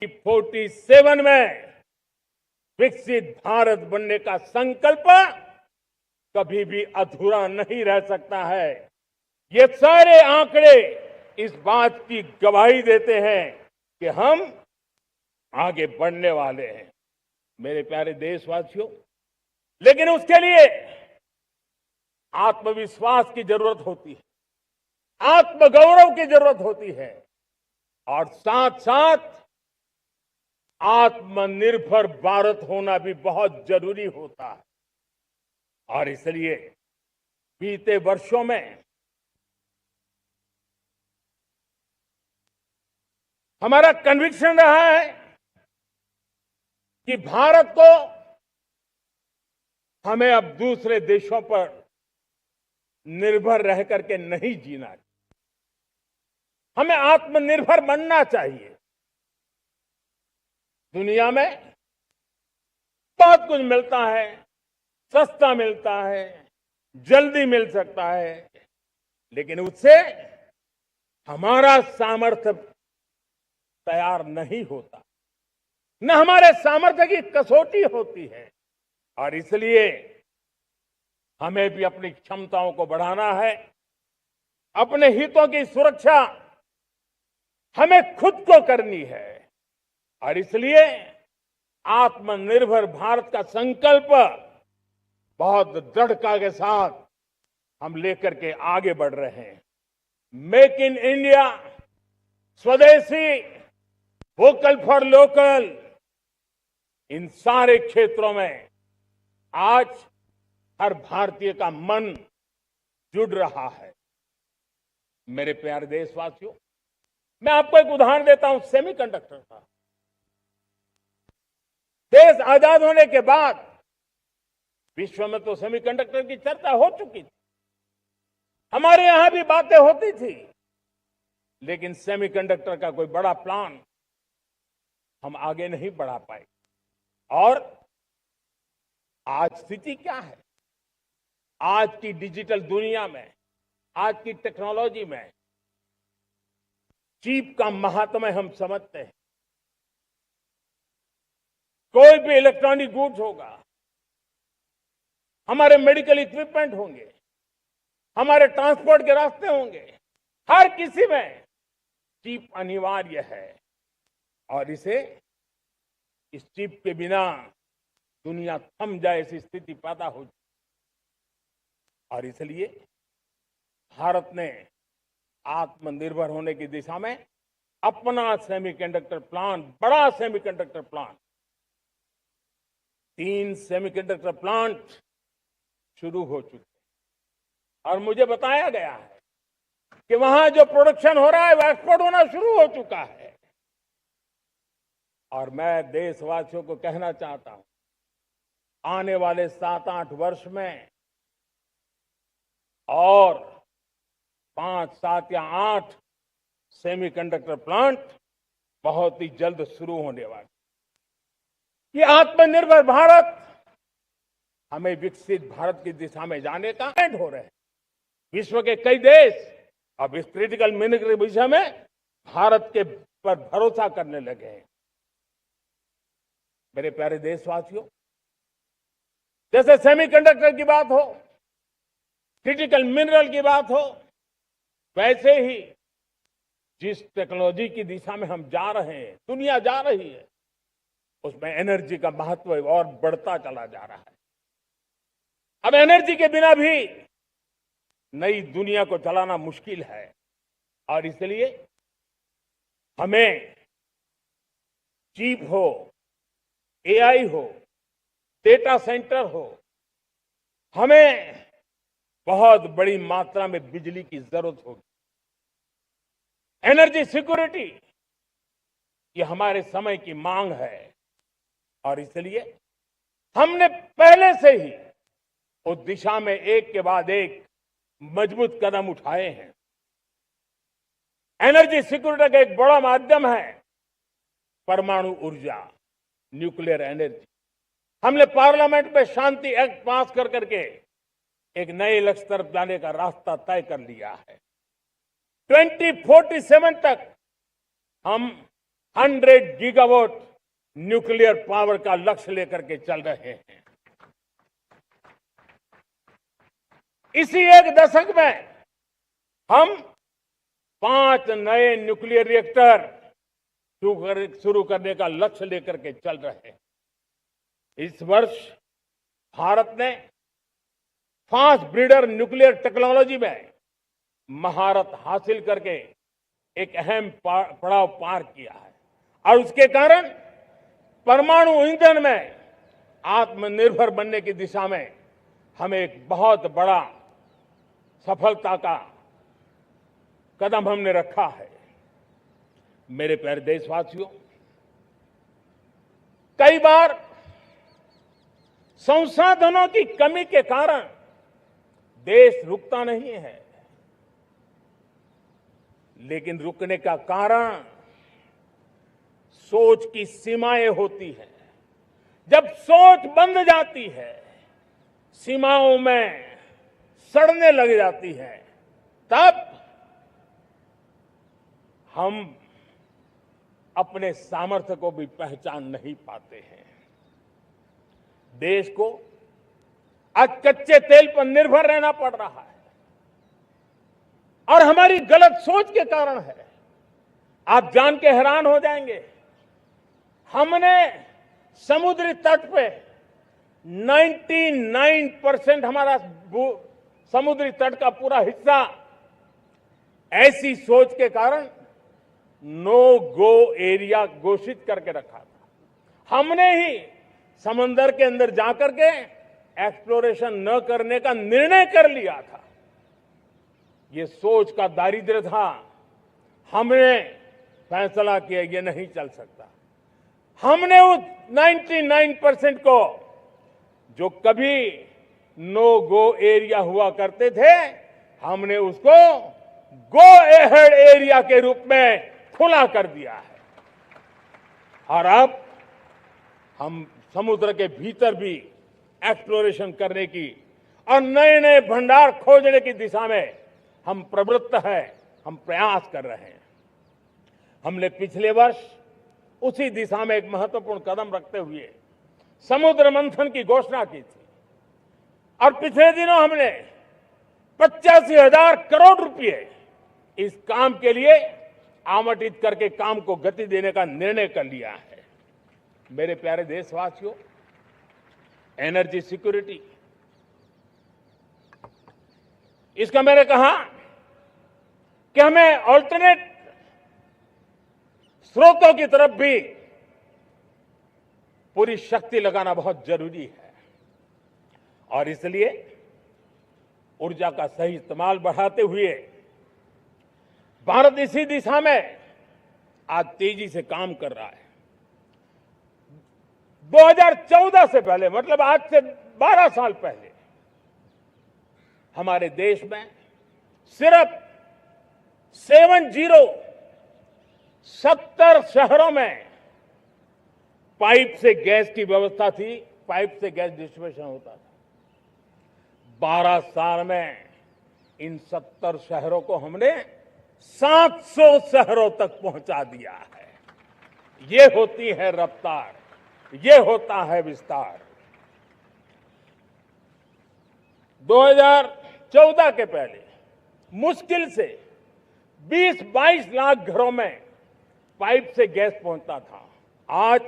47 में विकसित भारत बनने का संकल्प कभी भी अधूरा नहीं रह सकता है। ये सारे आंकड़े इस बात की गवाही देते हैं कि हम आगे बढ़ने वाले हैं, मेरे प्यारे देशवासियों। लेकिन उसके लिए आत्मविश्वास की जरूरत होती है, आत्मगौरव की जरूरत होती है और साथ साथ आत्मनिर्भर भारत होना भी बहुत जरूरी होता है। और इसलिए बीते वर्षों में हमारा कन्विक्शन रहा है कि भारत को हमें अब दूसरे देशों पर निर्भर रह करके नहीं जीना चाहिए, हमें आत्मनिर्भर बनना चाहिए। दुनिया में बहुत कुछ मिलता है, सस्ता मिलता है, जल्दी मिल सकता है, लेकिन उससे हमारा सामर्थ्य तैयार नहीं होता, न हमारे सामर्थ्य की कसौटी होती है। और इसलिए हमें भी अपनी क्षमताओं को बढ़ाना है, अपने हितों की सुरक्षा हमें खुद को करनी है। और इसलिए आत्मनिर्भर भारत का संकल्प बहुत दृढ़ता के साथ हम लेकर के आगे बढ़ रहे हैं। मेक इन इंडिया, स्वदेशी, वोकल फॉर लोकल, इन सारे क्षेत्रों में आज हर भारतीय का मन जुड़ रहा है। मेरे प्यारे देशवासियों, मैं आपको एक उदाहरण देता हूं सेमीकंडक्टर का। देश आजाद होने के बाद विश्व में तो सेमीकंडक्टर की चर्चा हो चुकी थी, हमारे यहां भी बातें होती थी, लेकिन सेमीकंडक्टर का कोई बड़ा प्लान हम आगे नहीं बढ़ा पाए। और आज स्थिति क्या है? आज की डिजिटल दुनिया में, आज की टेक्नोलॉजी में चिप का महात्म्य हम समझते हैं। कोई भी इलेक्ट्रॉनिक गुड्स होगा, हमारे मेडिकल इक्विपमेंट होंगे, हमारे ट्रांसपोर्ट के रास्ते होंगे, हर किसी में चिप अनिवार्य है। और इस चिप के बिना दुनिया थम जाए ऐसी स्थिति पैदा हो। और इसलिए भारत ने आत्मनिर्भर होने की दिशा में अपना सेमीकंडक्टर प्लान, बड़ा सेमीकंडक्टर प्लान, 3 सेमीकंडक्टर प्लांट शुरू हो चुके हैं। और मुझे बताया गया है कि वहां जो प्रोडक्शन हो रहा है वो एक्सपोर्ट होना शुरू हो चुका है। और मैं देशवासियों को कहना चाहता हूं, आने वाले 7-8 वर्ष में और 5, 7 या 8 सेमीकंडक्टर प्लांट बहुत ही जल्द शुरू होने वाले। ये आत्मनिर्भर भारत हमें विकसित भारत की दिशा में जाने का हो रहे हैं। विश्व के कई देश अब इस क्रिटिकल मिनरल के विषय में भारत के पर भरोसा करने लगे हैं। मेरे प्यारे देशवासियों, जैसे सेमीकंडक्टर की बात हो, क्रिटिकल मिनरल की बात हो, वैसे ही जिस टेक्नोलॉजी की दिशा में हम जा रहे हैं, दुनिया जा रही है, उसमें एनर्जी का महत्व और बढ़ता चला जा रहा है। अब एनर्जी के बिना भी नई दुनिया को चलाना मुश्किल है। और इसलिए हमें चिप हो, एआई हो, डेटा सेंटर हो, हमें बहुत बड़ी मात्रा में बिजली की जरूरत होगी। एनर्जी सिक्योरिटी ये हमारे समय की मांग है। और इसलिए हमने पहले से ही उस दिशा में एक के बाद एक मजबूत कदम उठाए हैं। एनर्जी सिक्योरिटी का एक बड़ा माध्यम है परमाणु ऊर्जा, न्यूक्लियर एनर्जी। हमने पार्लियामेंट में शांति एक्ट पास कर करके एक नए लक्ष्य तरफ जाने का रास्ता तय कर लिया है। 2047 तक हम 100 गीगावाट न्यूक्लियर पावर का लक्ष्य लेकर के चल रहे हैं। इसी एक दशक में हम 5 नए न्यूक्लियर रिएक्टर शुरू करने का लक्ष्य लेकर के चल रहे हैं। इस वर्ष भारत ने फास्ट ब्रीडर न्यूक्लियर टेक्नोलॉजी में महारत हासिल करके एक अहम पड़ाव पार किया है और उसके कारण परमाणु ईंधन में आत्मनिर्भर बनने की दिशा में हमें एक बहुत बड़ा सफलता का कदम हमने रखा है। मेरे प्यारे देशवासियों, कई बार संसाधनों की कमी के कारण देश रुकता नहीं है, लेकिन रुकने का कारण सोच की सीमाएं होती हैं। जब सोच बंद जाती है, सीमाओं में सड़ने लग जाती है, तब हम अपने सामर्थ्य को भी पहचान नहीं पाते हैं। देश को आज कच्चे तेल पर निर्भर रहना पड़ रहा है और हमारी गलत सोच के कारण है। आप जान के हैरान हो जाएंगे, हमने समुद्री तट पे 99% हमारा समुद्री तट का पूरा हिस्सा ऐसी सोच के कारण नो गो एरिया घोषित करके रखा था। हमने ही समंदर के अंदर जाकर के एक्सप्लोरेशन न करने का निर्णय कर लिया था। ये सोच का दारिद्र्य था। हमने फैसला किया ये नहीं चल सकता। हमने उस 99% को, जो कभी नो गो एरिया हुआ करते थे, हमने उसको गो एहेड एरिया के रूप में खुला कर दिया है। और अब हम समुद्र के भीतर भी एक्सप्लोरेशन करने की और नए नए भंडार खोजने की दिशा में हम प्रवृत्त हैं, हम प्रयास कर रहे हैं। हमने पिछले वर्ष उसी दिशा में एक महत्वपूर्ण कदम रखते हुए समुद्र मंथन की घोषणा की थी और पिछले दिनों हमने 85,000 करोड़ रुपए इस काम के लिए आवंटित करके काम को गति देने का निर्णय कर लिया है। मेरे प्यारे देशवासियों, एनर्जी सिक्योरिटी, इसका मैंने कहा कि हमें ऑल्टरनेट स्रोतों की तरफ भी पूरी शक्ति लगाना बहुत जरूरी है और इसलिए ऊर्जा का सही इस्तेमाल बढ़ाते हुए भारत इसी दिशा में आज तेजी से काम कर रहा है। 2014 से पहले, मतलब आज से 12 साल पहले, हमारे देश में सिर्फ 70 शहरों में पाइप से गैस की व्यवस्था थी, पाइप से गैस डिस्ट्रीब्यूशन होता था। 12 साल में इन 70 शहरों को हमने 700 शहरों तक पहुंचा दिया है। ये होती है रफ्तार, ये होता है विस्तार। 2014 के पहले मुश्किल से 20-22 लाख घरों में पाइप से गैस पहुंचता था। आज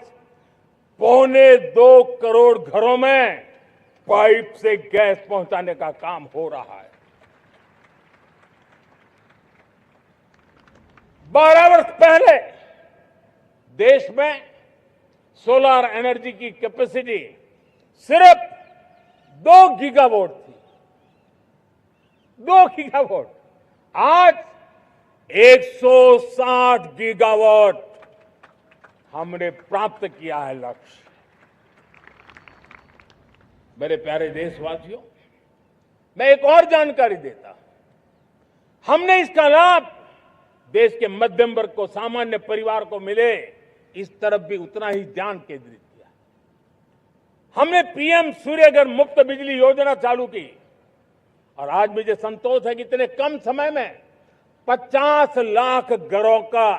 1.25 करोड़ घरों में पाइप से गैस पहुंचाने का काम हो रहा है। 12 वर्ष पहले देश में सोलर एनर्जी की कैपेसिटी सिर्फ 2 गीगावाट थी। 2 गीगावाट, आज 160 गीगावाट हमने प्राप्त किया है लक्ष्य। मेरे प्यारे देशवासियों, मैं एक और जानकारी देता हूं। हमने इसका लाभ देश के मध्यम वर्ग को, सामान्य परिवार को मिले, इस तरफ भी उतना ही ध्यान केंद्रित किया। हमने पीएम सूर्यघर मुफ्त बिजली योजना चालू की और आज मुझे संतोष है कि इतने कम समय में 50 लाख घरों का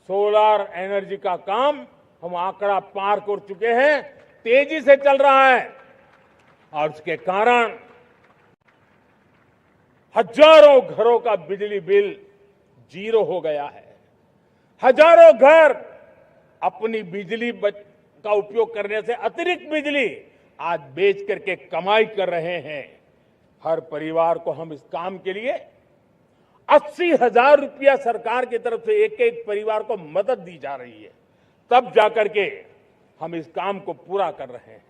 सोलर एनर्जी का काम हम आंकड़ा पार कर चुके हैं, तेजी से चल रहा है और उसके कारण हजारों घरों का बिजली बिल जीरो हो गया है। हजारों घर अपनी बिजली का उपयोग करने से अतिरिक्त बिजली आज बेच करके कमाई कर रहे हैं। हर परिवार को हम इस काम के लिए 80,000 रुपया सरकार की तरफ से एक एक परिवार को मदद दी जा रही है, तब जाकर के हम इस काम को पूरा कर रहे हैं।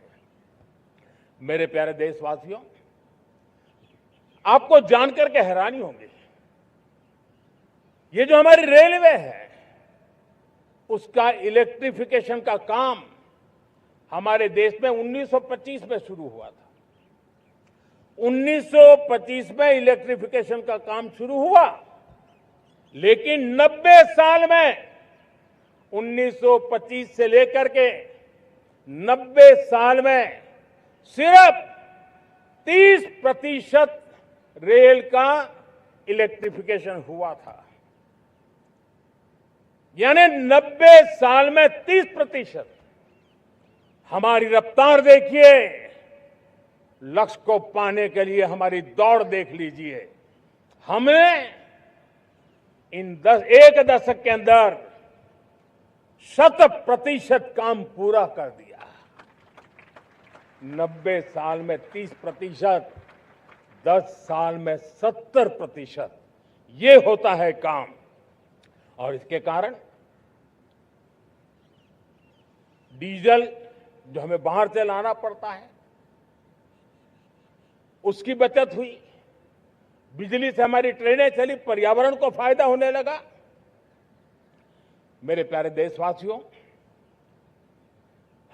मेरे प्यारे देशवासियों, आपको जानकर के हैरानी होगी, ये जो हमारी रेलवे है उसका इलेक्ट्रिफिकेशन का काम हमारे देश में 1925 में शुरू हुआ था। 1925 में इलेक्ट्रिफिकेशन का काम शुरू हुआ, लेकिन 90 साल में 1925 से लेकर के 90 साल में सिर्फ 30% रेल का इलेक्ट्रिफिकेशन हुआ था। यानी 90 साल में 30%। हमारी रफ्तार देखिए, लक्ष्य को पाने के लिए हमारी दौड़ देख लीजिए। हमने एक दशक के अंदर 100% काम पूरा कर दिया। 90 साल में 30%, 10 साल में 70%, ये होता है काम। और इसके कारण डीजल जो हमें बाहर से लाना पड़ता है उसकी बचत हुई, बिजली से हमारी ट्रेनें चली, पर्यावरण को फायदा होने लगा। मेरे प्यारे देशवासियों,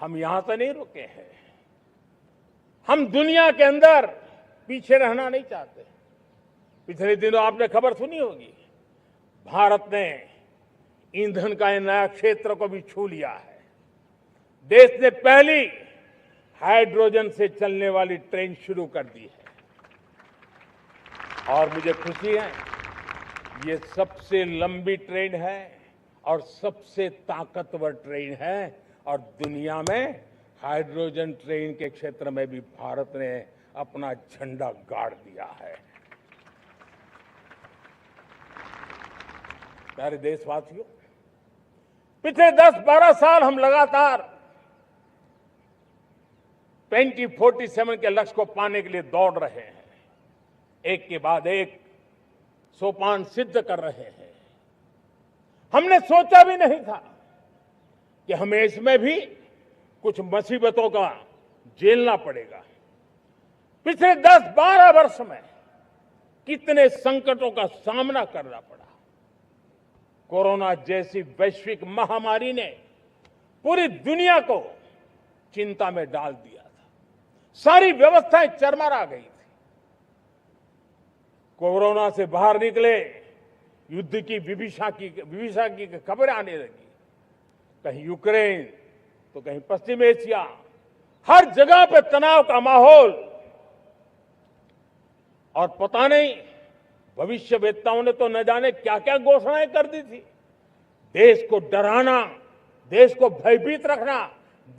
हम यहां से नहीं रुके हैं, हम दुनिया के अंदर पीछे रहना नहीं चाहते। पिछले दिनों आपने खबर सुनी होगी, भारत ने ईंधन का नया क्षेत्र को भी छू लिया है। देश ने पहली हाइड्रोजन से चलने वाली ट्रेन शुरू कर दी है और मुझे खुशी है, ये सबसे लंबी ट्रेन है और सबसे ताकतवर ट्रेन है और दुनिया में हाइड्रोजन ट्रेन के क्षेत्र में भी भारत ने अपना झंडा गाड़ दिया है। प्यारे देशवासियों, पिछले 10-12 साल हम लगातार 2047 के लक्ष्य को पाने के लिए दौड़ रहे हैं, एक के बाद एक सोपान सिद्ध कर रहे हैं। हमने सोचा भी नहीं था कि हमें इसमें भी कुछ मुसीबतों का झेलना पड़ेगा। पिछले 10-12 वर्ष में कितने संकटों का सामना करना पड़ा। कोरोना जैसी वैश्विक महामारी ने पूरी दुनिया को चिंता में डाल दिया था, सारी व्यवस्थाएं चरमरा गई थी। कोरोना से बाहर निकले, युद्ध की विभीषा की खबरें आने लगी, कहीं यूक्रेन तो कहीं पश्चिम एशिया, हर जगह पे तनाव का माहौल। और पता नहीं भविष्यवेत्ताओं ने तो न जाने क्या क्या घोषणाएं कर दी थी। देश को डराना, देश को भयभीत रखना,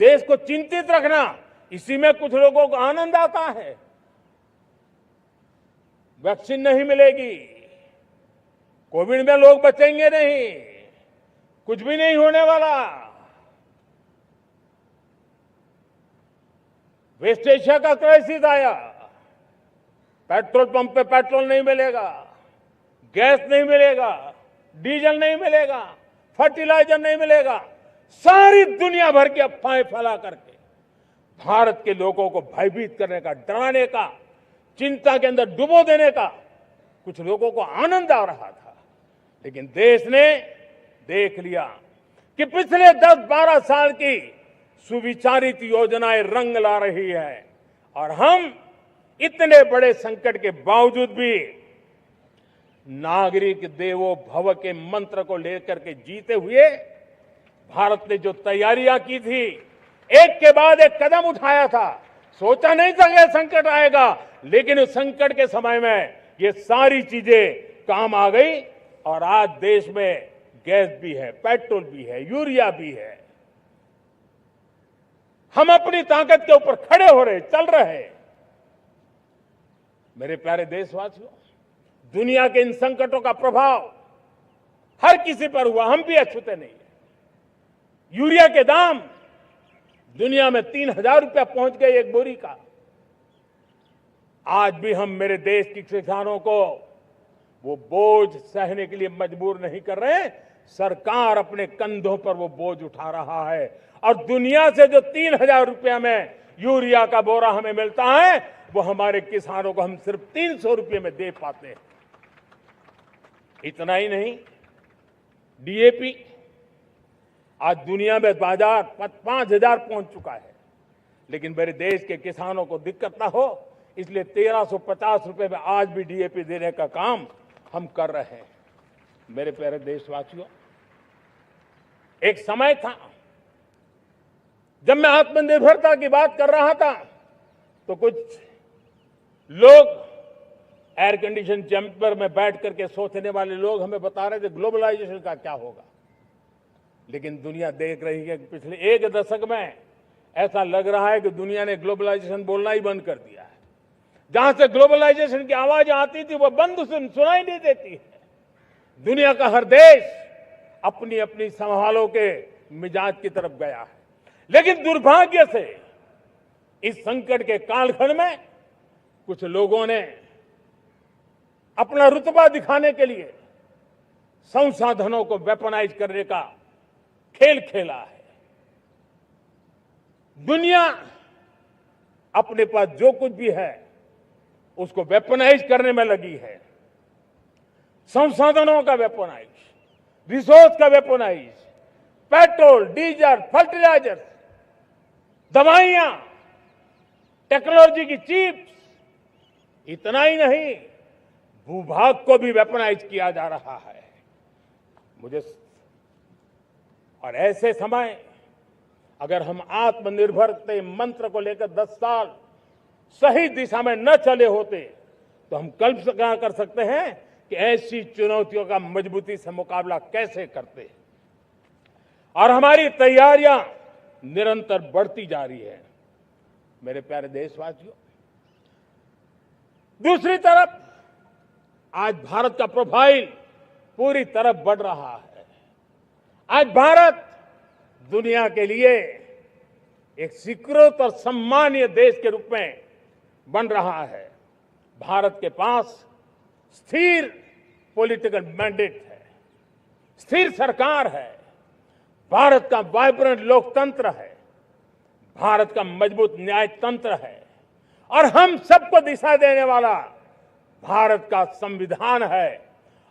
देश को चिंतित रखना, इसी में कुछ लोगों को आनंद आता है। वैक्सीन नहीं मिलेगी, कोविड में लोग बचेंगे नहीं, कुछ भी नहीं होने वाला। वेस्ट एशिया का क्राइसिस आया, पेट्रोल पंप पे पेट्रोल नहीं मिलेगा, गैस नहीं मिलेगा, डीजल नहीं मिलेगा, फर्टिलाइजर नहीं मिलेगा। सारी दुनिया भर की अफवाहें फैला करके भारत के लोगों को भयभीत करने का, डराने का, चिंता के अंदर डुबो देने का कुछ लोगों को आनंद आ रहा था। लेकिन देश ने देख लिया कि पिछले 10-12 साल की सुविचारित योजनाएं रंग ला रही है और हम इतने बड़े संकट के बावजूद भी नागरिक देवो भव के मंत्र को लेकर के जीते हुए भारत ने जो तैयारियां की थी, एक के बाद एक कदम उठाया था। सोचा नहीं था कि संकट आएगा, लेकिन उस संकट के समय में ये सारी चीजें काम आ गई और आज देश में गैस भी है, पेट्रोल भी है, यूरिया भी है। हम अपनी ताकत के ऊपर खड़े हो रहे, चल रहे। मेरे प्यारे देशवासियों, दुनिया के इन संकटों का प्रभाव हर किसी पर हुआ, हम भी अछूते नहीं है। यूरिया के दाम दुनिया में 3,000 रुपया पहुंच गए एक बोरी का। आज भी हम मेरे देश के किसानों को वो बोझ सहने के लिए मजबूर नहीं कर रहे। सरकार अपने कंधों पर वो बोझ उठा रहा है और दुनिया से जो 3,000 रुपया में यूरिया का बोरा हमें मिलता है, वो हमारे किसानों को हम सिर्फ 300 रुपये में दे पाते हैं। इतना ही नहीं, डीएपी आज दुनिया में बाजार 5,000 पहुंच चुका है, लेकिन मेरे देश के किसानों को दिक्कत ना हो इसलिए 1,350 रुपये में आज भी डीएपी देने का काम हम कर रहे हैं। मेरे प्यारे देशवासियों, एक समय था जब मैं आत्मनिर्भरता की बात कर रहा था तो कुछ लोग एयर कंडीशन चैम्बर में बैठ करके सोचने वाले लोग हमें बता रहे थे ग्लोबलाइजेशन का क्या होगा। लेकिन दुनिया देख रही है कि पिछले एक दशक में ऐसा लग रहा है कि दुनिया ने ग्लोबलाइजेशन बोलना ही बंद कर दिया है। जहां से ग्लोबलाइजेशन की आवाज आती थी वो बंद सुनाई नहीं देती है। दुनिया का हर देश अपनी अपनी संभालों के मिजाज की तरफ गया है। लेकिन दुर्भाग्य से इस संकट के कालखंड में कुछ लोगों ने अपना रुतबा दिखाने के लिए संसाधनों को वेपनाइज करने का खेल खेला है। दुनिया अपने पास जो कुछ भी है उसको वेपनाइज करने में लगी है। संसाधनों का वेपनाइज, रिसोर्स का वेपनाइज, पेट्रोल, डीजल, फर्टिलाइजर, दवाइयां, टेक्नोलॉजी की चिप्स, इतना ही नहीं भूभाग को भी वेपनाइज किया जा रहा है। और ऐसे समय अगर हम आत्मनिर्भरता मंत्र को लेकर 10 साल सही दिशा में न चले होते तो हम कल्पना कर सकते हैं कि ऐसी चुनौतियों का मजबूती से मुकाबला कैसे करते। और हमारी तैयारियां निरंतर बढ़ती जा रही है। मेरे प्यारे देशवासियों, दूसरी तरफ आज भारत का प्रोफाइल पूरी तरफ बढ़ रहा है। आज भारत दुनिया के लिए एक स्वीकृत और सम्मानीय देश के रूप में बन रहा है। भारत के पास स्थिर पॉलिटिकल मैंडेट है, स्थिर सरकार है, भारत का वाइब्रेंट लोकतंत्र है, भारत का मजबूत न्याय तंत्र है और हम सबको दिशा देने वाला भारत का संविधान है।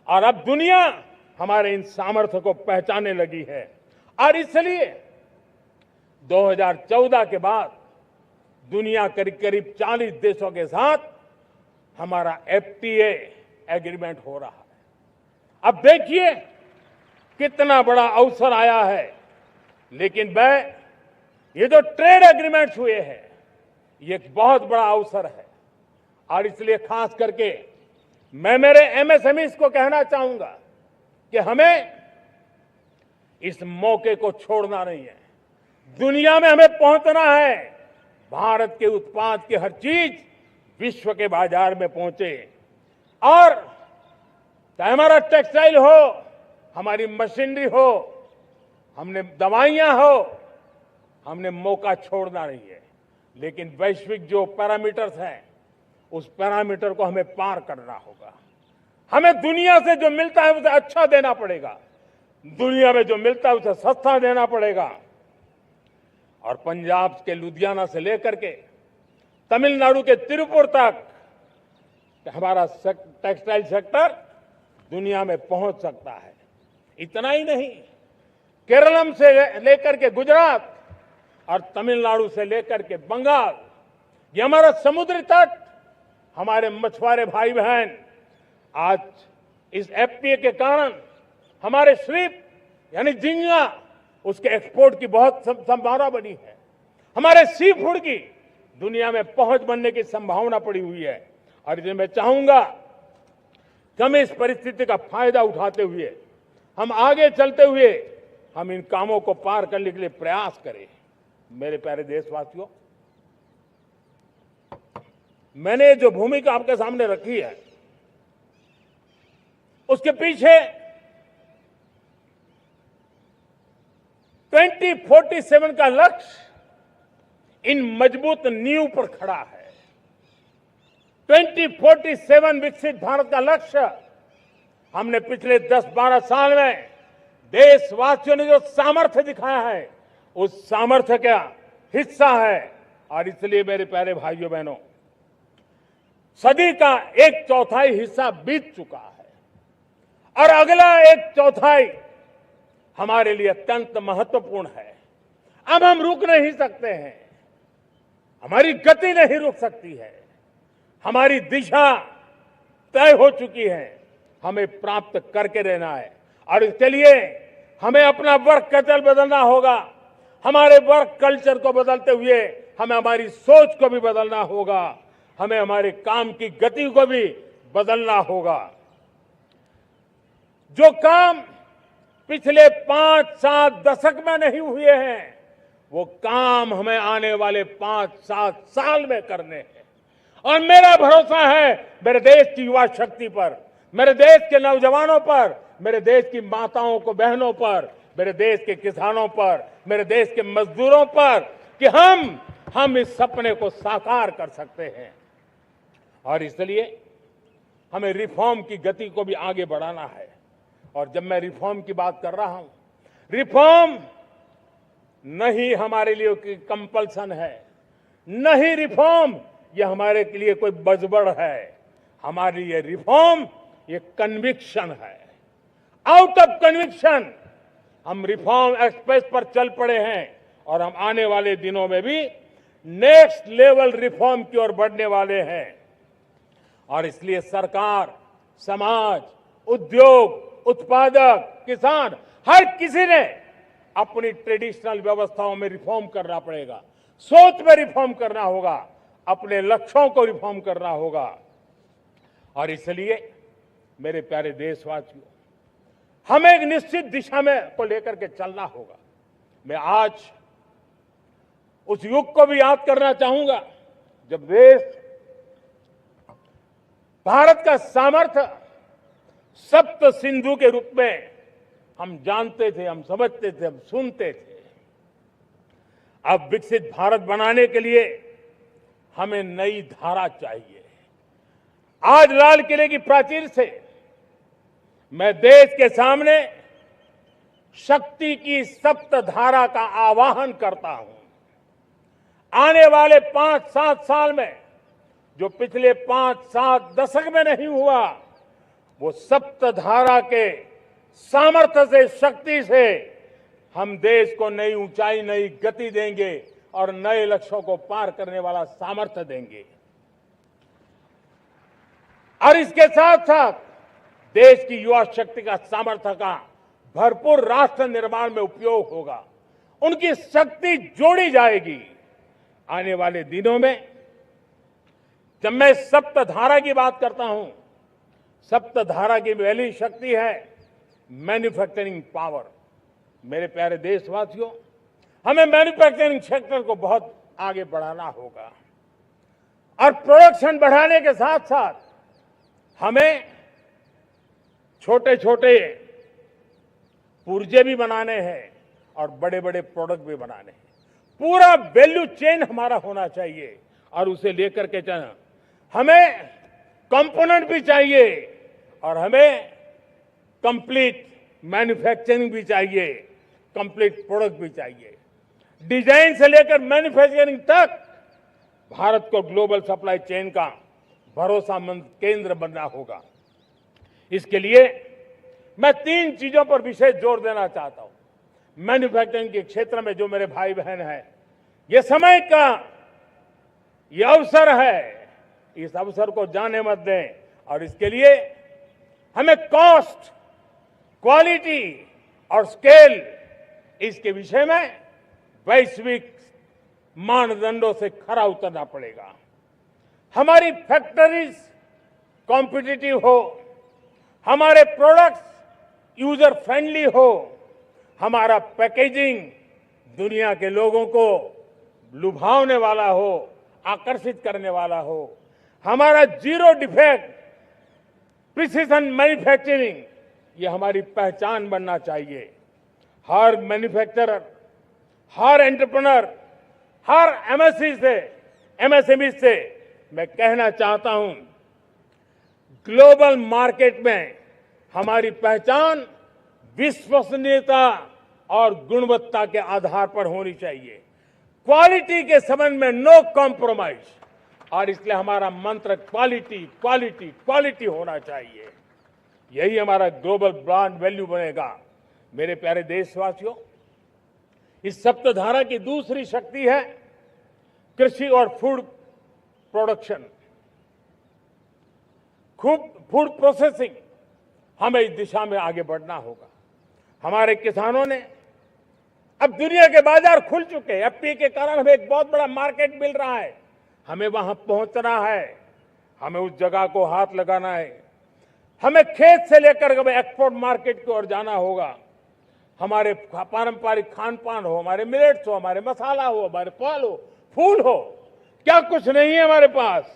और अब दुनिया हमारे इन सामर्थ्य को पहचानने लगी है और इसलिए 2014 के बाद दुनिया करीब करीब 40 देशों के साथ हमारा एफटीए एग्रीमेंट हो रहा है। अब देखिए कितना बड़ा अवसर आया है। लेकिन ये जो ट्रेड एग्रीमेंट्स हुए हैं ये एक बहुत बड़ा अवसर है और इसलिए खास करके मैं मेरे एमएसएमईज को कहना चाहूंगा कि हमें इस मौके को छोड़ना नहीं है। दुनिया में हमें पहुंचना है। भारत के उत्पाद की हर चीज विश्व के बाजार में पहुंचे और चाहे हमारा टेक्सटाइल हो, हमारी मशीनरी हो, हमने दवाइयां हो, हमने मौका छोड़ना नहीं है। लेकिन वैश्विक जो पैरामीटर्स हैं उस पैरामीटर को हमें पार करना होगा। हमें दुनिया से जो मिलता है उसे अच्छा देना पड़ेगा, दुनिया में जो मिलता है उसे सस्ता देना पड़ेगा। और पंजाब के लुधियाना से लेकर के तमिलनाडु के तिरुपुर तक हमारा टेक्सटाइल सेक्टर दुनिया में पहुंच सकता है। इतना ही नहीं, केरलम से लेकर के गुजरात और तमिलनाडु से लेकर के बंगाल, ये हमारा समुद्री तट, हमारे मछुआरे भाई बहन आज इस एफटीए के कारण हमारे श्रिप यानी झींगा उसके एक्सपोर्ट की बहुत संभावना बनी है। हमारे सी फूड की दुनिया में पहुंच बनने की संभावना पड़ी हुई है। और इसलिए मैं चाहूंगा कि हम इस परिस्थिति का फायदा उठाते हुए हम आगे चलते हुए हम इन कामों को पार करने के लिए प्रयास करें। मेरे प्यारे देशवासियों, मैंने जो भूमिका आपके सामने रखी है उसके पीछे 2047 का लक्ष्य इन मजबूत नींव पर खड़ा है। 2047 विकसित भारत का लक्ष्य हमने पिछले 10-12 साल में देशवासियों ने जो सामर्थ्य दिखाया है उस सामर्थ्य का हिस्सा है। और इसलिए मेरे प्यारे भाइयों बहनों, सदी का 1/4 हिस्सा बीत चुका है और अगला 1/4 हमारे लिए अत्यंत महत्वपूर्ण है। अब हम रुक नहीं सकते हैं, हमारी गति नहीं रुक सकती है, हमारी दिशा तय हो चुकी है, हमें प्राप्त करके रहना है। और इसके लिए हमें अपना वर्क कल्चर बदलना होगा। हमारे वर्क कल्चर को बदलते हुए हमें हमारी सोच को भी बदलना होगा, हमें हमारे काम की गति को भी बदलना होगा। जो काम पिछले 5-7 दशक में नहीं हुए हैं, वो काम हमें आने वाले 5-7 साल में करने हैं। और मेरा भरोसा है मेरे देश की युवा शक्ति पर, मेरे देश के नौजवानों पर, मेरे देश की माताओं को बहनों पर, मेरे देश के किसानों पर, मेरे देश के मजदूरों पर कि हम इस सपने को साकार कर सकते हैं। और इसलिए हमें रिफॉर्म की गति को भी आगे बढ़ाना है। और जब मैं रिफॉर्म की बात कर रहा हूं, रिफॉर्म नहीं हमारे लिए कोई कंपल्सन है, नहीं रिफॉर्म ये हमारे के लिए कोई बजबड़ है। हमारे लिए रिफॉर्म ये कन्विक्शन है। आउट ऑफ कन्विक्शन हम रिफॉर्म एक्सप्रेस पर चल पड़े हैं और हम आने वाले दिनों में भी नेक्स्ट लेवल रिफॉर्म की ओर बढ़ने वाले हैं। और इसलिए सरकार, समाज, उद्योग, उत्पादक, किसान, हर किसी ने अपनी ट्रेडिशनल व्यवस्थाओं में रिफॉर्म करना पड़ेगा, सोच में रिफॉर्म करना होगा, अपने लक्ष्यों को रिफॉर्म करना होगा। और इसलिए मेरे प्यारे देशवासियों, हमें एक निश्चित दिशा में को लेकर के चलना होगा। मैं आज उस युग को भी याद करना चाहूंगा जब देश, भारत का सामर्थ्य सप्त सिंधु के रूप में हम जानते थे, हम समझते थे, हम सुनते थे। अब विकसित भारत बनाने के लिए हमें नई धारा चाहिए। आज लाल किले की प्राचीर से मैं देश के सामने शक्ति की सप्त धारा का आवाहन करता हूं। आने वाले 5-7 साल में जो पिछले 5-7 दशक में नहीं हुआ, वो सप्त धारा के सामर्थ्य से, शक्ति से हम देश को नई ऊंचाई, नई गति देंगे और नए लक्ष्यों को पार करने वाला सामर्थ्य देंगे। और इसके साथ साथ देश की युवा शक्ति का सामर्थ्य का भरपूर राष्ट्र निर्माण में उपयोग होगा, उनकी शक्ति जोड़ी जाएगी। आने वाले दिनों में जब मैं सप्तधारा की बात करता हूं, सप्तधारा की पहली शक्ति है मैन्युफैक्चरिंग पावर। मेरे प्यारे देशवासियों, हमें मैन्युफैक्चरिंग सेक्टर को बहुत आगे बढ़ाना होगा और प्रोडक्शन बढ़ाने के साथ साथ हमें छोटे छोटे पुर्जे भी बनाने हैं और बड़े बड़े प्रोडक्ट भी बनाने हैं। पूरा वैल्यू चेन हमारा होना चाहिए और उसे लेकर के चलना। हमें कंपोनेंट भी चाहिए और हमें कंप्लीट मैन्युफैक्चरिंग भी चाहिए, कंप्लीट प्रोडक्ट भी चाहिए। डिजाइन से लेकर मैन्युफैक्चरिंग तक भारत को ग्लोबल सप्लाई चेन का भरोसामंद केंद्र बनना होगा। इसके लिए मैं 3 चीजों पर विशेष जोर देना चाहता हूं। मैन्युफैक्चरिंग के क्षेत्र में जो मेरे भाई बहन हैं, ये समय का ये अवसर है, इस अवसर को जाने मत दें। और इसके लिए हमें कॉस्ट, क्वालिटी और स्केल, इसके विषय में वैश्विक मानदंडों से खरा उतरना पड़ेगा। हमारी फैक्ट्रीज कॉम्पिटिटिव हो, हमारे प्रोडक्ट्स यूजर फ्रेंडली हो, हमारा पैकेजिंग दुनिया के लोगों को लुभावने वाला हो, आकर्षित करने वाला हो, हमारा जीरो डिफेक्ट प्रिसीजन मैन्युफैक्चरिंग ये हमारी पहचान बनना चाहिए। हर मैन्युफैक्चरर, हर एंटरप्रेन्योर, हर एमएसएमई से मैं कहना चाहता हूं, ग्लोबल मार्केट में हमारी पहचान विश्वसनीयता और गुणवत्ता के आधार पर होनी चाहिए। क्वालिटी के संबंध में नो कॉम्प्रोमाइज, और इसलिए हमारा मंत्र क्वालिटी क्वालिटी क्वालिटी होना चाहिए। यही हमारा ग्लोबल ब्रांड वैल्यू बनेगा। मेरे प्यारे देशवासियों, इस सप्तधारा की दूसरी शक्ति है कृषि और फूड प्रोडक्शन, फूड प्रोसेसिंग। हमें इस दिशा में आगे बढ़ना होगा। हमारे किसानों ने, अब दुनिया के बाजार खुल चुके हैं, एफपीए के कारण हमें एक बहुत बड़ा मार्केट मिल रहा है। हमें वहां पहुंचना है, हमें उस जगह को हाथ लगाना है, हमें खेत से लेकर एक्सपोर्ट मार्केट की ओर जाना होगा। हमारे पारंपरिक खान पान हो, हमारे मिलेट्स हो, हमारे मसाला हो, हमारे फल हो, फूल हो, क्या कुछ नहीं है हमारे पास,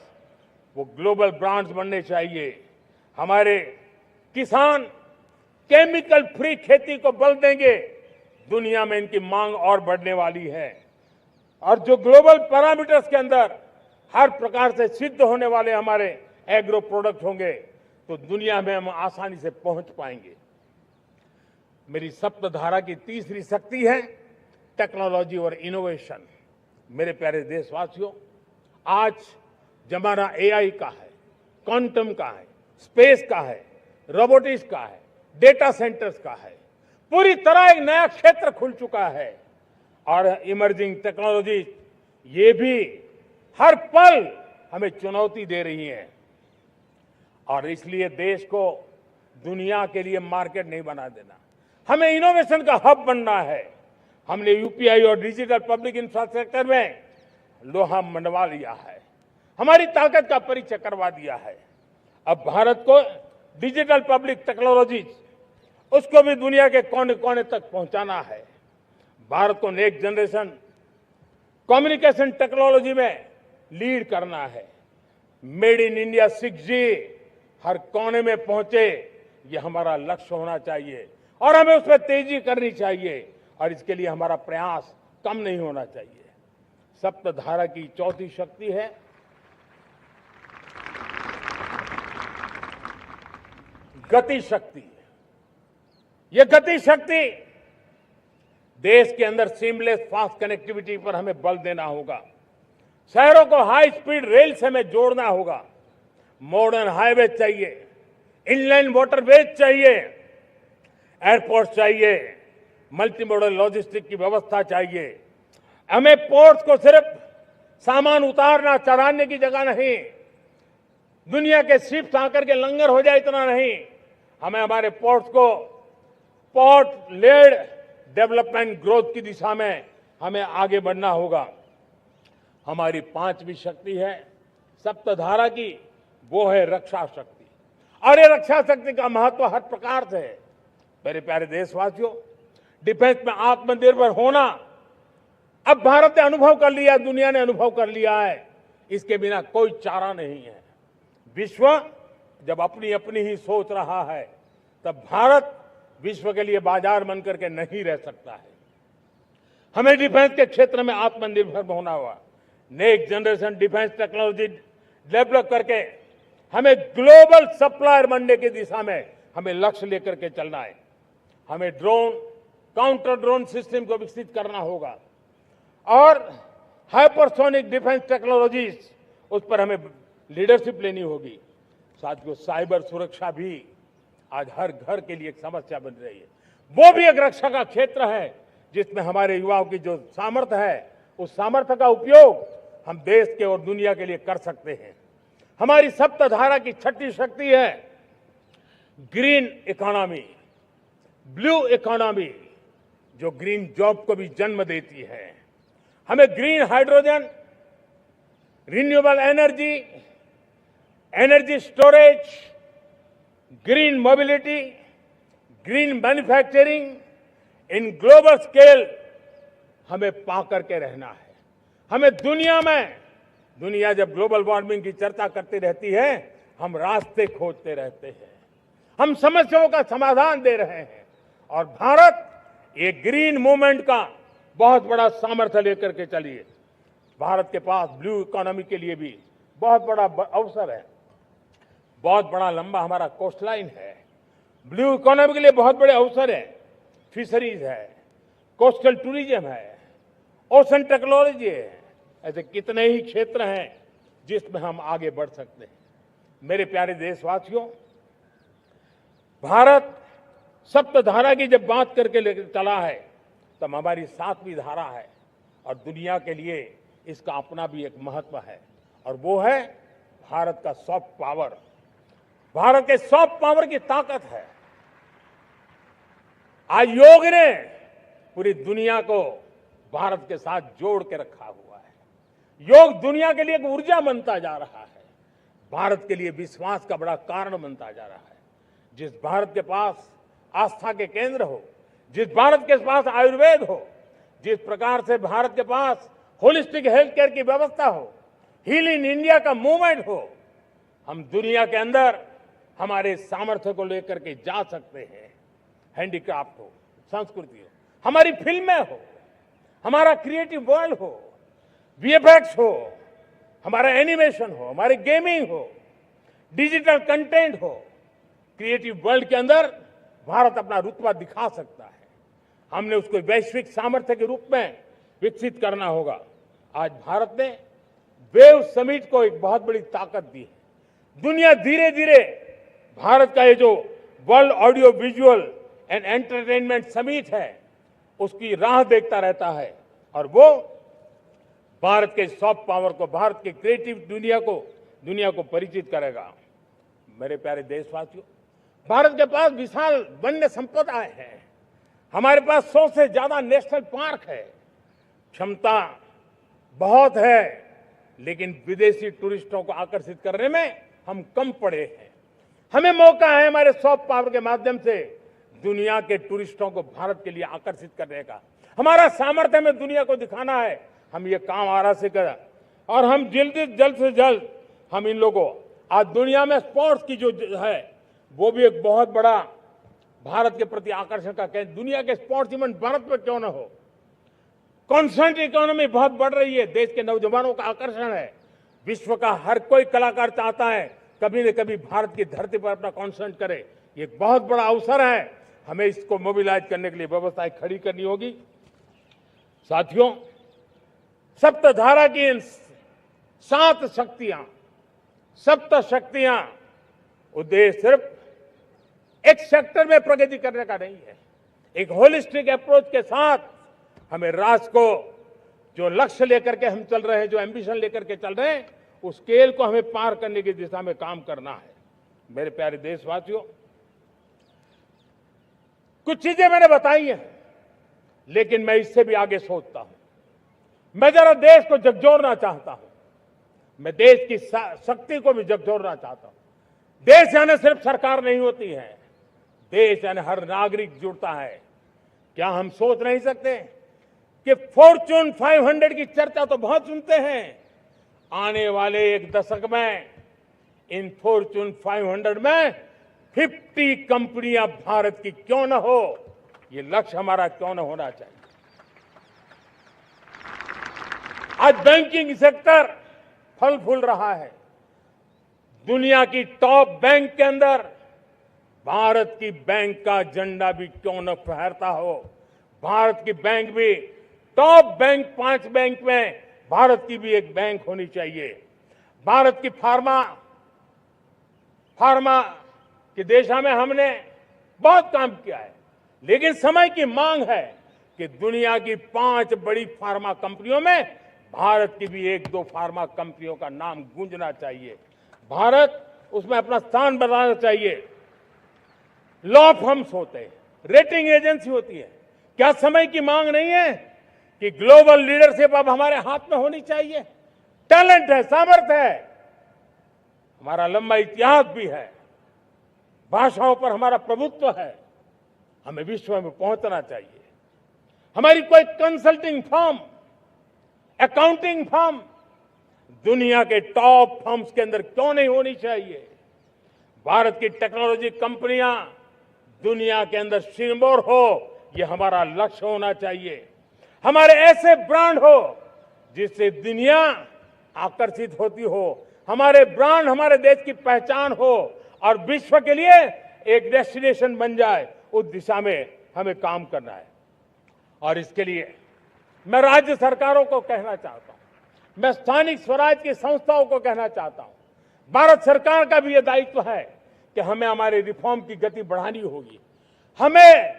वो ग्लोबल ब्रांड्स बनने चाहिए। हमारे किसान केमिकल फ्री खेती को बल देंगे, दुनिया में इनकी मांग और बढ़ने वाली है। और जो ग्लोबल पैरामीटर्स के अंदर हर प्रकार से सिद्ध होने वाले हमारे एग्रो प्रोडक्ट होंगे, तो दुनिया में हम आसानी से पहुंच पाएंगे। मेरी सप्तधारा की तीसरी शक्ति है टेक्नोलॉजी और इनोवेशन। मेरे प्यारे देशवासियों, आज जमाना एआई का है, क्वांटम का है, स्पेस का है, रोबोटिक्स का है, डेटा सेंटर्स का है। पूरी तरह एक नया क्षेत्र खुल चुका है। और इमर्जिंग टेक्नोलॉजी ये भी हर पल हमें चुनौती दे रही है। और इसलिए देश को दुनिया के लिए मार्केट नहीं बना देना, हमें इनोवेशन का हब बनना है। हमने यूपीआई और डिजिटल पब्लिक इंफ्रास्ट्रक्चर में लोहा मनवा लिया है, हमारी ताकत का परिचय करवा दिया है। अब भारत को डिजिटल पब्लिक टेक्नोलॉजी उसको भी दुनिया के कोने कोने तक पहुंचाना है। भारत को नेक्स्ट जनरेशन कम्युनिकेशन टेक्नोलॉजी में लीड करना है। मेड इन इंडिया 6G हर कोने में पहुंचे, ये हमारा लक्ष्य होना चाहिए और हमें उसमें तेजी करनी चाहिए। और इसके लिए हमारा प्रयास कम नहीं होना चाहिए। सप्तधारा की चौथी शक्ति है गति शक्ति। ये गति शक्ति देश के अंदर सीमलेस फास्ट कनेक्टिविटी पर हमें बल देना होगा। शहरों को हाई स्पीड रेल से हमें जोड़ना होगा। मॉडर्न हाईवे चाहिए, इनलैंड वाटरवेज चाहिए, एयरपोर्ट चाहिए, मल्टी मॉडल लॉजिस्टिक की व्यवस्था चाहिए। हमें पोर्ट्स को सिर्फ सामान उतारना चढ़ाने की जगह नहीं, दुनिया के शिप्स आकर के लंगर हो जाए इतना नहीं, हमें हमारे पोर्ट्स को पोर्ट लेड डेवलपमेंट ग्रोथ की दिशा में हमें आगे बढ़ना होगा। हमारी पांचवी शक्ति है सप्तधारा की, वो है रक्षा शक्ति। और ये रक्षा शक्ति का महत्व हर प्रकार से है। मेरे प्यारे देशवासियों, डिफेंस में आत्मनिर्भर होना अब भारत ने अनुभव कर लिया, दुनिया ने अनुभव कर लिया है। इसके बिना कोई चारा नहीं है। विश्व जब अपनी अपनी ही सोच रहा है, तब भारत विश्व के लिए बाजार बन करके नहीं रह सकता है। हमें डिफेंस के क्षेत्र में आत्मनिर्भर होना होगा। Next generation defence technology develop करके हमें ग्लोबल सप्लायर बनने की दिशा में हमें लक्ष्य लेकर के चलना है। हमें ड्रोन, काउंटर ड्रोन सिस्टम को विकसित करना होगा और हाइपरसोनिक डिफेंस टेक्नोलॉजीज, उस पर हमें लीडरशिप लेनी होगी। साथियों, साइबर सुरक्षा भी आज हर घर के लिए एक समस्या बन रही है। वो भी एक रक्षा का क्षेत्र है जिसमें हमारे युवाओं की जो सामर्थ्य है, उस सामर्थ्य का उपयोग हम देश के और दुनिया के लिए कर सकते हैं। हमारी सप्तधारा की छठी शक्ति है ग्रीन इकोनॉमी, ब्लू इकोनॉमी, जो ग्रीन जॉब को भी जन्म देती है। हमें green hydrogen, renewable energy, energy storage, green mobility, green manufacturing in global scale हमें पा करके रहना है। हमें दुनिया जब ग्लोबल वार्मिंग की चर्चा करती रहती है, हम रास्ते खोजते रहते हैं, हम समस्याओं का समाधान दे रहे हैं। और भारत ये ग्रीन मूवमेंट का बहुत बड़ा सामर्थ्य लेकर के चलिए। भारत के पास ब्लू इकोनॉमी के लिए भी बहुत बड़ा अवसर है। बहुत बड़ा लंबा हमारा कोस्ट लाइन है। ब्लू इकोनॉमी के लिए बहुत बड़े अवसर है। फिशरीज है, कोस्टल टूरिज्म है, ओशन टेक्नोलॉजी है। ऐसे कितने ही क्षेत्र हैं जिसमें हम आगे बढ़ सकते हैं। मेरे प्यारे देशवासियों, भारत सप्तधारा की जब बात करके लेकर चला है, तब हमारी 7वीं धारा है और दुनिया के लिए इसका अपना भी एक महत्व है, और वो है भारत का सॉफ्ट पावर। भारत के सॉफ्ट पावर की ताकत है। आज योग ने पूरी दुनिया को भारत के साथ जोड़ के रखा हुआ है। योग दुनिया के लिए एक ऊर्जा बनता जा रहा है, भारत के लिए विश्वास का बड़ा कारण बनता जा रहा है। जिस भारत के पास आस्था के केंद्र हो, जिस भारत के पास आयुर्वेद हो, जिस प्रकार से भारत के पास होलिस्टिक हेल्थ केयर की व्यवस्था हो, हील इन इंडिया का मूवमेंट हो, हम दुनिया के अंदर हमारे सामर्थ्य को लेकर के जा सकते हैं। हैंडीक्राफ्ट हो, संस्कृति हो, हमारी फिल्में हो, हमारा क्रिएटिव वर्ल्ड हो, वीएफएक्स हो, हमारा एनिमेशन हो, हमारी गेमिंग हो, डिजिटल कंटेंट हो, क्रिएटिव वर्ल्ड के अंदर भारत अपना रुतबा दिखा सकता है। हमने उसको वैश्विक सामर्थ्य के रूप में विकसित करना होगा। आज भारत ने वेव समिट को एक बहुत बड़ी ताकत दी है। दुनिया धीरे धीरे भारत का ये जो world audio visual and entertainment summit है, उसकी राह देखता रहता है, और वो भारत के सॉफ्ट पावर को, भारत के क्रिएटिव दुनिया को परिचित करेगा। मेरे प्यारे देशवासियों, भारत के पास विशाल वन्य संपदाएं हैं। हमारे पास 100 से ज्यादा नेशनल पार्क है। क्षमता बहुत है, लेकिन विदेशी टूरिस्टों को आकर्षित करने में हम कम पड़े हैं। हमें मौका है हमारे सॉफ्ट पावर के माध्यम से दुनिया के टूरिस्टों को भारत के लिए आकर्षित करने का। हमारा सामर्थ्य हमें दुनिया को दिखाना है। हम ये काम आरा से करें, और हम जल्द से जल्द हम इन लोगों, आज दुनिया में स्पोर्ट्स की जो है वो भी एक बहुत बड़ा भारत के प्रति आकर्षण का केंद्र। दुनिया के स्पोर्ट्स इवेंट भारत में क्यों ना हो। कॉन्स्टेंट इकोनॉमी बहुत बढ़ रही है, देश के नौजवानों का आकर्षण है। विश्व का हर कोई कलाकार चाहता है कभी न कभी भारत की धरती पर अपना कॉन्सर्ट करे। ये एक बहुत बड़ा अवसर है, हमें इसको मोबिलाइज करने के लिए व्यवस्थाएं खड़ी करनी होगी। साथियों, सप्तधारा की इन 7 शक्तियां उद्देश्य सिर्फ एक सेक्टर में प्रगति करने का नहीं है। एक होलिस्टिक अप्रोच के साथ हमें राष्ट्र को जो लक्ष्य लेकर के हम चल रहे हैं, जो एम्बिशन लेकर के चल रहे हैं, उस स्केल को हमें पार करने की दिशा में काम करना है। मेरे प्यारे देशवासियों, कुछ चीजें मैंने बताई हैं, लेकिन मैं इससे भी आगे सोचता हूं। मैं जरा देश को झकझोरना चाहता हूं। मैं देश की शक्ति को भी झकझोरना चाहता हूं। देश यानी सिर्फ सरकार नहीं होती है, देश यानी हर नागरिक जुड़ता है। क्या हम सोच नहीं सकते कि फॉर्च्यून 500 की चर्चा तो बहुत सुनते हैं, आने वाले एक दशक में इन फॉर्च्यून 500 में 50 कंपनियां भारत की क्यों न हो, ये लक्ष्य हमारा क्यों न होना चाहिए। आज बैंकिंग सेक्टर फल फूल रहा है। दुनिया की टॉप बैंक के अंदर भारत की बैंक का झंडा भी क्यों न फहरता हो। भारत की बैंक भी टॉप बैंक 5 बैंक में भारत की भी एक बैंक होनी चाहिए। भारत की फार्मा की दिशा में हमने बहुत काम किया है, लेकिन समय की मांग है कि दुनिया की 5 बड़ी फार्मा कंपनियों में भारत की भी 1-2 फार्मा कंपनियों का नाम गूंजना चाहिए। भारत उसमें अपना स्थान बनाना चाहिए। लॉ फर्म्स होते हैं, रेटिंग एजेंसी होती है। क्या समय की मांग नहीं है कि ग्लोबल लीडरशिप अब हमारे हाथ में होनी चाहिए? टैलेंट है, सामर्थ्य है, हमारा लंबा इतिहास भी है, भाषाओं पर हमारा प्रभुत्व है। हमें विश्व में पहुंचना चाहिए। हमारी कोई कंसल्टिंग फर्म, अकाउंटिंग फर्म दुनिया के टॉप फर्म्स के अंदर क्यों नहीं होनी चाहिए? भारत की टेक्नोलॉजी कंपनियां दुनिया के अंदर सिरमौर हो, ये हमारा लक्ष्य होना चाहिए। हमारे ऐसे ब्रांड हो जिससे दुनिया आकर्षित होती हो, हमारे ब्रांड हमारे देश की पहचान हो और विश्व के लिए एक डेस्टिनेशन बन जाए, उस दिशा में हमें काम करना है। और इसके लिए मैं राज्य सरकारों को कहना चाहता हूं, मैं स्थानिक स्वराज की संस्थाओं को कहना चाहता हूं, भारत सरकार का भी यह दायित्व है कि हमें हमारे रिफॉर्म की गति बढ़ानी होगी। हमें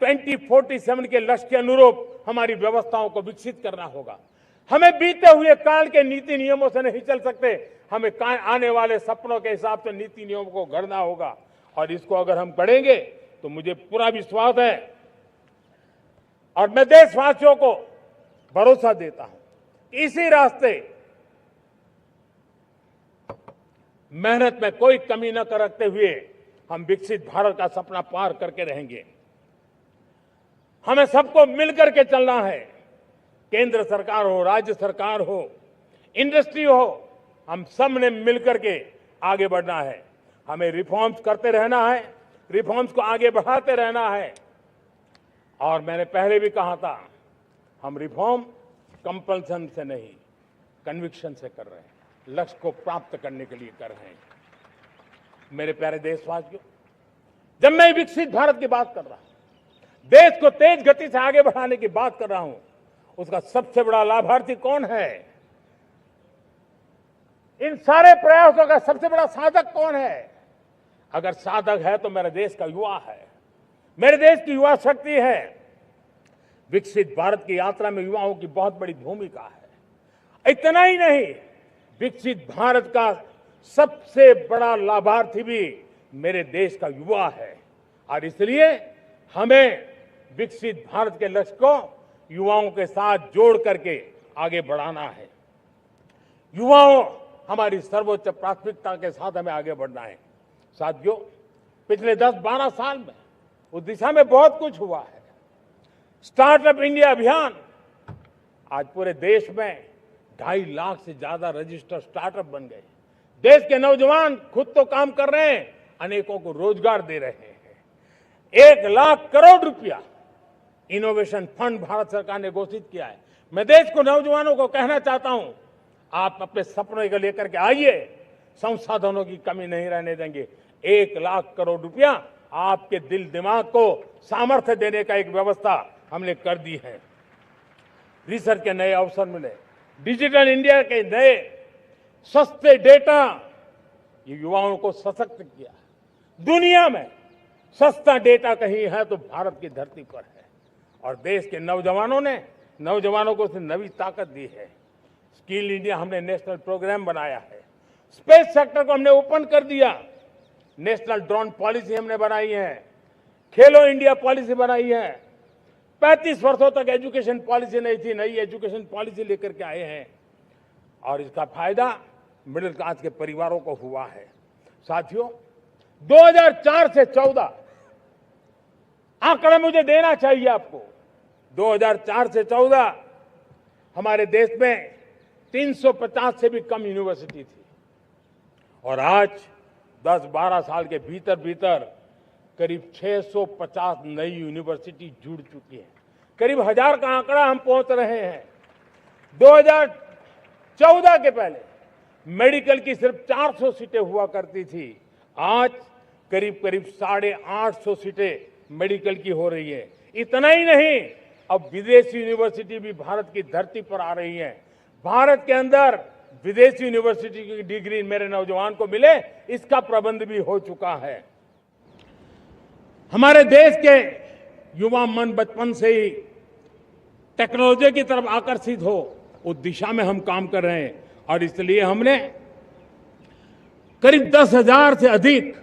2047 के लक्ष्य के अनुरूप हमारी व्यवस्थाओं को विकसित करना होगा। हमें बीते हुए काल के नीति नियमों से नहीं चल सकते, हमें आने वाले सपनों के हिसाब से नीति नियमों को गढ़ना होगा। और इसको अगर हम गढ़ेंगे तो मुझे पूरा विश्वास है और मैं देशवासियों को भरोसा देता हूं, इसी रास्ते मेहनत में कोई कमी न करते हुए हम विकसित भारत का सपना पार करके रहेंगे। हमें सबको मिलकर के चलना है, केंद्र सरकार हो, राज्य सरकार हो, इंडस्ट्री हो, हम सब ने मिलकर के आगे बढ़ना है। हमें रिफॉर्म्स करते रहना है, रिफॉर्म्स को आगे बढ़ाते रहना है। और मैंने पहले भी कहा था, हम रिफॉर्म कंपल्सन से नहीं, कन्विक्शन से कर रहे हैं, लक्ष्य को प्राप्त करने के लिए कर रहे हैं। मेरे प्यारे देशवासियों, जब मैं विकसित भारत की बात कर रहा हूं, देश को तेज गति से आगे बढ़ाने की बात कर रहा हूं, उसका सबसे बड़ा लाभार्थी कौन है? इन सारे प्रयासों का सबसे बड़ा साधक कौन है? अगर साधक है तो मेरे देश का युवा है, मेरे देश की युवा शक्ति है। विकसित भारत की यात्रा में युवाओं की बहुत बड़ी भूमिका है। इतना ही नहीं, विकसित भारत का सबसे बड़ा लाभार्थी भी मेरे देश का युवा है। और इसलिए हमें विकसित भारत के लक्ष्य को युवाओं के साथ जोड़ करके आगे बढ़ाना है। युवाओं हमारी सर्वोच्च प्राथमिकता के साथ हमें आगे बढ़ना है। साथियों, पिछले 10-12 साल में उस दिशा में बहुत कुछ हुआ है। स्टार्टअप इंडिया अभियान, आज पूरे देश में 2.5 लाख से ज्यादा रजिस्टर्ड स्टार्टअप बन गए। देश के नौजवान खुद तो काम कर रहे हैं, अनेकों को रोजगार दे रहे हैं। 1 लाख करोड़ रुपया इनोवेशन फंड भारत सरकार ने घोषित किया है। मैं देश को, नौजवानों को कहना चाहता हूं, आप अपने सपनों को लेकर के आइए, संसाधनों की कमी नहीं रहने देंगे। 1 लाख करोड़ रुपया आपके दिल दिमाग को सामर्थ्य देने का एक व्यवस्था हमने कर दी है। रिसर्च के नए अवसर मिले, डिजिटल इंडिया के नए सस्ते डेटा, ये युवाओं को सशक्त किया। दुनिया में सस्ता डेटा कहीं है तो भारत की धरती पर है। और देश के नौजवानों को उसने नई ताकत दी है। स्किल इंडिया हमने नेशनल प्रोग्राम बनाया है। स्पेस सेक्टर को हमने ओपन कर दिया। नेशनल ड्रोन पॉलिसी हमने बनाई है। खेलो इंडिया पॉलिसी बनाई है। 35 वर्षों तक एजुकेशन पॉलिसी नहीं थी, नई एजुकेशन पॉलिसी लेकर के आए हैं। और इसका फायदा मिडिल क्लास के परिवारों को हुआ है। साथियों, 2004 से 14 आंकड़ा मुझे देना चाहिए आपको। 2004 से 14 हमारे देश में 350 से भी कम यूनिवर्सिटी थी। और आज 10-12 साल के भीतर भीतर करीब 650 नई यूनिवर्सिटी जुड़ चुकी है। करीब 1000 का आंकड़ा हम पहुंच रहे हैं। 2014 के पहले मेडिकल की सिर्फ 400 सीटें हुआ करती थी। आज करीब 850 सीटें मेडिकल की हो रही है। इतना ही नहीं, अब विदेशी यूनिवर्सिटी भी भारत की धरती पर आ रही है। भारत के अंदर विदेशी यूनिवर्सिटी की डिग्री मेरे नौजवान को मिले, इसका प्रबंध भी हो चुका है। हमारे देश के युवा मन बचपन से ही टेक्नोलॉजी की तरफ आकर्षित हो, उस दिशा में हम काम कर रहे हैं। और इसलिए हमने करीब 10,000 से अधिक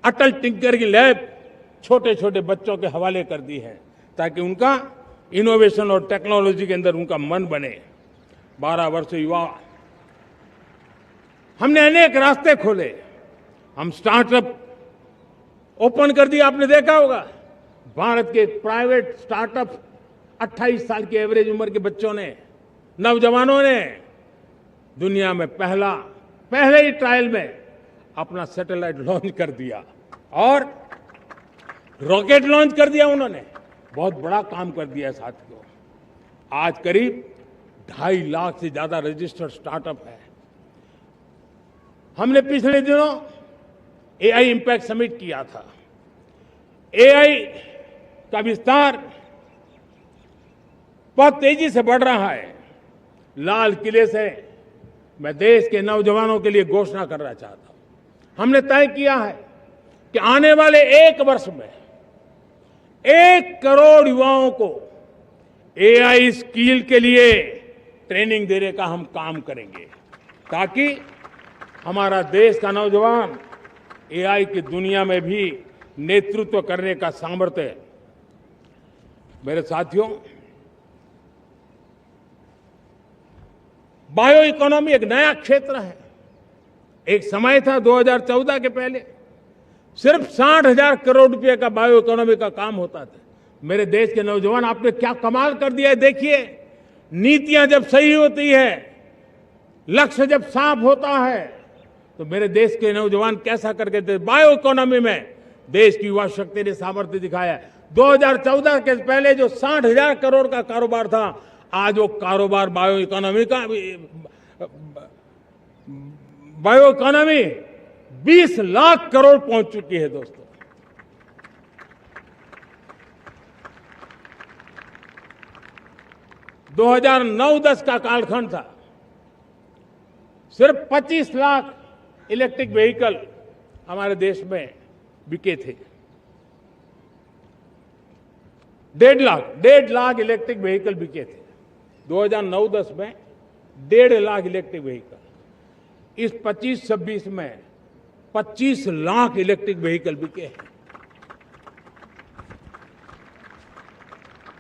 अटल टिंकरिंग लैब छोटे छोटे बच्चों के हवाले कर दी है, ताकि उनका इनोवेशन और टेक्नोलॉजी के अंदर उनका मन बने। 12 वर्ष युवा, हमने अनेक रास्ते खोले। हम स्टार्टअप ओपन कर दिया, आपने देखा होगा। भारत के प्राइवेट स्टार्टअप 28 साल की एवरेज उम्र के बच्चों ने, नौजवानों ने दुनिया में पहले ही ट्रायल में अपना सैटेलाइट लॉन्च कर दिया और रॉकेट लॉन्च कर दिया। उन्होंने बहुत बड़ा काम कर दिया साथियों। आज करीब 2.5 लाख से ज्यादा रजिस्टर्ड स्टार्टअप है। हमने पिछले दिनों एआई इंपैक्ट समिट किया था। एआई का विस्तार बहुत तेजी से बढ़ रहा है। लाल किले से मैं देश के नौजवानों के लिए घोषणा करना चाहता हूं। हमने तय किया है कि आने वाले 1 वर्ष में 1 करोड़ युवाओं को एआई स्किल के लिए ट्रेनिंग देने का हम काम करेंगे, ताकि हमारा देश का नौजवान एआई की दुनिया में भी नेतृत्व करने का सामर्थ्य। मेरे साथियों, बायो इकोनॉमी एक नया क्षेत्र है। एक समय था 2014 के पहले सिर्फ 60,000 करोड़ रुपए का बायो इकोनॉमी का काम होता था। मेरे देश के नौजवान, आपने क्या कमाल कर दिया है। देखिए, नीतियां जब सही होती है, लक्ष्य जब साफ होता है, तो मेरे देश के नौजवान कैसा करके थे। बायो इकोनॉमी में देश की युवा शक्ति ने सामर्थ्य दिखाया है। 2014 के पहले जो 60,000 करोड़ का कारोबार था, आज वो कारोबार बायो इकोनॉमी 20 लाख करोड़ पहुंच चुकी है। दोस्तों, दो 2009-10 का कालखंड था, सिर्फ 25 लाख इलेक्ट्रिक व्हीकल हमारे देश में बिके थे। 1.5 लाख इलेक्ट्रिक व्हीकल बिके थे 2009-10 में। 1.5 लाख इलेक्ट्रिक व्हीकल। इस 25-26 में 25 लाख इलेक्ट्रिक व्हीकल बिके हैं।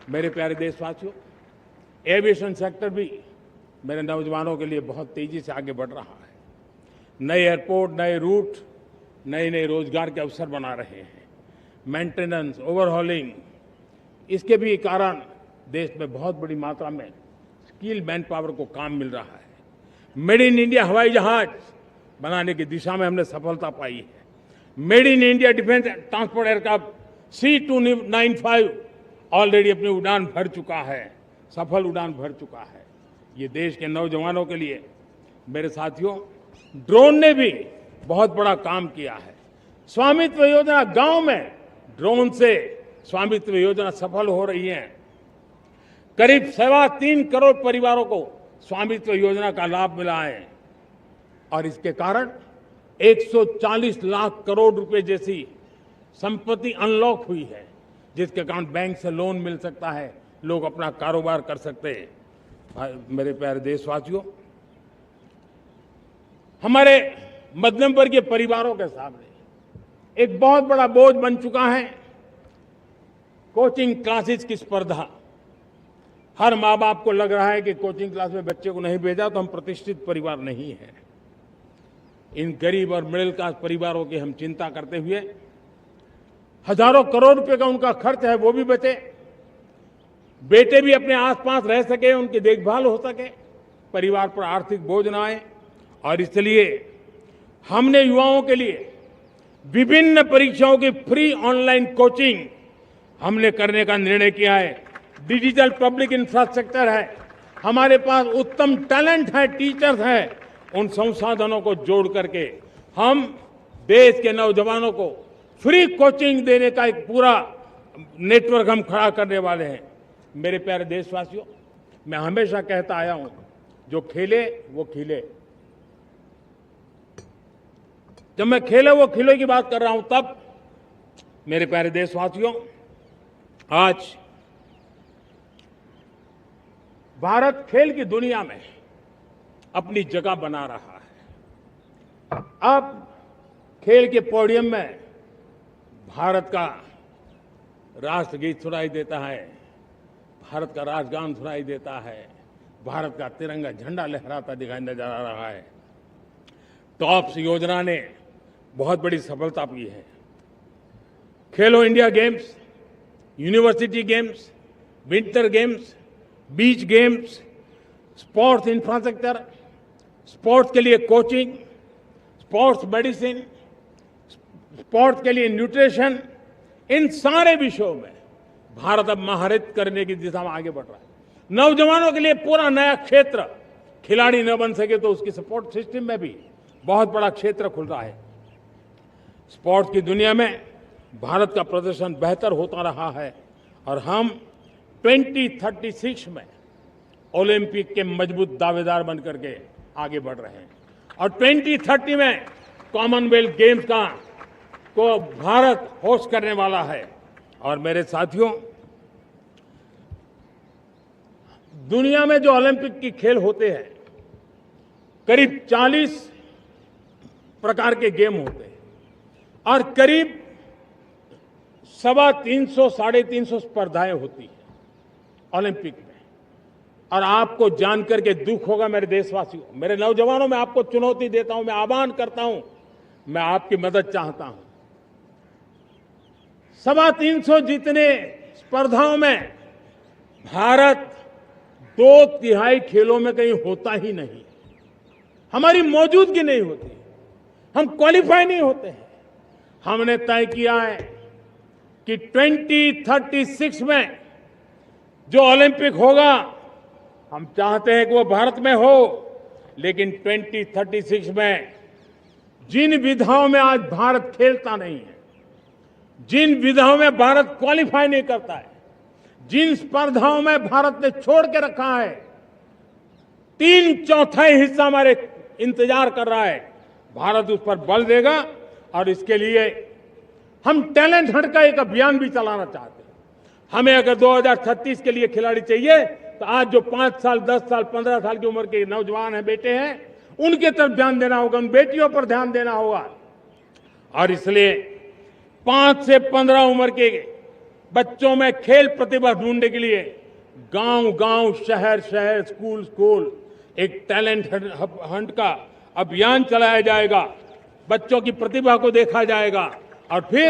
मेरे प्यारे देशवासियों, एविएशन सेक्टर भी मेरे नौजवानों के लिए बहुत तेजी से आगे बढ़ रहा है। नए एयरपोर्ट, नए रूट, नए रोजगार के अवसर बना रहे हैं। मेंटेनेंस, ओवरहॉलिंग, इसके भी कारण देश में बहुत बड़ी मात्रा में स्किल मैन पावर को काम मिल रहा है। मेड इन इंडिया हवाई जहाज बनाने की दिशा में हमने सफलता पाई है। Made in India defence transport aircraft C295 already अपनी उड़ान भर चुका है, सफल उड़ान भर चुका है। ये देश के नौजवानों के लिए, मेरे साथियों, ड्रोन ने भी बहुत बड़ा काम किया है। स्वामित्व योजना, गांव में ड्रोन से स्वामित्व योजना सफल हो रही है। करीब 3.25 करोड़ परिवारों को स्वामित्व योजना का लाभ मिला है और इसके कारण 140 लाख करोड़ रुपए जैसी संपत्ति अनलॉक हुई है, जिसके कारण बैंक से लोन मिल सकता है, लोग अपना कारोबार कर सकते हैं। मेरे प्यारे देशवासियों, हमारे मध्यम वर्गीय परिवारों के सामने एक बहुत बड़ा बोझ बन चुका है कोचिंग क्लासेस की स्पर्धा। हर माँ बाप को लग रहा है कि कोचिंग क्लास में बच्चे को नहीं भेजा तो हम प्रतिष्ठित परिवार नहीं है। इन गरीब और मिडिल क्लास परिवारों की हम चिंता करते हुए हजारों करोड़ रुपए का उनका खर्च है वो भी बचे, बेटे भी अपने आसपास रह सके, उनकी देखभाल हो सके, परिवार पर आर्थिक बोझ न आए। और इसलिए हमने युवाओं के लिए विभिन्न परीक्षाओं की फ्री ऑनलाइन कोचिंग हमने करने का निर्णय किया है। डिजिटल पब्लिक इंफ्रास्ट्रक्चर है, हमारे पास उत्तम टैलेंट है, टीचर्स हैं, उन संसाधनों को जोड़ करके हम देश के नौजवानों को फ्री कोचिंग देने का एक पूरा नेटवर्क हम खड़ा करने वाले हैं। मेरे प्यारे देशवासियों, मैं हमेशा कहता आया हूं, जो खेले वो खिले। जब मैं खेले वो खिले की बात कर रहा हूं, तब मेरे प्यारे देशवासियों, आज भारत खेल की दुनिया में अपनी जगह बना रहा है। अब खेल के पोडियम में भारत का राष्ट्रगीत सुनाई देता है, भारत का राष्ट्रगान सुनाई देता है, भारत का तिरंगा झंडा लहराता दिखाई नजर आ रहा है। टॉप्स योजना ने बहुत बड़ी सफलता पाई है। खेलो India games university games, winter games, beach games, sports infrastructure, sports के लिए कोचिंग, स्पोर्ट्स मेडिसिन, स्पोर्ट्स के लिए न्यूट्रिशन, इन सारे विषयों में भारत अब महारत करने की दिशा में आगे बढ़ रहा है। नौजवानों के लिए पूरा नया क्षेत्र, खिलाड़ी न बन सके तो उसकी सपोर्ट सिस्टम में भी बहुत बड़ा क्षेत्र खुल रहा है। स्पोर्ट्स की दुनिया में भारत का प्रदर्शन बेहतर होता रहा है और हम 2036 में ओलंपिक के मजबूत दावेदार बनकर के आगे बढ़ रहे हैं और 2030 में कॉमनवेल्थ गेम्स को भारत होस्ट करने वाला है। और मेरे साथियों, दुनिया में जो ओलंपिक की खेल होते हैं, करीब 40 प्रकार के गेम होते हैं और करीब 350 साढ़े 350 स्पर्धाएं होती हैं ओलंपिक में। और आपको जानकर के दुख होगा मेरे देशवासियों, मेरे नौजवानों, मैं आपको चुनौती देता हूं, मैं आह्वान करता हूं, मैं आपकी मदद चाहता हूं। 350 जितने स्पर्धाओं में भारत 2/3 खेलों में कहीं होता ही नहीं, हमारी मौजूदगी नहीं होती, हम क्वालिफाई नहीं होते हैं। हमने तय किया है कि 2036 में जो ओलंपिक होगा, हम चाहते हैं कि वो भारत में हो, लेकिन 2036 में जिन विधाओं में आज भारत खेलता नहीं है, जिन विधाओं में भारत क्वालिफाई नहीं करता है, जिन स्पर्धाओं में भारत ने छोड़ के रखा है, 3/4 हिस्सा हमारे इंतजार कर रहा है, भारत उस पर बल देगा। और इसके लिए हम टैलेंट हंट का एक अभियान भी चलाना चाहते हैं। हमें अगर 2036 के लिए खिलाड़ी चाहिए तो आज जो 5 साल, 10 साल, 15 साल की उम्र के नौजवान हैं, बेटे हैं, उनके तरफ ध्यान देना होगा, उन बेटियों पर ध्यान देना होगा। और इसलिए 5 से 15 उम्र के बच्चों में खेल प्रतिभा ढूंढने के लिए गांव-गांव, शहर-शहर, स्कूल-स्कूल एक टैलेंट हंट का अभियान चलाया जाएगा। बच्चों की प्रतिभा को देखा जाएगा और फिर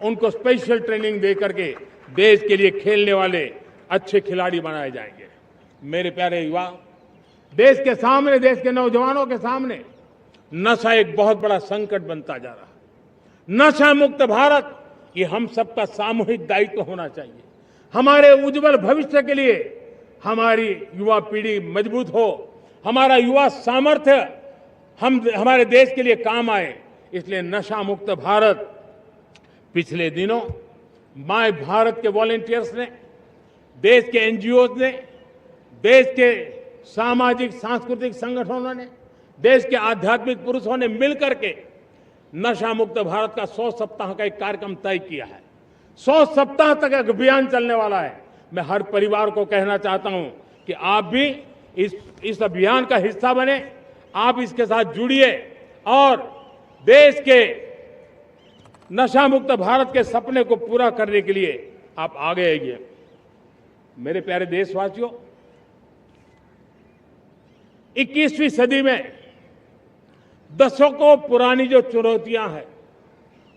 उनको स्पेशल ट्रेनिंग दे करके देश के लिए खेलने वाले अच्छे खिलाड़ी बनाए जाएंगे। मेरे प्यारे युवा, देश के सामने, देश के नौजवानों के सामने नशा एक बहुत बड़ा संकट बनता जा रहा है। नशा मुक्त भारत, ये हम सबका सामूहिक दायित्व होना चाहिए। हमारे उज्जवल भविष्य के लिए हमारी युवा पीढ़ी मजबूत हो, हमारा युवा सामर्थ्य हमारे देश के लिए काम आए, इसलिए नशा मुक्त भारत। पिछले दिनों माय भारत के वॉलंटियर्स ने, देश के एनजीओ ने, देश के सामाजिक सांस्कृतिक संगठनों ने, देश के आध्यात्मिक पुरुषों ने मिलकर के नशा मुक्त भारत का 100 सप्ताह का एक कार्यक्रम तय किया है। 100 सप्ताह तक एक अभियान चलने वाला है। मैं हर परिवार को कहना चाहता हूं कि आप भी इस अभियान का हिस्सा बने, आप इसके साथ जुड़िए और देश के नशा मुक्त भारत के सपने को पूरा करने के लिए आप आगे आइए। मेरे प्यारे देशवासियों, 21वीं सदी में दशकों पुरानी जो चुनौतियां हैं,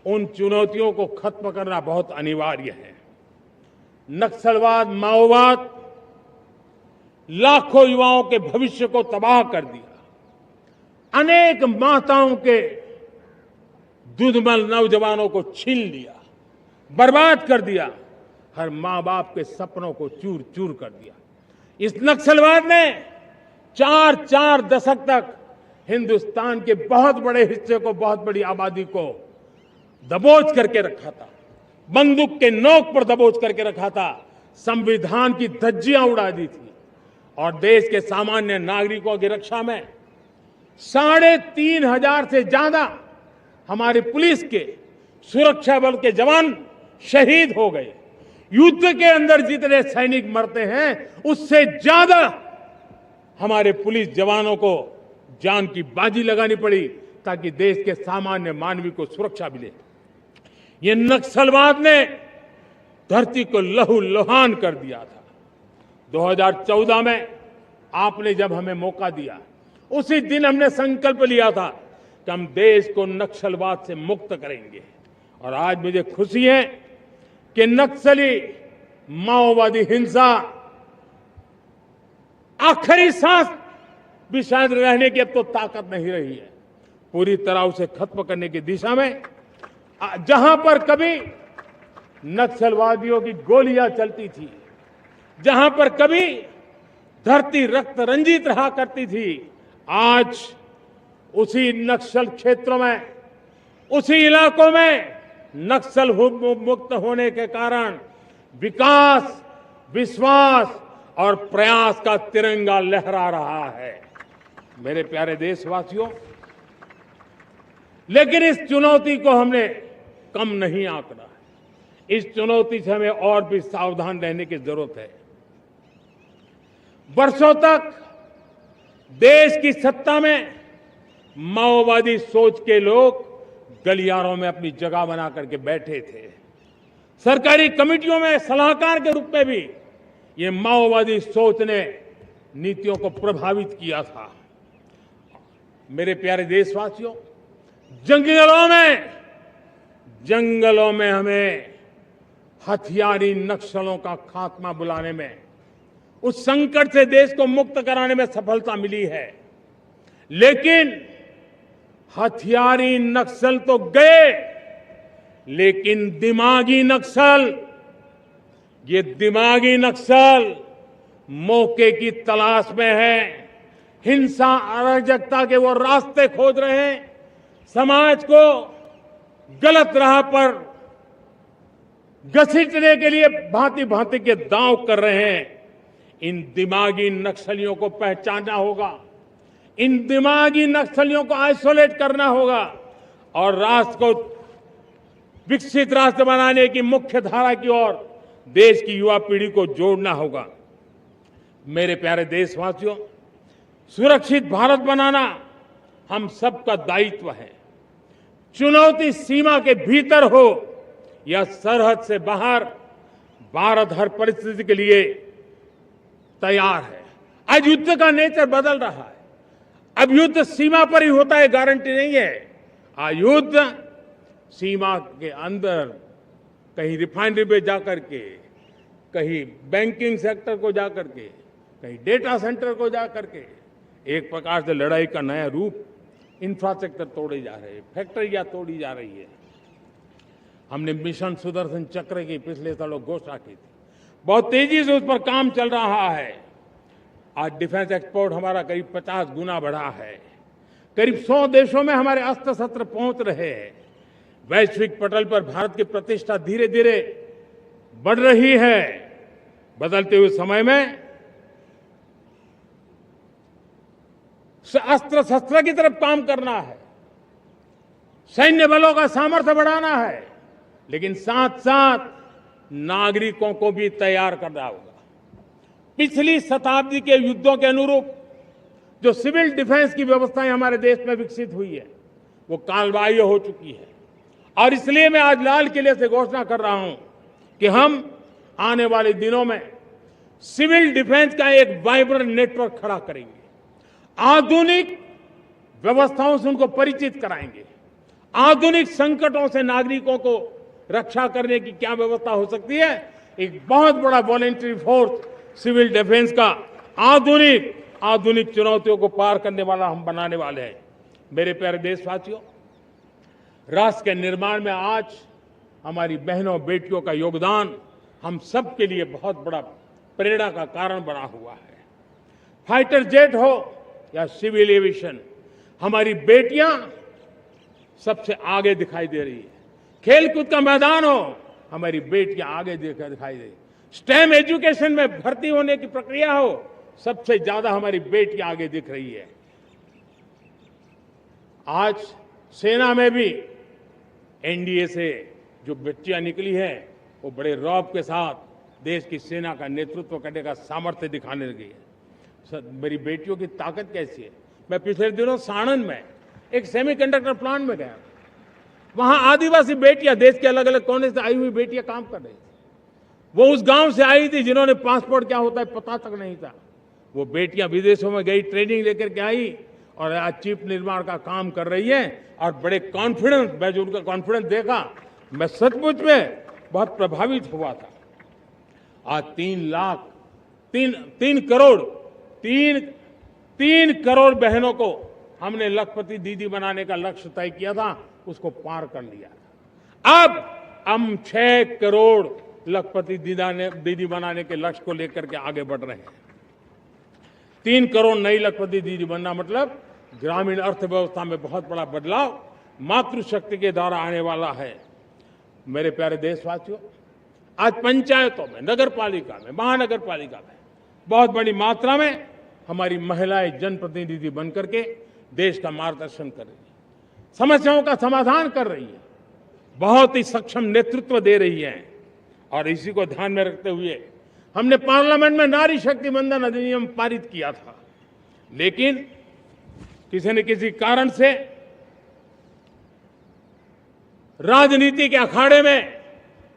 उन चुनौतियों को खत्म करना बहुत अनिवार्य है। नक्सलवाद, माओवाद लाखों युवाओं के भविष्य को तबाह कर दिया, अनेक माताओं के दुधमल नौजवानों को छीन लिया, बर्बाद कर दिया, हर मां बाप के सपनों को चूर चूर कर दिया। इस नक्सलवाद ने 4 दशक तक हिंदुस्तान के बहुत बड़े हिस्से को, बहुत बड़ी आबादी को दबोच करके रखा था, बंदूक के नोक पर दबोच करके रखा था, संविधान की धज्जियां उड़ा दी थी और देश के सामान्य नागरिकों की रक्षा में 3,500 से ज्यादा हमारे पुलिस के, सुरक्षा बल के जवान शहीद हो गए। युद्ध के अंदर जितने सैनिक मरते हैं, उससे ज्यादा हमारे पुलिस जवानों को जान की बाजी लगानी पड़ी ताकि देश के सामान्य मानवी को सुरक्षा मिले। ये नक्सलवाद ने धरती को लहूलुहान कर दिया था। 2014 में आपने जब हमें मौका दिया, उसी दिन हमने संकल्प लिया था कि हम देश को नक्सलवाद से मुक्त करेंगे। और आज मुझे खुशी है कि नक्सली माओवादी हिंसा आखिरी सांस भी शायद रहने की अब तो ताकत नहीं रही है। पूरी तरह उसे खत्म करने की दिशा में जहां पर कभी नक्सलवादियों की गोलियां चलती थी, जहां पर कभी धरती रक्त रंजित रहा करती थी, आज उसी नक्सल क्षेत्रों में, उसी इलाकों में नक्सल मुक्त होने के कारण विकास, विश्वास और प्रयास का तिरंगा लहरा रहा है। मेरे प्यारे देशवासियों, लेकिन इस चुनौती को हमने कम नहीं आंकना है। इस चुनौती से हमें और भी सावधान रहने की जरूरत है। वर्षों तक देश की सत्ता में माओवादी सोच के लोग गलियारों में अपनी जगह बना करके बैठे थे। सरकारी कमेटियों में सलाहकार के रूप में भी ये माओवादी सोच ने नीतियों को प्रभावित किया था। मेरे प्यारे देशवासियों, जंगलों में हमें हथियारी नक्सलों का खात्मा बुलाने में, उस संकट से देश को मुक्त कराने में सफलता मिली है। लेकिन हथियारी नक्सल तो गए, लेकिन दिमागी नक्सल, ये दिमागी नक्सल मौके की तलाश में है। हिंसा, अराजकता के वो रास्ते खोज रहे हैं, समाज को गलत राह पर घसीटने के लिए भांति भांति के दांव कर रहे हैं। इन दिमागी नक्सलियों को पहचानना होगा, इन दिमागी नक्सलियों को आइसोलेट करना होगा और राष्ट्र को विकसित राष्ट्र बनाने की मुख्य धारा की ओर देश की युवा पीढ़ी को जोड़ना होगा। मेरे प्यारे देशवासियों, सुरक्षित भारत बनाना हम सबका दायित्व है। चुनौती सीमा के भीतर हो या सरहद से बाहर, भारत हर परिस्थिति के लिए तैयार है। आज युद्ध का नेचर बदल रहा है। अब युद्ध सीमा पर ही होता है, गारंटी नहीं है। आज युद्ध सीमा के अंदर, कहीं रिफाइनरी पे जाकर के, कहीं बैंकिंग सेक्टर को जाकर के, कहीं डेटा सेंटर को जाकर के, एक प्रकार से लड़ाई का नया रूप, इंफ्रास्ट्रक्चर तोड़े जा रहे हैं, फैक्ट्रियां तोड़ी जा रही है। हमने मिशन सुदर्शन चक्र की पिछले सालों घोषणा की थी, बहुत तेजी से उस पर काम चल रहा है। आज डिफेंस एक्सपोर्ट हमारा करीब 50 गुना बढ़ा है। करीब 100 देशों में हमारे अस्त्र शस्त्र पहुंच रहे हैं। वैश्विक पटल पर भारत की प्रतिष्ठा धीरे धीरे बढ़ रही है। बदलते हुए समय में अस्त्र शस्त्र की तरफ काम करना है, सैन्य बलों का सामर्थ्य बढ़ाना है, लेकिन साथ साथ नागरिकों को भी तैयार करना होगा। पिछली शताब्दी के युद्धों के अनुरूप जो सिविल डिफेंस की व्यवस्थाएं हमारे देश में विकसित हुई है, वो कालबाह्य हो चुकी है। और इसलिए मैं आज लाल किले से घोषणा कर रहा हूं कि हम आने वाले दिनों में सिविल डिफेंस का एक वाइब्रेंट नेटवर्क खड़ा करेंगे। आधुनिक व्यवस्थाओं से उनको परिचित कराएंगे। आधुनिक संकटों से नागरिकों को रक्षा करने की क्या व्यवस्था हो सकती है, एक बहुत बड़ा वॉलेंटरी फोर्स सिविल डिफेंस का आधुनिक चुनौतियों को पार करने वाला हम बनाने वाले हैं। मेरे प्यारे देशवासियों, राष्ट्र के निर्माण में आज हमारी बहनों बेटियों का योगदान हम सब के लिए बहुत बड़ा प्रेरणा का कारण बना हुआ है। फाइटर जेट हो या सिविल एविएशन, हमारी बेटियां सबसे आगे दिखाई दे रही है। खेलकूद का मैदान हो, हमारी बेटियां आगे दिखाई दे रही है। स्टेम एजुकेशन में भर्ती होने की प्रक्रिया हो, सबसे ज्यादा हमारी बेटियां आगे दिख रही है। आज सेना में भी एनडीए से जो बच्चियां निकली हैं, वो बड़े रौब के साथ देश की सेना का नेतृत्व करने का सामर्थ्य दिखाने लगी है। मेरी बेटियों की ताकत कैसी है। मैं पिछले दिनों साणंद में एक सेमीकंडक्टर प्लांट में गया। वहां आदिवासी बेटियां, देश के अलग अलग कोने से आई हुई बेटियां काम कर रही थी। वो उस गांव से आई थी जिन्होंने पासपोर्ट क्या होता है पता तक नहीं था। वो बेटियां विदेशों में गई, ट्रेनिंग लेकर के आई और आज चिप निर्माण का काम कर रही है और बड़े कॉन्फिडेंस, मैं जो उनका कॉन्फिडेंस देखा, मैं सचमुच में बहुत प्रभावित हुआ था। आज 3 लाख 3 करोड़ बहनों को हमने लखपति दीदी बनाने का लक्ष्य तय किया था, उसको पार कर लिया। अब हम 6 करोड़ लखपति दीदी बनाने के लक्ष्य को लेकर के आगे बढ़ रहे हैं। 3 करोड़ नई लखपति दीदी बनना मतलब ग्रामीण अर्थव्यवस्था में बहुत बड़ा बदलाव मातृशक्ति के द्वारा आने वाला है। मेरे प्यारे देशवासियों, आज पंचायतों में, नगर पालिका में, महानगर पालिका में बहुत बड़ी मात्रा में हमारी महिलाएं जनप्रतिनिधि बनकर के देश का मार्गदर्शन कर रही है, समस्याओं का समाधान कर रही है, बहुत ही सक्षम नेतृत्व दे रही है। और इसी को ध्यान में रखते हुए हमने पार्लियामेंट में नारी शक्ति वंदन अधिनियम पारित किया था, लेकिन किसी न किसी कारण से राजनीति के अखाड़े में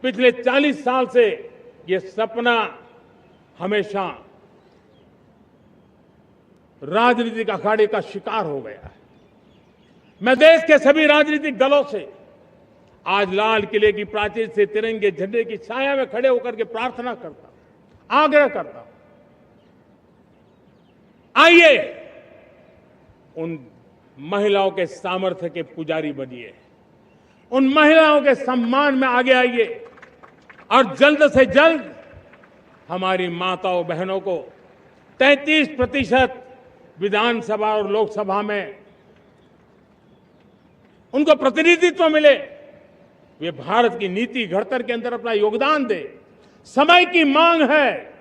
पिछले 40 साल से ये सपना हमेशा राजनीतिक अखाड़े का शिकार हो गया है। मैं देश के सभी राजनीतिक दलों से आज लाल किले की प्राचीर से तिरंगे झंडे की छाया में खड़े होकर के प्रार्थना करता हूं, आग्रह करता हूं, आइए उन महिलाओं के सामर्थ्य के पुजारी बनिए, उन महिलाओं के सम्मान में आगे आइए और जल्द से जल्द हमारी माताओं बहनों को 33% विधानसभा और लोकसभा में उनको प्रतिनिधित्व मिले, वे भारत की नीति घड़तर के अंदर अपना योगदान दे। समय की मांग है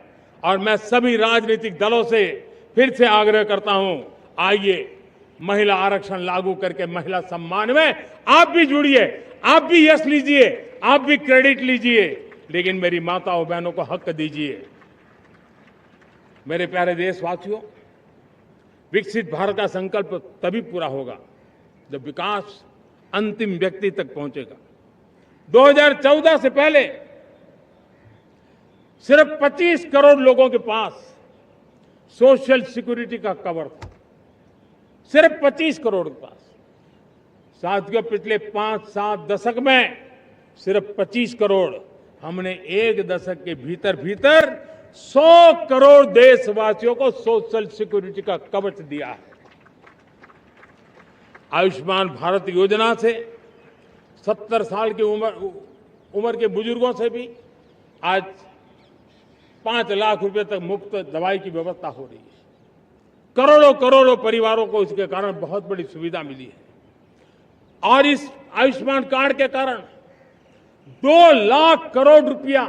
और मैं सभी राजनीतिक दलों से फिर से आग्रह करता हूं, आइए महिला आरक्षण लागू करके महिला सम्मान में आप भी जुड़िए, आप भी यश लीजिए, आप भी क्रेडिट लीजिए, लेकिन मेरी माताओं बहनों को हक दीजिए। मेरे प्यारे देशवासियों, विकसित भारत का संकल्प तभी पूरा होगा जब विकास अंतिम व्यक्ति तक पहुंचेगा। 2014 से पहले सिर्फ 25 करोड़ लोगों के पास सोशल सिक्योरिटी का कवर था, सिर्फ 25 करोड़ के पास। साथियों, पिछले 5-7 दशक में सिर्फ 25 करोड़, हमने एक दशक के भीतर भीतर 100 करोड़ देशवासियों को सोशल सिक्योरिटी का कवच दिया है। आयुष्मान भारत योजना से 70 साल की उम्र के बुजुर्गों से भी आज 5 लाख रुपए तक मुफ्त दवाई की व्यवस्था हो रही है। करोड़ों करोड़ों परिवारों को इसके कारण बहुत बड़ी सुविधा मिली है। और इस आयुष्मान कार्ड के कारण 2 लाख करोड़ रुपया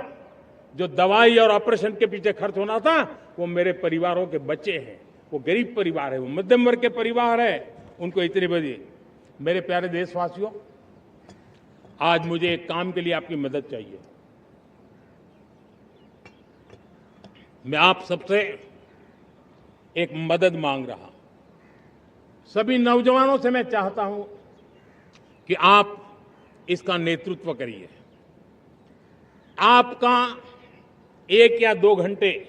जो दवाई और ऑपरेशन के पीछे खर्च होना था, वो मेरे परिवारों के बच्चे हैं। वो गरीब परिवार है, वो मध्यम वर्ग के परिवार है, उनको इतनी बड़ी। मेरे प्यारे देशवासियों, आज मुझे एक काम के लिए आपकी मदद चाहिए। मैं आप सबसे एक मदद मांग रहा हूं। सभी नौजवानों से मैं चाहता हूं कि आप इसका नेतृत्व करिए। आपका 1 या 2 घंटे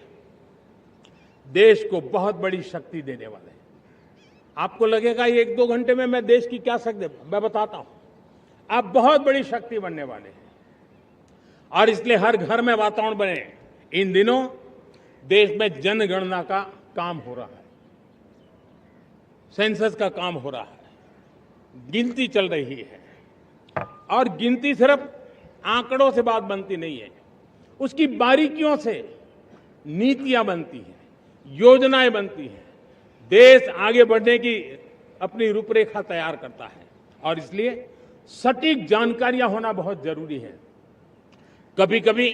देश को बहुत बड़ी शक्ति देने वाले हैं। आपको लगेगा 1-2 घंटे में मैं देश की क्या शक्ति, मैं बताता हूं, आप बहुत बड़ी शक्ति बनने वाले हैं। और इसलिए हर घर में वातावरण बने। इन दिनों देश में जनगणना का काम हो रहा है, सेंसस का काम हो रहा है, गिनती चल रही है। और गिनती सिर्फ आंकड़ों से बात बनती नहीं है, उसकी बारीकियों से नीतियां बनती हैं, योजनाएं बनती हैं, देश आगे बढ़ने की अपनी रूपरेखा तैयार करता है। और इसलिए सटीक जानकारियां होना बहुत जरूरी है। कभी कभी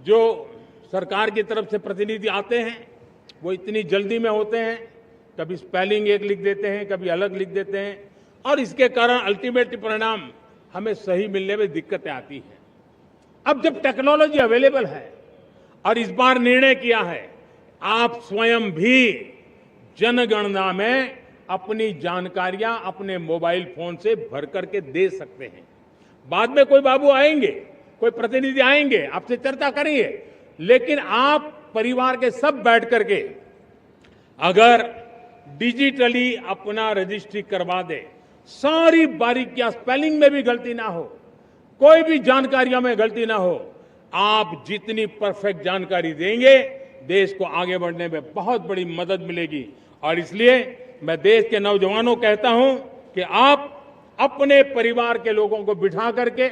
जो सरकार की तरफ से प्रतिनिधि आते हैं वो इतनी जल्दी में होते हैं, कभी स्पेलिंग एक लिख देते हैं, कभी अलग लिख देते हैं, और इसके कारण अल्टीमेट परिणाम हमें सही मिलने में दिक्कतें आती हैं। अब जब टेक्नोलॉजी अवेलेबल है और इस बार निर्णय किया है, आप स्वयं भी जनगणना में अपनी जानकारियां अपने मोबाइल फोन से भर करके दे सकते हैं। बाद में कोई बाबू आएंगे, कोई प्रतिनिधि आएंगे, आपसे चर्चा करेंगे, लेकिन आप परिवार के सब बैठ करके अगर डिजिटली अपना रजिस्ट्री करवा दे, सारी बारीकियां, स्पेलिंग में भी गलती ना हो, कोई भी जानकारियों में गलती ना हो, आप जितनी परफेक्ट जानकारी देंगे देश को आगे बढ़ने में बहुत बड़ी मदद मिलेगी। और इसलिए मैं देश के नौजवानों को कहता हूं कि आप अपने परिवार के लोगों को बिठा करके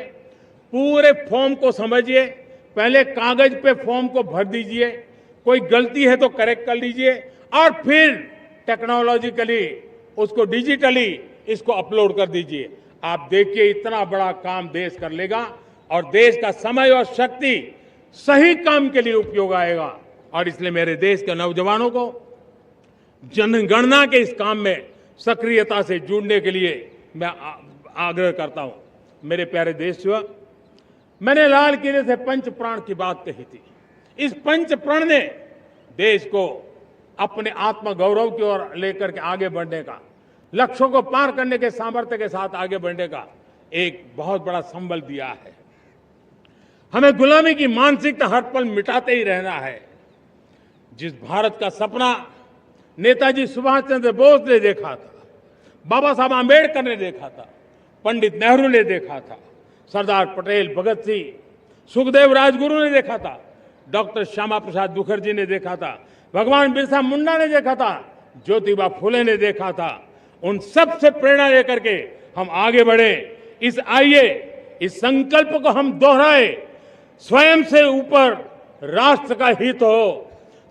पूरे फॉर्म को समझिए। पहले कागज पे फॉर्म को भर दीजिए, कोई गलती है तो करेक्ट कर लीजिए और फिर टेक्नोलॉजिकली उसको डिजिटली इसको अपलोड कर दीजिए। आप देखिए इतना बड़ा काम देश कर लेगा और देश का समय और शक्ति सही काम के लिए उपयोग आएगा। और इसलिए मेरे देश के नौजवानों को जनगणना के इस काम में सक्रियता से जुड़ने के लिए मैं आग्रह करता हूं। मेरे प्यारे देशवासियों, मैंने लाल किले से पंच प्राण की बात कही थी। इस पंच प्राण ने देश को अपने आत्मगौरव की ओर लेकर के आगे बढ़ने का, लक्ष्यों को पार करने के सामर्थ्य के साथ आगे बढ़ने का एक बहुत बड़ा संबल दिया है। हमें गुलामी की मानसिकता हर पल मिटाते ही रहना है। जिस भारत का सपना नेताजी सुभाष चंद्र बोस ने देखा था, बाबा साहब आंबेडकर ने देखा था, पंडित नेहरू ने देखा था, सरदार पटेल, भगत सिंह, सुखदेव राजगुरु ने देखा था, डॉक्टर श्यामा प्रसाद मुखर्जी ने देखा था, भगवान बिरसा मुंडा ने देखा था, ज्योतिबा फुले ने देखा था, उन सब से प्रेरणा लेकर के हम आगे बढ़े। इस संकल्प को हम दोहराए, स्वयं से ऊपर राष्ट्र का हित हो,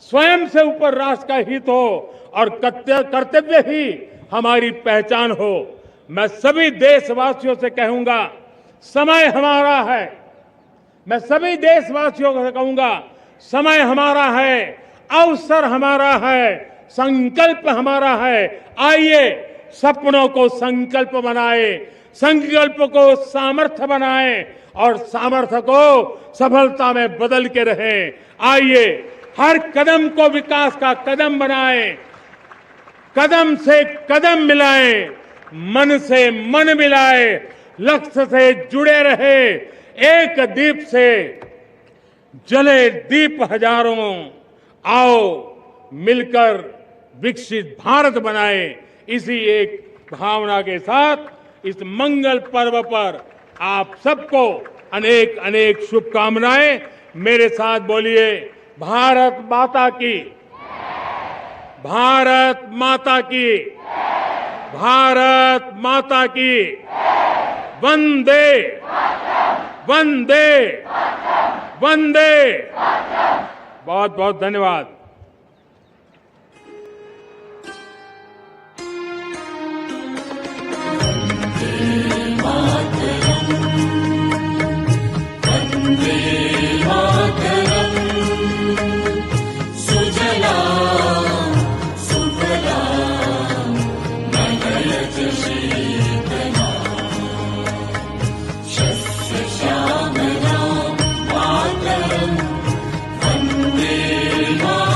स्वयं से ऊपर राष्ट्र का हित हो और कर्तव्य ही हमारी पहचान हो। मैं सभी देशवासियों से कहूंगा, समय हमारा है। मैं सभी देशवासियों से कहूंगा, समय हमारा है, अवसर हमारा है, संकल्प हमारा है। आइए सपनों को संकल्प बनाए, संकल्प को सामर्थ्य बनाए और सामर्थ्य को सफलता में बदल के रहें। आइए हर कदम को विकास का कदम बनाएं, कदम से कदम मिलाएं, मन से मन मिलाएं, लक्ष्य से जुड़े रहे। एक दीप से जले दीप हजारों, आओ मिलकर विकसित भारत बनाएं। इसी एक भावना के साथ इस मंगल पर्व पर आप सबको अनेक अनेक शुभकामनाएं। मेरे साथ बोलिए, भारत माता की, भारत माता की, भारत माता की, वंदे वंदे वंदे। बहुत बहुत धन्यवाद। श्यामला मातरम, वंदे मातरम।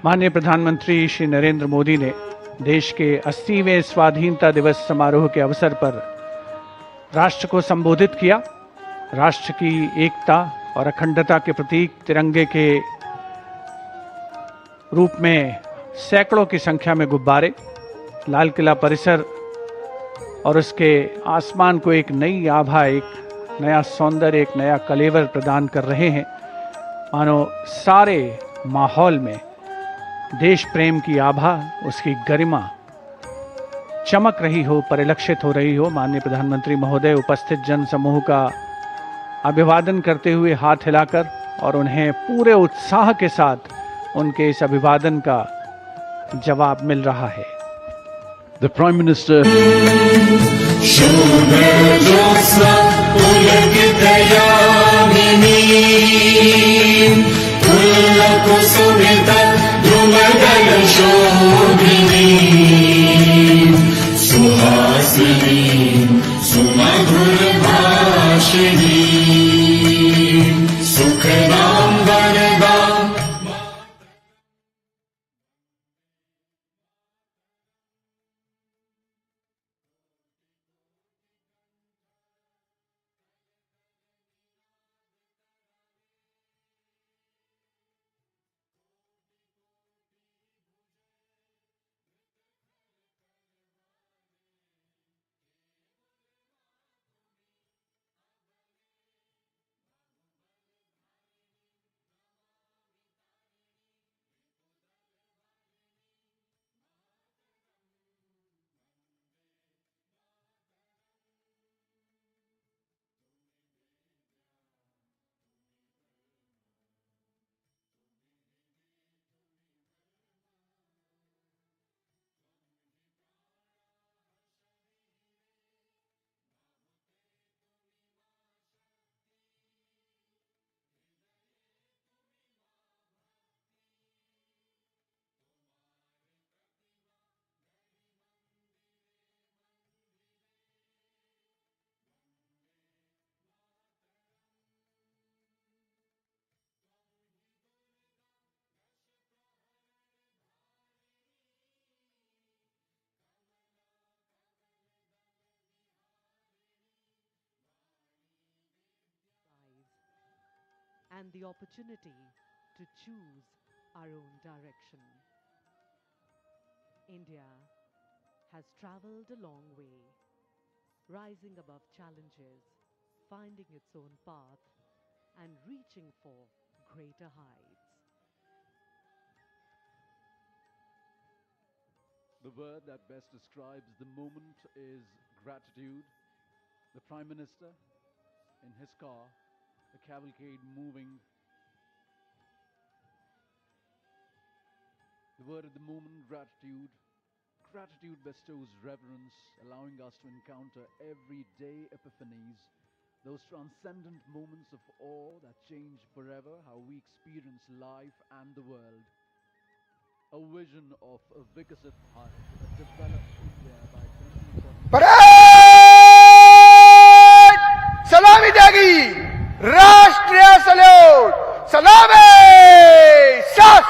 माननीय प्रधानमंत्री श्री नरेंद्र मोदी ने देश के 80वें स्वाधीनता दिवस समारोह के अवसर पर राष्ट्र को संबोधित किया। राष्ट्र की एकता और अखंडता के प्रतीक तिरंगे के रूप में सैकड़ों की संख्या में गुब्बारे लाल किला परिसर और उसके आसमान को एक नई आभा, एक नया सौंदर्य, एक नया कलेवर प्रदान कर रहे हैं। मानो सारे माहौल में देश प्रेम की आभा, उसकी गरिमा चमक रही हो, परिलक्षित हो रही हो। माननीय प्रधानमंत्री महोदय उपस्थित जन समूह का अभिवादन करते हुए हाथ हिलाकर और उन्हें पूरे उत्साह के साथ उनके इस अभिवादन का जवाब मिल रहा है। The Prime Minister and the opportunity to choose our own direction. India has traveled a long way, rising above challenges, finding its own path, and reaching for greater heights. The word that best describes the moment is gratitude. The Prime Minister, in his car, a cavalcade moving. The word at the moment, gratitude. Gratitude bestows reverence, allowing us to encounter everyday epiphanies, those transcendent moments of awe that change forever how we experience life and the world. A vision of a Viksit Bharat, a developed India by 2040. Parade सलामी देगी राष्ट्रीय salute सलामी सास।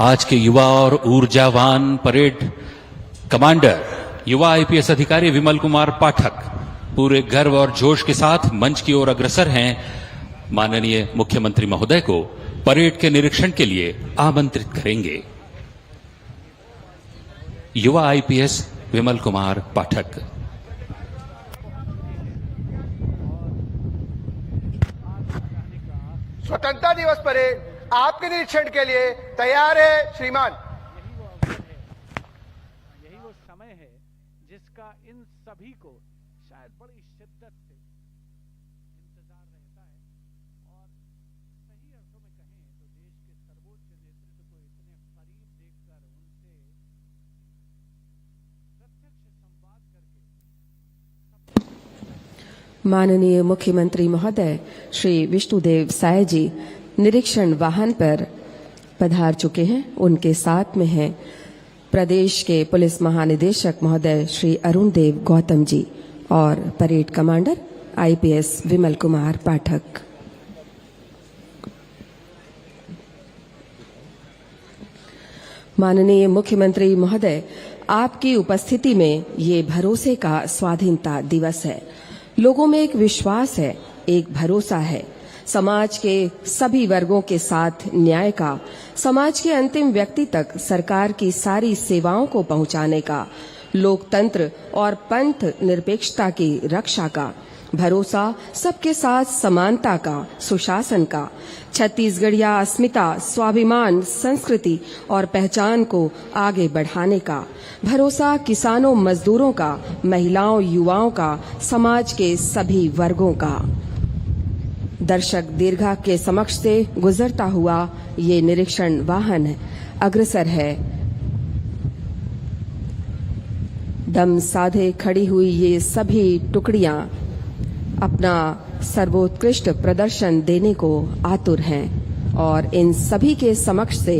आज के युवा और ऊर्जावान परेड कमांडर युवा आईपीएस अधिकारी विमल कुमार पाठक पूरे गर्व और जोश के साथ मंच की ओर अग्रसर हैं। माननीय मुख्यमंत्री महोदय को परेड के निरीक्षण के लिए आमंत्रित करेंगे। युवा आईपीएस विमल कुमार पाठक। स्वतंत्रता दिवस परेड आपके निरीक्षण के लिए तैयार है श्रीमान। यही वो समय है जिसका इन सभी को शायद बड़ी शिद्दत से इंतजार रहता है और सही अर्थों में कहें तो देश के सर्वोच्च नेतृत्व को इतने करीब देखकर उनसे प्रत्यक्ष संवाद करके। माननीय मुख्यमंत्री महोदय श्री विष्णुदेव साय जी निरीक्षण वाहन पर पधार चुके हैं। उनके साथ में हैं प्रदेश के पुलिस महानिदेशक महोदय श्री अरुण देव गौतम जी और परेड कमांडर आईपीएस विमल कुमार पाठक। माननीय मुख्यमंत्री महोदय, आपकी उपस्थिति में ये भरोसे का स्वाधीनता दिवस है। लोगों में एक विश्वास है, एक भरोसा है समाज के सभी वर्गों के साथ न्याय का, समाज के अंतिम व्यक्ति तक सरकार की सारी सेवाओं को पहुंचाने का, लोकतंत्र और पंथ निरपेक्षता की रक्षा का, भरोसा सबके साथ समानता का, सुशासन का, छत्तीसगढ़िया अस्मिता, स्वाभिमान, संस्कृति और पहचान को आगे बढ़ाने का, भरोसा किसानों मजदूरों का, महिलाओं युवाओं का, समाज के सभी वर्गों का। दर्शक दीर्घा के समक्ष से गुजरता हुआ ये निरीक्षण वाहन अग्रसर है। दम साधे खड़ी हुई ये सभी टुकड़ियां अपना सर्वोत्कृष्ट प्रदर्शन देने को आतुर हैं और इन सभी के समक्ष से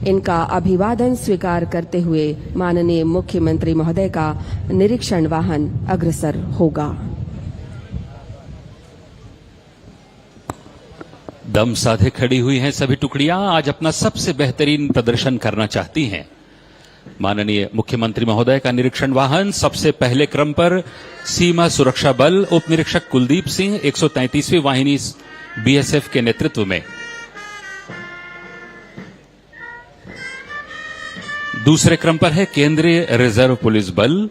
इनका अभिवादन स्वीकार करते हुए माननीय मुख्यमंत्री महोदय का निरीक्षण वाहन अग्रसर होगा। दम साधे खड़ी हुई हैं सभी टुकड़ियां, आज अपना सबसे बेहतरीन प्रदर्शन करना चाहती हैं। माननीय मुख्यमंत्री महोदय का निरीक्षण वाहन सबसे पहले क्रम पर सीमा सुरक्षा बल उप निरीक्षक कुलदीप सिंह 133वीं वाहिनी बीएसएफ के नेतृत्व में, दूसरे क्रम पर है केंद्रीय रिजर्व पुलिस बल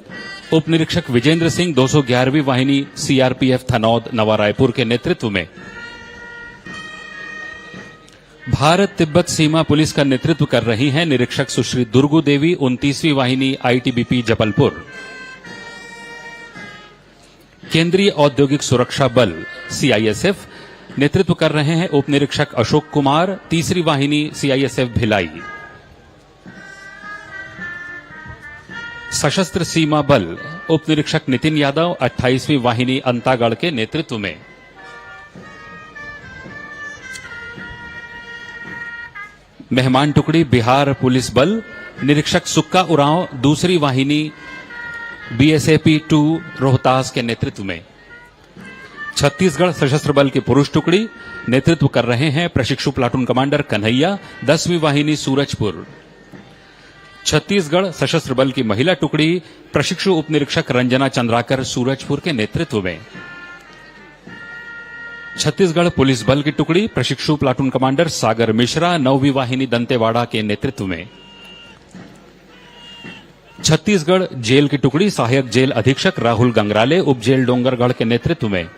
उप निरीक्षक विजेंद्र सिंह 211वीं वाहिनी सीआरपीएफ थनौद नवा रायपुर के नेतृत्व में, भारत तिब्बत सीमा पुलिस का नेतृत्व कर रही हैं निरीक्षक सुश्री दुर्गु देवी 29वीं वाहिनी आईटीबीपी जबलपुर, केंद्रीय औद्योगिक सुरक्षा बल सीआईएसएफ नेतृत्व कर रहे हैं उप निरीक्षक अशोक कुमार 3री वाहिनी सीआईएसएफ भिलाई, सशस्त्र सीमा बल उप निरीक्षक नितिन यादव 28वीं वाहिनी अंतागढ़ के नेतृत्व में, मेहमान टुकड़ी बिहार पुलिस बल निरीक्षक सुक्का उरांव 2री वाहिनी बीएसएपी 2 रोहतास के नेतृत्व में, छत्तीसगढ़ सशस्त्र बल की पुरुष टुकड़ी नेतृत्व कर रहे हैं प्रशिक्षु प्लाटून कमांडर कन्हैया 10वीं वाहिनी सूरजपुर, छत्तीसगढ़ सशस्त्र बल की महिला टुकड़ी प्रशिक्षु उप निरीक्षक रंजना चंद्राकर सूरजपुर के नेतृत्व में, छत्तीसगढ़ पुलिस बल की टुकड़ी प्रशिक्षु प्लाटून कमांडर सागर मिश्रा 9वीं वाहिनी दंतेवाड़ा के नेतृत्व में, छत्तीसगढ़ जेल की टुकड़ी सहायक जेल अधीक्षक राहुल गंगराले उप जेल डोंगरगढ़ के नेतृत्व में,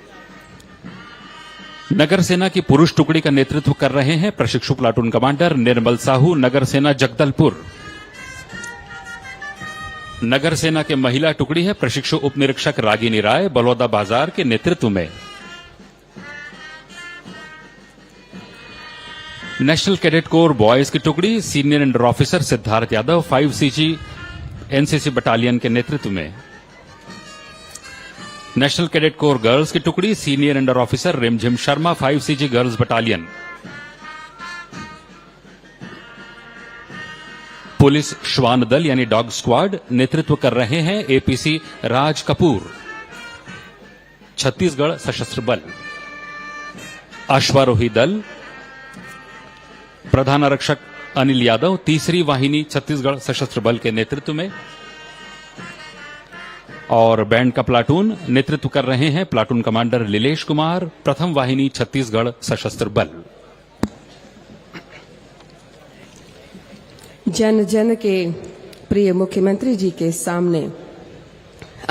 नगर सेना की पुरुष टुकड़ी का नेतृत्व कर रहे हैं प्रशिक्षु प्लाटून कमांडर निर्मल साहू नगर सेना जगदलपुर, नगर सेना के महिला टुकड़ी है प्रशिक्षु उप निरीक्षक रागिनी राय बलौदा बाजार के नेतृत्व में, नेशनल कैडेट कोर बॉयज की टुकड़ी senior under officer Siddharth Yadav 5CG NCC battalion के नेतृत्व में, नेशनल कैडेट कोर गर्ल्स की टुकड़ी सीनियर अंडर ऑफिसर रिमझिम Sharma 5CG girls battalion, police श्वान दल यानी डॉग स्क्वाड नेतृत्व कर रहे हैं एपीसी राज कपूर, छत्तीसगढ़ सशस्त्र बल, अश्वारोही दल प्रधान आरक्षक अनिल यादव 3री वाहिनी छत्तीसगढ़ सशस्त्र बल के नेतृत्व में, और बैंड का प्लाटून नेतृत्व कर रहे हैं प्लाटून कमांडर लीलेश कुमार, प्रथम वाहिनी छत्तीसगढ़ सशस्त्र बल। जन जन के प्रिय मुख्यमंत्री जी के सामने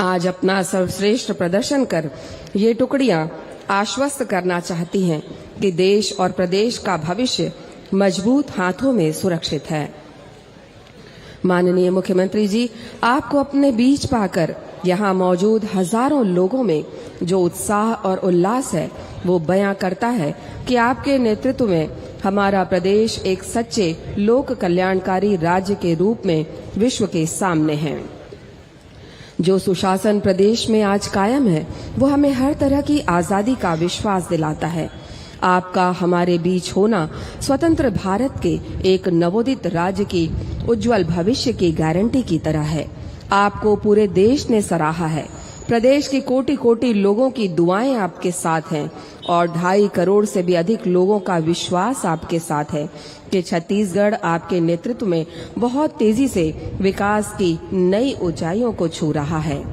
आज अपना सर्वश्रेष्ठ प्रदर्शन कर ये टुकड़ियां आश्वस्त करना चाहती हैं कि देश और प्रदेश का भविष्य मजबूत हाथों में सुरक्षित है। माननीय मुख्यमंत्री जी, आपको अपने बीच पाकर यहाँ मौजूद हजारों लोगों में जो उत्साह और उल्लास है वो बयां करता है कि आपके नेतृत्व में हमारा प्रदेश एक सच्चे लोक कल्याणकारी राज्य के रूप में विश्व के सामने है। जो सुशासन प्रदेश में आज कायम है वो हमें हर तरह की आजादी का विश्वास दिलाता है। आपका हमारे बीच होना स्वतंत्र भारत के एक नवोदित राज्य की उज्जवल भविष्य की गारंटी की तरह है। आपको पूरे देश ने सराहा है। प्रदेश के कोटि कोटि लोगों की दुआएं आपके साथ हैं और 2.5 करोड़ से भी अधिक लोगों का विश्वास आपके साथ है कि छत्तीसगढ़ आपके नेतृत्व में बहुत तेजी से विकास की नई ऊंचाइयों को छू रहा है।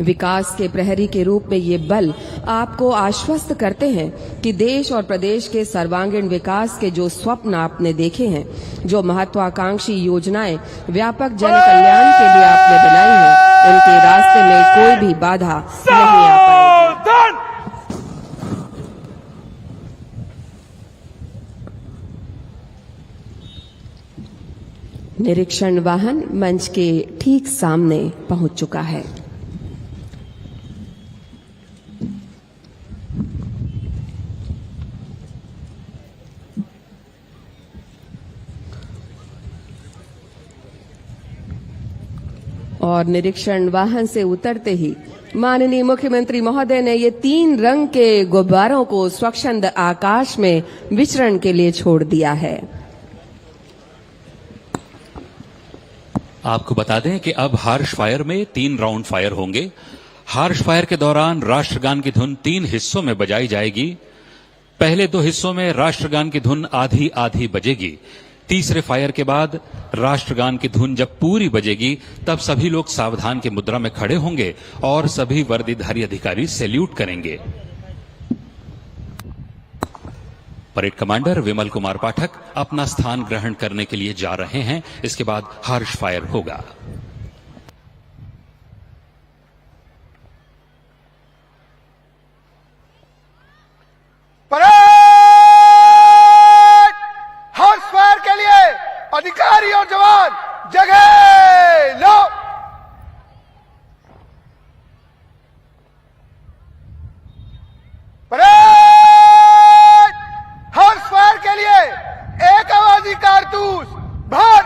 विकास के प्रहरी के रूप में ये बल आपको आश्वस्त करते हैं कि देश और प्रदेश के सर्वांगीण विकास के जो स्वप्न आपने देखे हैं, जो महत्वाकांक्षी योजनाएं व्यापक जन कल्याण के लिए आपने बनाई हैं, उनके रास्ते में कोई भी बाधा नहीं आ पाएगी। निरीक्षण वाहन मंच के ठीक सामने पहुंच चुका है। और निरीक्षण वाहन से उतरते ही माननीय मुख्यमंत्री महोदय ने ये 3 रंग के गुब्बारों को स्वच्छंद आकाश में विचरण के लिए छोड़ दिया है। आपको बता दें कि अब हार्श फायर में 3 राउंड फायर होंगे। हार्श फायर के दौरान राष्ट्रगान की धुन 3 हिस्सों में बजाई जाएगी। पहले 2 हिस्सों में राष्ट्रगान की धुन आधी आधी बजेगी। तीसरे फायर के बाद राष्ट्रगान की धुन जब पूरी बजेगी तब सभी लोग सावधान की मुद्रा में खड़े होंगे और सभी वर्दीधारी अधिकारी सैल्यूट करेंगे। परेड कमांडर विमल कुमार पाठक अपना स्थान ग्रहण करने के लिए जा रहे हैं। इसके बाद हार्श फायर होगा। अधिकारी और जवान जगह लो। परेड हार्स फायर के लिए एक आवाजी कारतूस भर।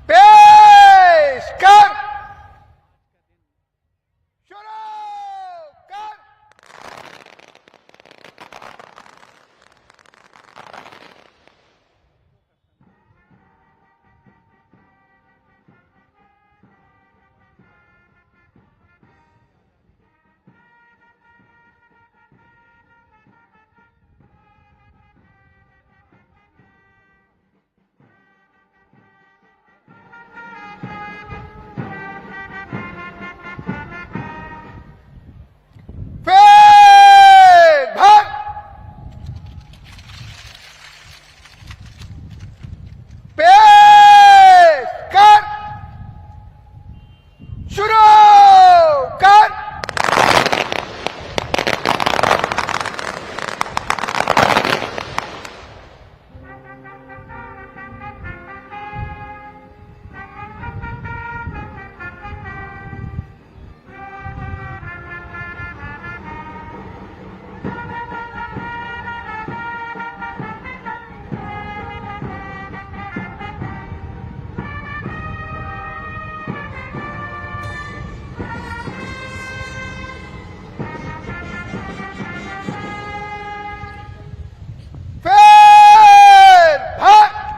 पेश कर।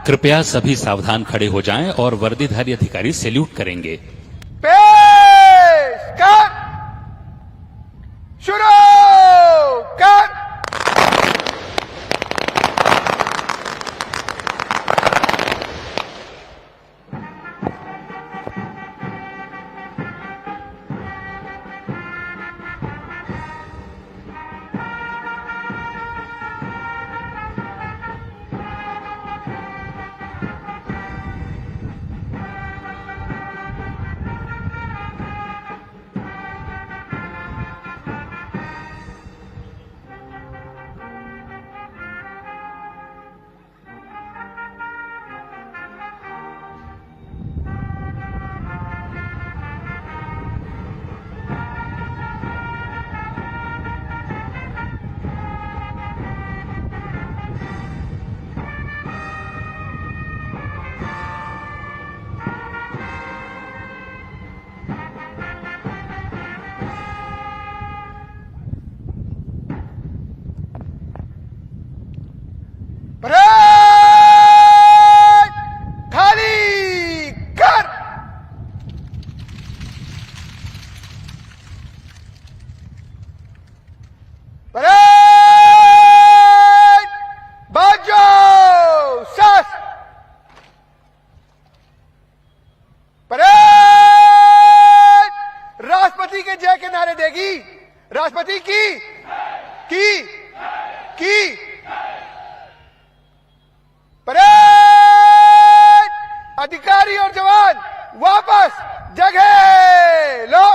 कृपया सभी सावधान खड़े हो जाएं और वर्दीधारी अधिकारी सैल्यूट करेंगे। पेश कर। शुरू कर। चलेगी? राष्ट्रपति की परेड। अधिकारी और जवान वापस जगह लो।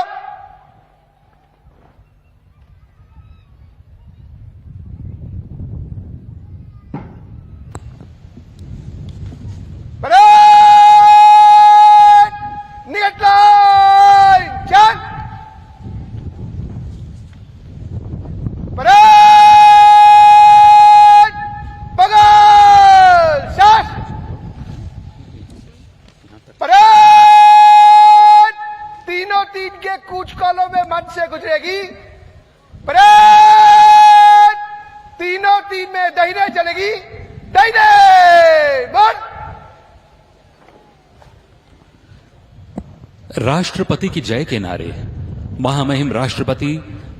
परेड निकट लाइन चल। परेड बगल साथ। परेड तीनों तीन के कूच कॉलों में मंच से गुजरेगी। परेड तीनों तीन में दाहिने चलेगी। दाहिने बोल। राष्ट्रपति की जय के नारे महामहिम राष्ट्रपति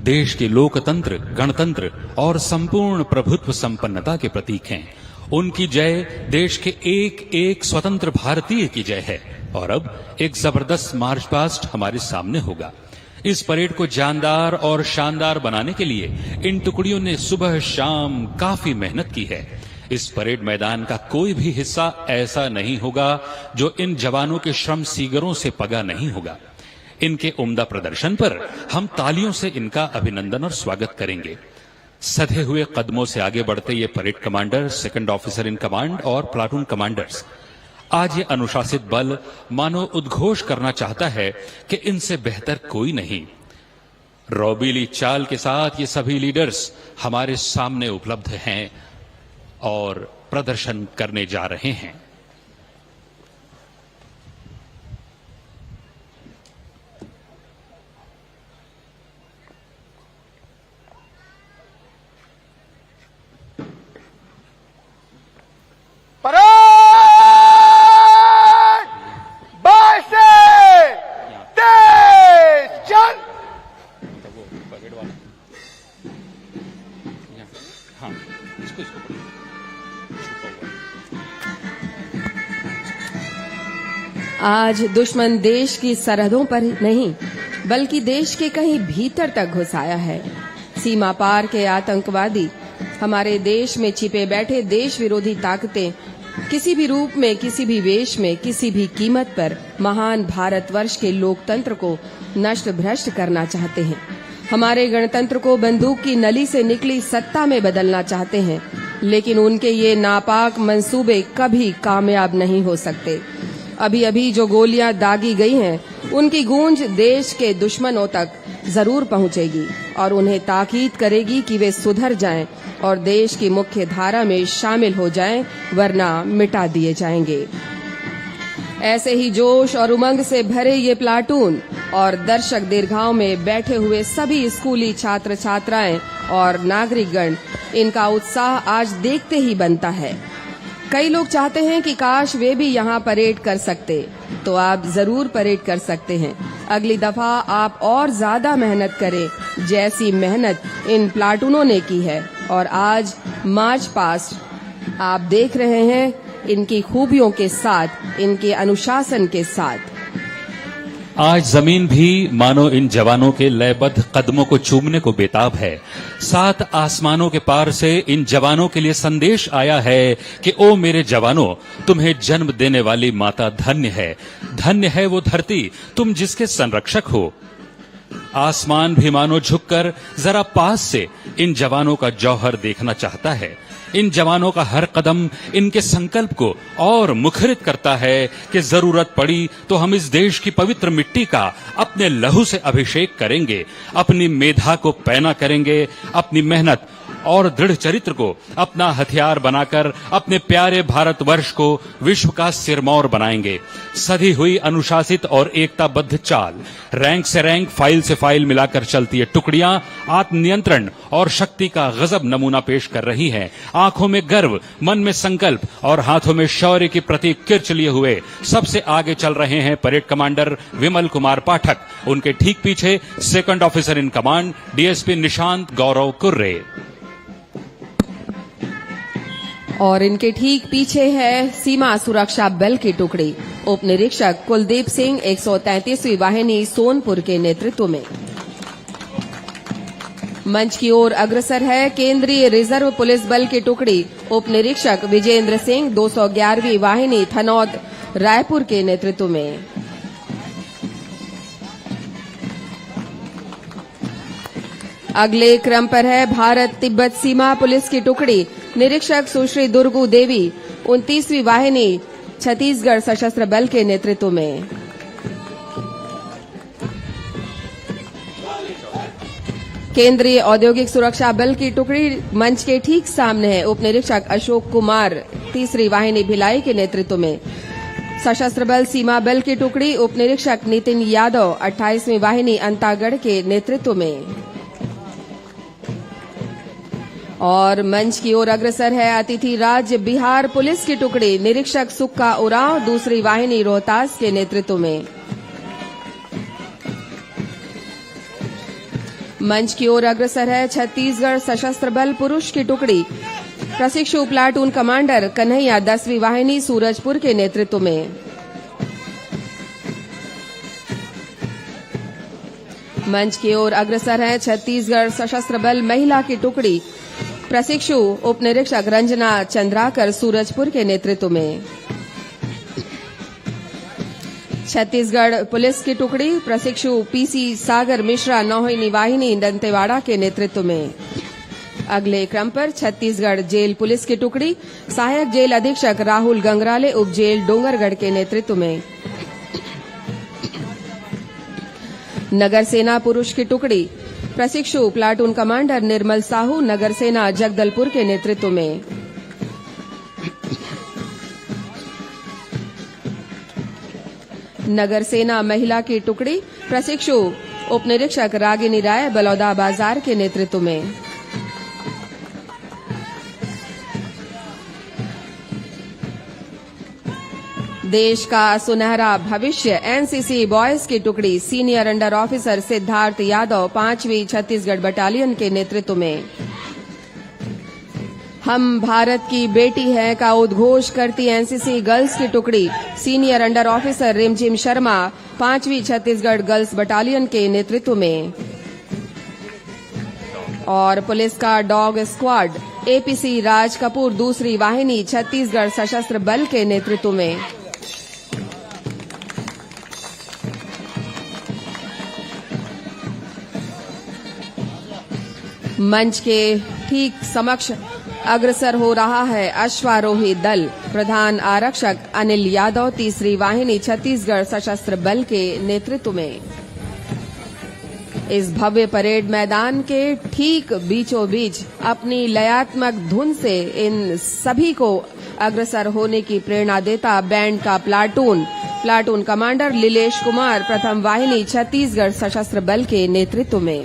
देश के लोकतंत्र, गणतंत्र और संपूर्ण प्रभुत्व संपन्नता के प्रतीक हैं। उनकी जय देश के एक एक स्वतंत्र भारतीय की जय है। और अब एक जबरदस्त मार्च पास्ट हमारे सामने होगा। इस परेड को जानदार और शानदार बनाने के लिए इन टुकड़ियों ने सुबह शाम काफी मेहनत की है। इस परेड मैदान का कोई भी हिस्सा ऐसा नहीं होगा जो इन जवानों के श्रम सीगरों से पगा नहीं होगा। इनके उम्दा प्रदर्शन पर हम तालियों से इनका अभिनंदन और स्वागत करेंगे। सधे हुए कदमों से आगे बढ़ते ये parade commander, second officer in command और प्लाटून कमांडर्स, आज ये अनुशासित बल मानो उद्घोष करना चाहता है कि इनसे बेहतर कोई नहीं। रौबीली चाल के साथ ये सभी लीडर्स हमारे सामने उपलब्ध हैं और प्रदर्शन करने जा रहे हैं। परेड बाएं से तेज चल। हाँ, इसको आज दुश्मन देश की सरहदों पर नहीं बल्कि देश के कहीं भीतर तक घुस आया है। सीमा पार के आतंकवादी, हमारे देश में छिपे बैठे देश विरोधी ताकतें किसी भी रूप में, किसी भी वेश में, किसी भी कीमत पर महान भारतवर्ष के लोकतंत्र को नष्ट भ्रष्ट करना चाहते हैं। हमारे गणतंत्र को बंदूक की नली से निकली सत्ता में बदलना चाहते हैं, लेकिन उनके ये नापाक मंसूबे कभी कामयाब नहीं हो सकते। अभी अभी जो गोलियां दागी गई हैं, उनकी गूंज देश के दुश्मनों तक जरूर पहुंचेगी और उन्हें ताकीद करेगी कि वे सुधर जाएं और देश की मुख्य धारा में शामिल हो जाएं, वरना मिटा दिए जाएंगे। ऐसे ही जोश और उमंग से भरे ये प्लाटून और दर्शक दीर्घाओं में बैठे हुए सभी स्कूली छात्र छात्राएं और नागरिकगण, इनका उत्साह आज देखते ही बनता है। कई लोग चाहते हैं कि काश वे भी यहाँ परेड कर सकते, तो आप जरूर परेड कर सकते हैं। अगली दफा आप और ज्यादा मेहनत करें, जैसी मेहनत इन प्लाटूनों ने की है। और आज मार्च पास्ट आप देख रहे हैं इनकी खूबियों के साथ, इनके अनुशासन के साथ। आज जमीन भी मानो इन जवानों के लयबद्ध कदमों को चूमने को बेताब है। 7 आसमानों के पार से इन जवानों के लिए संदेश आया है कि ओ मेरे जवानों, तुम्हें जन्म देने वाली माता धन्य है। धन्य है वो धरती तुम जिसके संरक्षक हो। आसमान भी मानो झुककर जरा पास से इन जवानों का जौहर देखना चाहता है। इन जवानों का हर कदम इनके संकल्प को और मुखरित करता है कि जरूरत पड़ी तो हम इस देश की पवित्र मिट्टी का अपने लहू से अभिषेक करेंगे, अपनी मेधा को पैना करेंगे, अपनी मेहनत और दृढ़ चरित्र को अपना हथियार बनाकर अपने प्यारे भारतवर्ष को विश्व का सिरमौर बनाएंगे। सधी हुई अनुशासित और एकताबद्ध चाल, रैंक से रैंक, फाइल से फाइल मिलाकर चलती है टुकड़ियां आत्मनियंत्रण और शक्ति का गजब नमूना पेश कर रही हैं। आंखों में गर्व, मन में संकल्प और हाथों में शौर्य की प्रतीक किर्च लिए हुए सबसे आगे चल रहे हैं परेड कमांडर विमल कुमार पाठक। उनके ठीक पीछे second officer in command DSP Nishant Gaurav Kurre. और इनके ठीक पीछे है सीमा सुरक्षा बल की टुकड़ी, उप निरीक्षक कुलदीप सिंह 133वीं वाहिनी सोनपुर के नेतृत्व में। मंच की ओर अग्रसर है केंद्रीय रिजर्व पुलिस बल की टुकड़ी उप निरीक्षक विजेंद्र सिंह 211वीं वाहिनी थनौद रायपुर के नेतृत्व में। अगले क्रम पर है भारत तिब्बत सीमा पुलिस की टुकड़ी निरीक्षक सुश्री दुर्गू देवी 29वीं वाहिनी छत्तीसगढ़ सशस्त्र बल के नेतृत्व में। केंद्रीय औद्योगिक सुरक्षा बल की टुकड़ी मंच के ठीक सामने है उप निरीक्षक अशोक कुमार 3री वाहिनी भिलाई के नेतृत्व में। सशस्त्र बल सीमा बल की टुकड़ी उप निरीक्षक नितिन यादव 28वीं वाहिनी अंतागढ़ के नेतृत्व में। और मंच की ओर अग्रसर है अतिथि राज्य बिहार पुलिस की टुकड़ी निरीक्षक सुक्का उरांव 2री वाहिनी रोहतास के नेतृत्व में। मंच की ओर अग्रसर है छत्तीसगढ़ सशस्त्र बल पुरुष की टुकड़ी प्रशिक्षु प्लाटून कमांडर कन्हैया 10वीं वाहिनी सूरजपुर के नेतृत्व में। मंच की ओर अग्रसर है छत्तीसगढ़ सशस्त्र बल महिला की टुकड़ी प्रशिक्षु उप निरीक्षक रंजना चंद्राकर सूरजपुर के नेतृत्व में। छत्तीसगढ़ पुलिस की टुकड़ी प्रशिक्षु पीसी सागर मिश्रा 9वीं वाहिनी दंतेवाड़ा के नेतृत्व में। अगले क्रम पर छत्तीसगढ़ जेल पुलिस की टुकड़ी सहायक जेल अधीक्षक राहुल गंगराले उप जेल डोंगरगढ़ के नेतृत्व में। नगर सेना पुरुष की टुकड़ी प्रशिक्षु प्लाटून कमांडर निर्मल साहू नगर सेना जगदलपुर के नेतृत्व में। नगर सेना महिला की टुकड़ी प्रशिक्षु उप निरीक्षक रागिनी राय बलौदा बाजार के नेतृत्व में। देश का सुनहरा भविष्य एनसीसी बॉयज की टुकड़ी senior under officer Siddharth Yadav 5वीं छत्तीसगढ़ बटालियन के नेतृत्व में। हम भारत की बेटी हैं का उद्घोष करती एनसीसी गर्ल्स की टुकड़ी सीनियर अंडर ऑफिसर रिमझिम शर्मा 5वीं छत्तीसगढ़ गर्ल्स बटालियन के नेतृत्व में। और पुलिस का dog squad APC Raj Kapoor 2री वाहिनी छत्तीसगढ़ सशस्त्र बल के नेतृत्व में। मंच के ठीक समक्ष अग्रसर हो रहा है अश्वारोही दल प्रधान आरक्षक अनिल यादव 3री वाहिनी छत्तीसगढ़ सशस्त्र बल के नेतृत्व में। इस भव्य परेड मैदान के ठीक बीचों बीच अपनी लयात्मक धुन से इन सभी को अग्रसर होने की प्रेरणा देता बैंड का प्लाटून कमांडर लीलेश कुमार 1म वाहिनी छत्तीसगढ़ सशस्त्र बल के नेतृत्व में।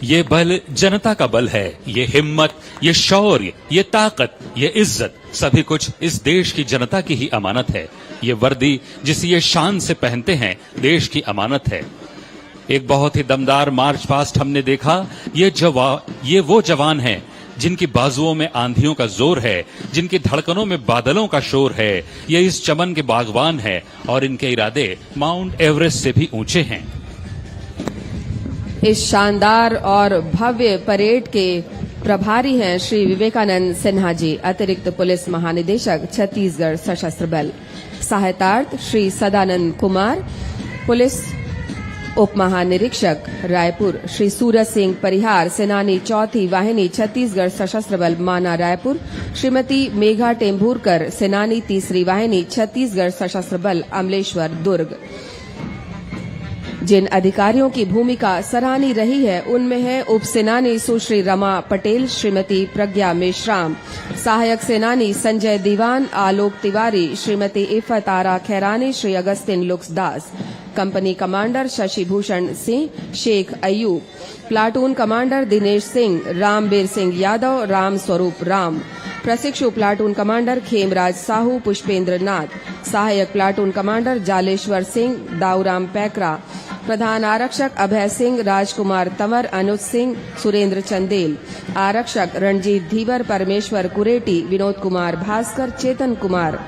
ये बल जनता का बल है। ये हिम्मत, ये शौर्य, ये ताकत, ये इज्जत सभी कुछ इस देश की जनता की ही अमानत है। ये वर्दी जिसे ये शान से पहनते हैं देश की अमानत है। एक बहुत ही दमदार मार्च पास्ट हमने देखा। ये वो जवान हैं जिनकी बाजुओं में आंधियों का जोर है, जिनकी धड़कनों में बादलों का शोर है। ये इस चमन के बागवान हैं और इनके इरादे माउंट एवरेस्ट से भी ऊंचे हैं। इस शानदार और भव्य परेड के प्रभारी हैं श्री विवेकानंद सिन्हा जी अतिरिक्त पुलिस महानिदेशक छत्तीसगढ़ सशस्त्र बल। सहायतार्थ श्री सदानंद कुमार पुलिस उप महानिरीक्षक रायपुर श्री सूरज सिंह परिहार सेनानी 4थी वाहिनी छत्तीसगढ़ सशस्त्र बल माना रायपुर। श्रीमती मेघा टेम्भूरकर सेनानी 3री वाहिनी छत्तीसगढ़ सशस्त्र बल अमलेश्वर दुर्ग। जिन अधिकारियों की भूमिका सराहनीय रही है उनमें है उप सेनानी सुश्री रमा पटेल श्रीमती प्रज्ञा मेश्राम, सहायक सेनानी Sanjay Diwan Alok Tiwari Shrimati Iffat Ara Khairani Shri Augustine Luksdas, company commander Shashi Bhushan Singh Shaikh Ayub, platoon commander Dinesh Singh Rambir Singh Yadav Ram Swaroop Ram, प्रशिक्षु प्लाटून कमांडर खेमराज साहू पुष्पेंद्र नाथ, सहायक प्लाटून कमांडर जालेश्वर सिंह दाऊराम पैकरा, प्रधान आरक्षक अभय सिंह राजकुमार तंवर अनुज सिंह सुरेंद्र चंदेल, आरक्षक रणजीत धीवर परमेश्वर कुरेटी विनोद कुमार भास्कर चेतन कुमार,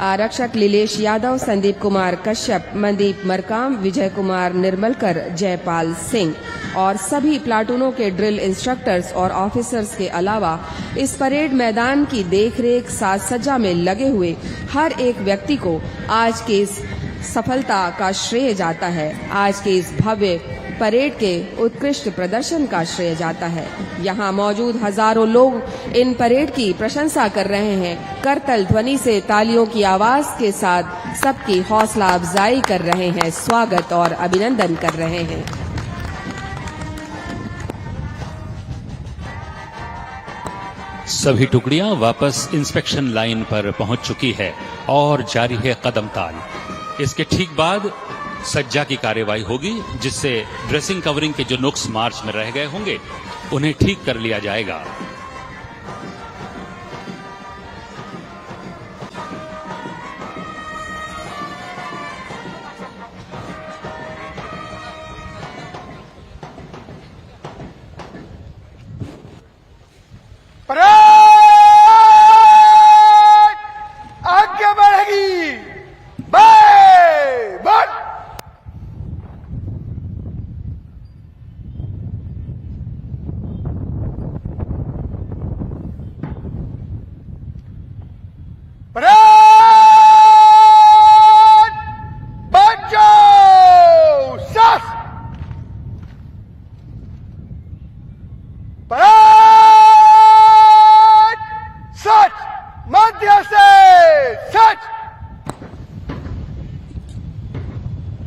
आरक्षक लीलेश यादव, संदीप कुमार कश्यप, मनदीप मरकाम, विजय कुमार निर्मलकर, जयपाल सिंह और सभी प्लाटूनों के ड्रिल इंस्ट्रक्टर्स और ऑफिसर्स के अलावा इस परेड मैदान की देखरेख साज सज्जा में लगे हुए हर एक व्यक्ति को आज की इस सफलता का श्रेय जाता है। आज के इस भव्य परेड के उत्कृष्ट प्रदर्शन का श्रेय जाता है। यहाँ मौजूद हजारों लोग इन परेड की प्रशंसा कर रहे हैं। करतल ध्वनि से तालियों की आवाज के साथ सबकी हौसला अफजाई कर रहे हैं, स्वागत और अभिनंदन कर रहे हैं। सभी टुकड़ियां वापस इंस्पेक्शन लाइन पर पहुंच चुकी है और जारी है कदम ताल। इसके ठीक बाद सज्जा की कार्यवाही होगी, जिससे ड्रेसिंग कवरिंग के जो नुक्स मार्च में रह गए होंगे उन्हें ठीक कर लिया जाएगा। आगे बढ़ेगी। बढ़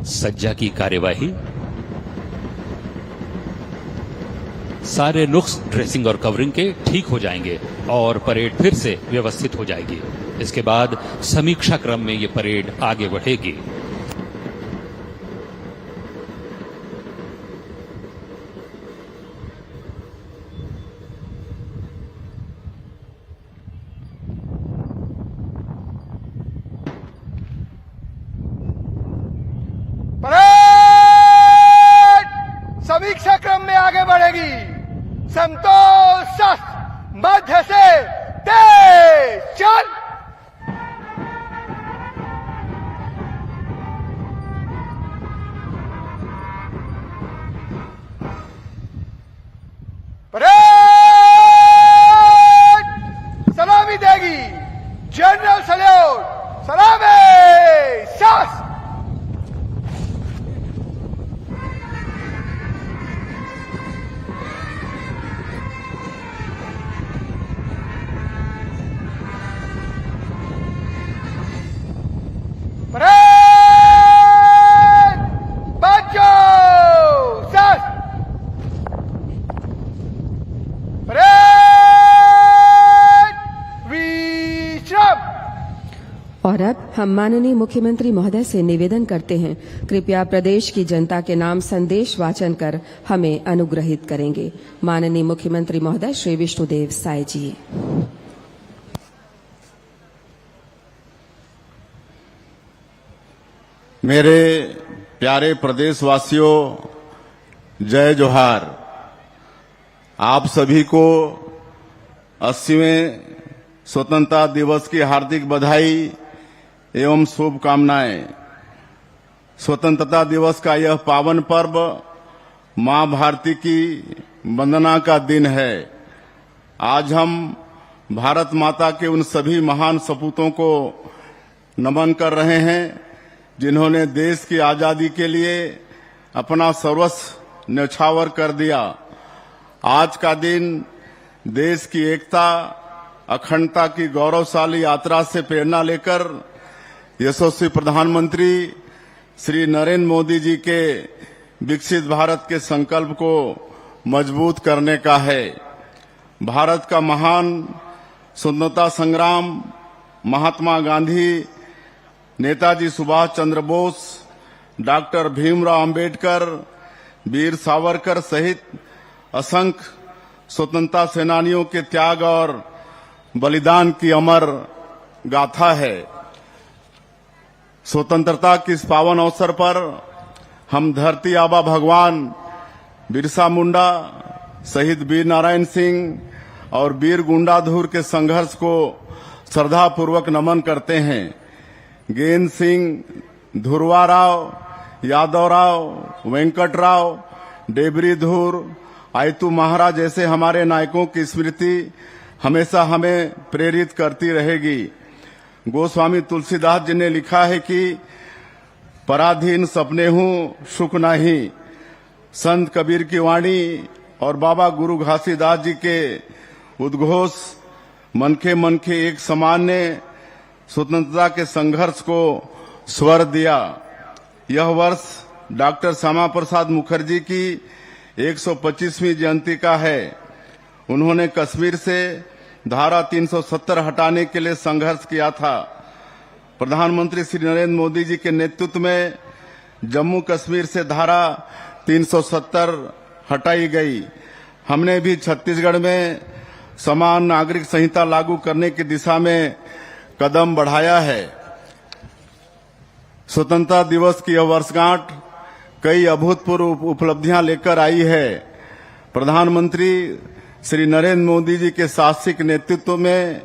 सज्जा की कार्यवाही, सारे नुक्स ड्रेसिंग और कवरिंग के ठीक हो जाएंगे और परेड फिर से व्यवस्थित हो जाएगी। इसके बाद समीक्षा क्रम में ये परेड आगे बढ़ेगी। समीक्षा क्रम में आगे बढ़ेगी। संतोष मध्य से तेज चल। परेड सलामी देगी। जनरल सल्यूट, सलामी सास। और अब हम माननीय मुख्यमंत्री महोदय से निवेदन करते हैं, कृपया प्रदेश की जनता के नाम संदेश वाचन कर हमें अनुग्रहित करेंगे। माननीय मुख्यमंत्री महोदय श्री विष्णुदेव साय जी। मेरे प्यारे प्रदेशवासियों, जय जोहार। आप सभी को 80वें स्वतंत्रता दिवस की हार्दिक बधाई एवं शुभकामनाएं। स्वतंत्रता दिवस का यह पावन पर्व मां भारती की वंदना का दिन है। आज हम भारत माता के उन सभी महान सपूतों को नमन कर रहे हैं जिन्होंने देश की आजादी के लिए अपना सर्वस्व न्यौछावर कर दिया। आज का दिन देश की एकता, अखंडता की गौरवशाली यात्रा से प्रेरणा लेकर यशस्वी प्रधानमंत्री श्री नरेंद्र मोदी जी के विकसित भारत के संकल्प को मजबूत करने का है। भारत का महान स्वतंत्रता संग्राम महात्मा गांधी, नेताजी सुभाष चंद्र बोस, डॉक्टर भीमराव अंबेडकर, वीर सावरकर सहित असंख्य स्वतंत्रता सेनानियों के त्याग और बलिदान की अमर गाथा है। स्वतंत्रता के इस पावन अवसर पर हम धरती आबा भगवान बिरसा मुंडा, शहीद वीर नारायण सिंह और वीर गुंडाधुर के संघर्ष को श्रद्धापूर्वक नमन करते हैं। गेन सिंह, ध्रुवा राव, यादव राव, वेंकटराव, डेबरी धूर, आयतू महाराज जैसे हमारे नायकों की स्मृति हमेशा हमें प्रेरित करती रहेगी। गोस्वामी तुलसीदास जी ने लिखा है कि पराधीन सपने हूँ सुख नहीं, संत कबीर की वाणी और बाबा गुरु घासीदास जी के उद्घोष मनखे एक समान ने स्वतंत्रता के संघर्ष को स्वर दिया। यह वर्ष डॉक्टर श्यामा प्रसाद मुखर्जी की 125वीं जयंती का है। उन्होंने कश्मीर से धारा 370 हटाने के लिए संघर्ष किया था। प्रधानमंत्री श्री नरेंद्र मोदी जी के नेतृत्व में जम्मू कश्मीर से धारा 370 हटाई गई। हमने भी छत्तीसगढ़ में समान नागरिक संहिता लागू करने की दिशा में कदम बढ़ाया है। स्वतंत्रता दिवस की यह वर्षगांठ कई अभूतपूर्व उपलब्धियां लेकर आई है। प्रधानमंत्री श्री नरेंद्र मोदी जी के साहसिक नेतृत्व में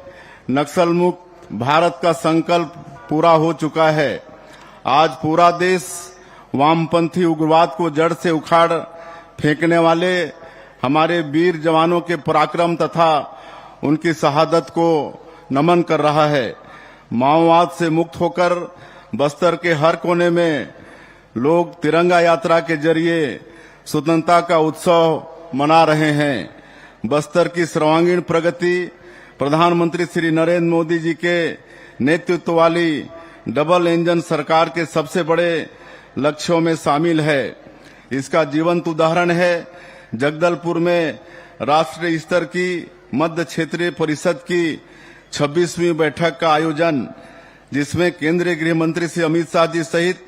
नक्सल मुक्त भारत का संकल्प पूरा हो चुका है। आज पूरा देश वामपंथी उग्रवाद को जड़ से उखाड़ फेंकने वाले हमारे वीर जवानों के पराक्रम तथा उनकी शहादत को नमन कर रहा है। माओवाद से मुक्त होकर बस्तर के हर कोने में लोग तिरंगा यात्रा के जरिए स्वतंत्रता का उत्सव मना रहे हैं। बस्तर की सर्वांगीण प्रगति प्रधानमंत्री श्री नरेंद्र मोदी जी के नेतृत्व वाली डबल इंजन सरकार के सबसे बड़े लक्ष्यों में शामिल है। इसका जीवंत उदाहरण है जगदलपुर में राष्ट्रीय स्तर की मध्य क्षेत्रीय परिषद की 26वीं बैठक का आयोजन, जिसमें केंद्रीय गृह मंत्री श्री अमित शाह जी सहित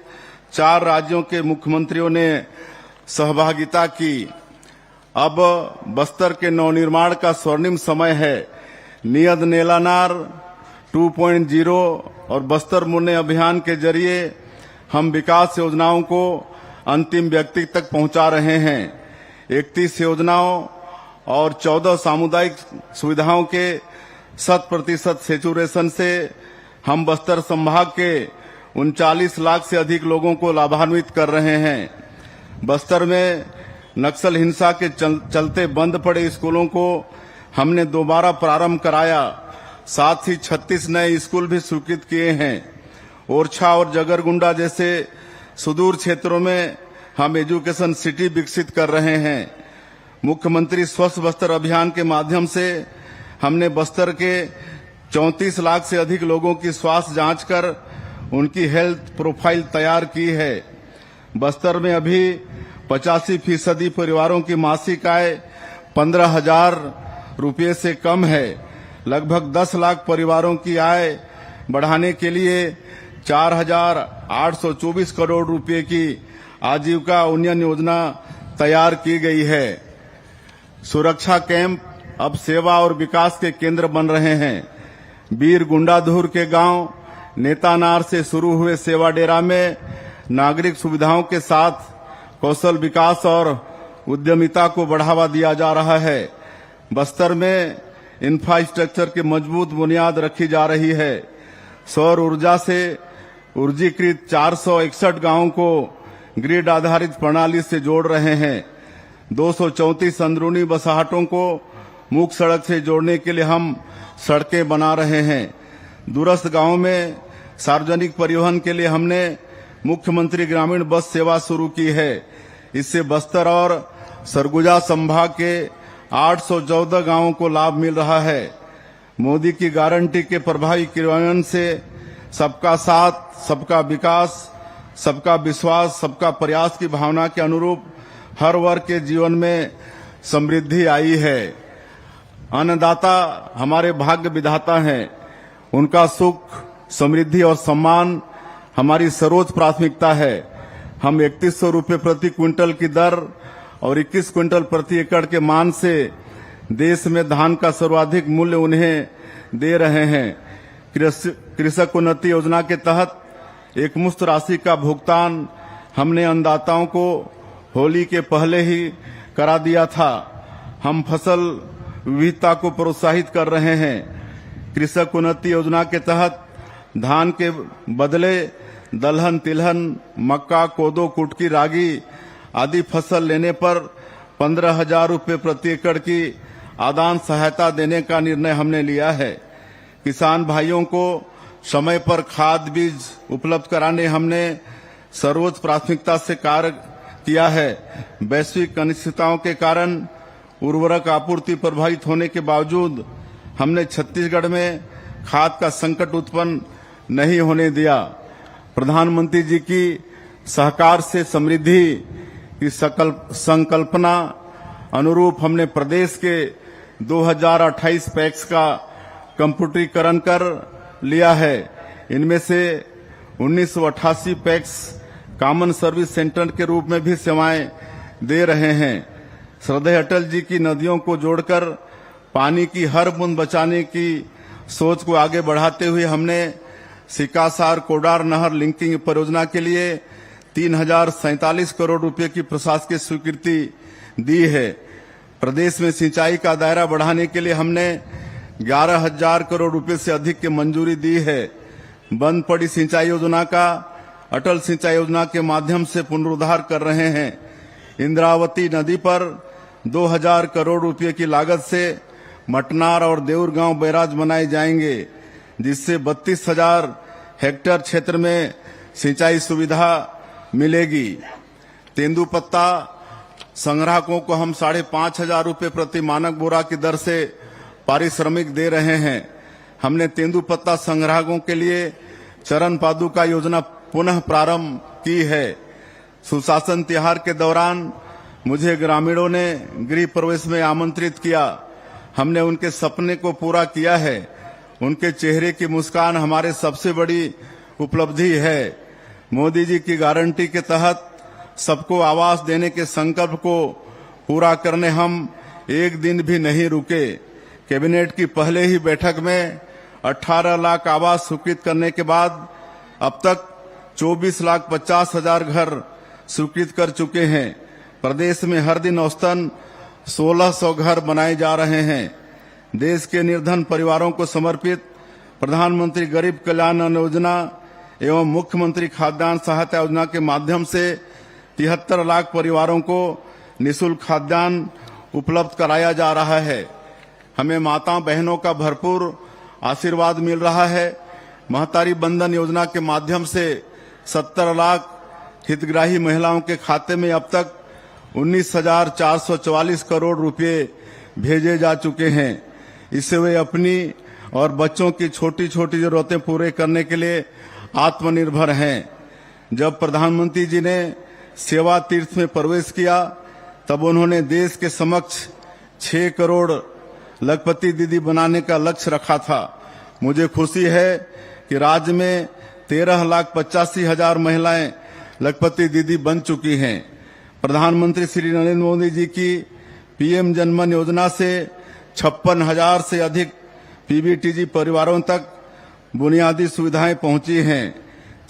4 राज्यों के मुख्यमंत्रियों ने सहभागिता की। अब बस्तर के नवनिर्माण का स्वर्णिम समय है। नियत नेलानार 2.0 और बस्तर मुन्ने अभियान के जरिए हम विकास योजनाओं को अंतिम व्यक्ति तक पहुंचा रहे हैं। 31 योजनाओं और 14 सामुदायिक सुविधाओं के 100% सैचुरेशन से हम बस्तर संभाग के 39 लाख से अधिक लोगों को लाभान्वित कर रहे हैं। बस्तर में नक्सल हिंसा के चलते बंद पड़े स्कूलों को हमने दोबारा प्रारंभ कराया। साथ ही 36 नए स्कूल भी स्वीकृत किए हैं। ओरछा और जगरगुंडा जैसे सुदूर क्षेत्रों में हम एजुकेशन सिटी विकसित कर रहे हैं। मुख्यमंत्री स्वस्थ बस्तर अभियान के माध्यम से हमने बस्तर के 34 लाख से अधिक लोगों की स्वास्थ्य जांच कर उनकी हेल्थ प्रोफाइल तैयार की है। बस्तर में अभी 85% परिवारों की मासिक आय 15,000 रुपये से कम है। लगभग 10 लाख परिवारों की आय बढ़ाने के लिए 4,824 करोड़ रुपए की आजीविका उन्नयन योजना तैयार की गई है। सुरक्षा कैंप अब सेवा और विकास के केंद्र बन रहे हैं। वीर गुंडाधुर के गांव नेतानार से शुरू हुए सेवा डेरा में नागरिक सुविधाओं के साथ कौशल विकास और उद्यमिता को बढ़ावा दिया जा रहा है। बस्तर में इंफ्रास्ट्रक्चर की मजबूत बुनियाद रखी जा रही है। सौर ऊर्जा से ऊर्जीकृत 461 गांवों को ग्रिड आधारित प्रणाली से जोड़ रहे हैं। 234 अंदरूनी बसाहटों को मुख्य सड़क से जोड़ने के लिए हम सड़कें बना रहे हैं। दूरस्थ गांवों में सार्वजनिक परिवहन के लिए हमने मुख्यमंत्री ग्रामीण बस सेवा शुरू की है। इससे बस्तर और सरगुजा संभाग के 814 गांवों को लाभ मिल रहा है। मोदी की गारंटी के प्रभावी क्रियान्वयन से सबका साथ, सबका विकास, सबका विश्वास, सबका प्रयास की भावना के अनुरूप हर वर्ग के जीवन में समृद्धि आई है। अन्नदाता हमारे भाग्य विधाता हैं। उनका सुख, समृद्धि और सम्मान हमारी सर्वोच्च प्राथमिकता है। हम 3100 रुपये प्रति क्विंटल की दर और 21 क्विंटल प्रति एकड़ के मान से देश में धान का सर्वाधिक मूल्य उन्हें दे रहे हैं। कृषक उन्नति योजना के तहत एक मुश्त राशि का भुगतान हमने अन्नदाताओं को होली के पहले ही करा दिया था। हम फसल विविधता को प्रोत्साहित कर रहे हैं। कृषक उन्नति योजना के तहत धान के बदले दलहन, तिलहन, मक्का, कोदो, कुटकी, रागी आदि फसल लेने पर 15,000 रुपये प्रति एकड़ की आदान सहायता देने का निर्णय हमने लिया है। किसान भाइयों को समय पर खाद बीज उपलब्ध कराने हमने सर्वोच्च प्राथमिकता से कार्य किया है। वैश्विक अनिश्चितताओं के कारण उर्वरक आपूर्ति प्रभावित होने के बावजूद हमने छत्तीसगढ़ में खाद का संकट उत्पन्न नहीं होने दिया। प्रधानमंत्री जी की सहकार से समृद्धि की संकल्पना अनुरूप हमने प्रदेश के 2028 पैक्स का कंप्यूटरीकरण कर लिया है। इनमें से 1988 पैक्स कॉमन सर्विस सेंटर के रूप में भी सेवाएं दे रहे हैं। श्रद्धेय अटल जी की नदियों को जोड़कर पानी की हर बूंद बचाने की सोच को आगे बढ़ाते हुए हमने सिकासार कोडार नहर लिंकिंग परियोजना के लिए 3,047 करोड़ रुपए की प्रशासकीय स्वीकृति दी है। प्रदेश में सिंचाई का दायरा बढ़ाने के लिए हमने 11,000 करोड़ रुपए से अधिक की मंजूरी दी है। बंद पड़ी सिंचाई योजना का अटल सिंचाई योजना के माध्यम से पुनरुद्धार कर रहे हैं। इंद्रावती नदी पर 2,000 करोड़ रुपए की लागत से मटनार और देउर गांव बैराज बनाए जाएंगे, जिससे 32,000 हेक्टेयर क्षेत्र में सिंचाई सुविधा मिलेगी। तेंदुपत्ता संग्राहकों को हम 5,500 रुपए प्रति मानक बोरा की दर से पारिश्रमिक दे रहे हैं। हमने तेंदुपत्ता संग्राहकों के लिए चरण पादुका योजना पुनः प्रारंभ की है। सुशासन त्योहार के दौरान मुझे ग्रामीणों ने गृह प्रवेश में आमंत्रित किया। हमने उनके सपने को पूरा किया है। उनके चेहरे की मुस्कान हमारे सबसे बड़ी उपलब्धि है। मोदी जी की गारंटी के तहत सबको आवास देने के संकल्प को पूरा करने हम एक दिन भी नहीं रुके। कैबिनेट की पहले ही बैठक में 18 लाख आवास स्वीकृत करने के बाद अब तक 24,50,000 घर स्वीकृत कर चुके हैं। प्रदेश में हर दिन औसतन 1,600 घर बनाए जा रहे हैं। देश के निर्धन परिवारों को समर्पित प्रधानमंत्री गरीब कल्याण अन्न योजना एवं मुख्यमंत्री खाद्यान्न सहायता योजना के माध्यम से 73 लाख परिवारों को निःशुल्क खाद्यान्न उपलब्ध कराया जा रहा है। हमें माता बहनों का भरपूर आशीर्वाद मिल रहा है। महतारी बंधन योजना के माध्यम से 70 लाख हितग्राही महिलाओं के खाते में अब तक 19,444 करोड़ रुपए भेजे जा चुके हैं। इससे वे अपनी और बच्चों की छोटी छोटी जरूरतें पूरे करने के लिए आत्मनिर्भर हैं। जब प्रधानमंत्री जी ने सेवा तीर्थ में प्रवेश किया तब उन्होंने देश के समक्ष 6 करोड़ लखपति दीदी बनाने का लक्ष्य रखा था। मुझे खुशी है कि राज्य में 13,85,000 महिलाएं लखपति दीदी बन चुकी हैं। प्रधानमंत्री श्री नरेंद्र मोदी जी की पीएम जनमन योजना से 56,000 से अधिक पीबीटीजी परिवारों तक बुनियादी सुविधाएं पहुंची हैं।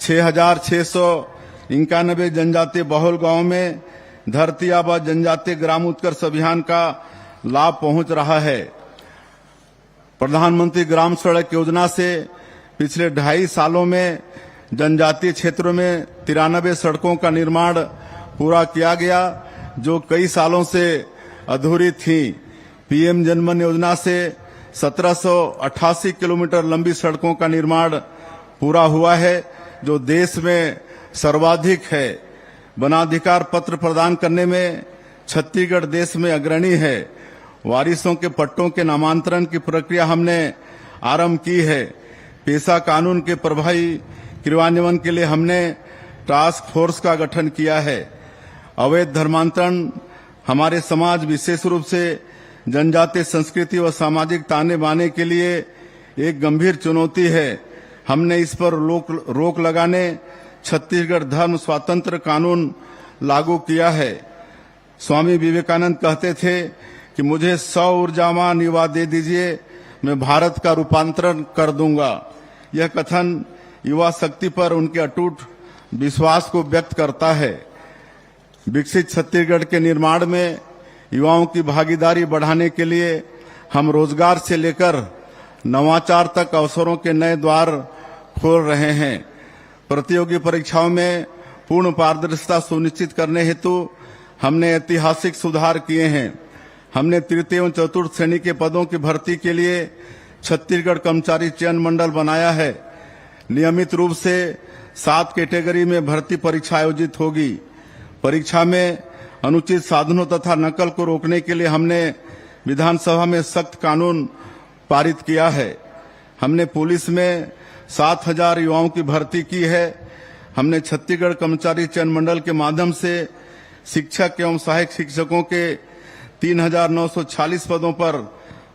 6,691 जनजातीय बहुल गांव में धरती आबा जनजातीय ग्राम उत्कर्ष अभियान का लाभ पहुंच रहा है। प्रधानमंत्री ग्राम सड़क योजना से पिछले 2.5 सालों में जनजातीय क्षेत्रों में 93 सड़कों का निर्माण पूरा किया गया, जो कई सालों से अधूरी थी। पीएम जनमन योजना से 1788 किलोमीटर लंबी सड़कों का निर्माण पूरा हुआ है, जो देश में सर्वाधिक है। वनाधिकार पत्र प्रदान करने में छत्तीसगढ़ देश में अग्रणी है। वारिसों के पट्टों के नामांतरण की प्रक्रिया हमने आरंभ की है। पेशा कानून के प्रभावी क्रियान्वयन के लिए हमने टास्क फोर्स का गठन किया है। अवैध धर्मांतरण हमारे समाज, विशेष रूप से जनजातीय संस्कृति व सामाजिक ताने बाने के लिए एक गंभीर चुनौती है। हमने इस पर रोक लगाने छत्तीसगढ़ धर्म स्वातंत्र कानून लागू किया है। स्वामी विवेकानंद कहते थे कि मुझे 100 ऊर्जावान युवा दे दीजिए, मैं भारत का रूपांतरण कर दूंगा। यह कथन युवा शक्ति पर उनके अटूट विश्वास को व्यक्त करता है। विकसित छत्तीसगढ़ के निर्माण में युवाओं की भागीदारी बढ़ाने के लिए हम रोजगार से लेकर नवाचार तक अवसरों के नए द्वार खोल रहे हैं। प्रतियोगी परीक्षाओं में पूर्ण पारदर्शिता सुनिश्चित करने हेतु हमने ऐतिहासिक सुधार किए हैं। हमने तृतीय एवं चतुर्थ श्रेणी के पदों की भर्ती के लिए छत्तीसगढ़ कर्मचारी चयन मंडल बनाया है। नियमित रूप से 7 कैटेगरी में भर्ती परीक्षा आयोजित होगी। परीक्षा में अनुचित साधनों तथा नकल को रोकने के लिए हमने विधानसभा में सख्त कानून पारित किया है। हमने पुलिस में 7,000 युवाओं की भर्ती की है। हमने छत्तीसगढ़ कर्मचारी चयन मंडल के माध्यम से शिक्षक एवं सहायक शिक्षकों के 3,946 पदों पर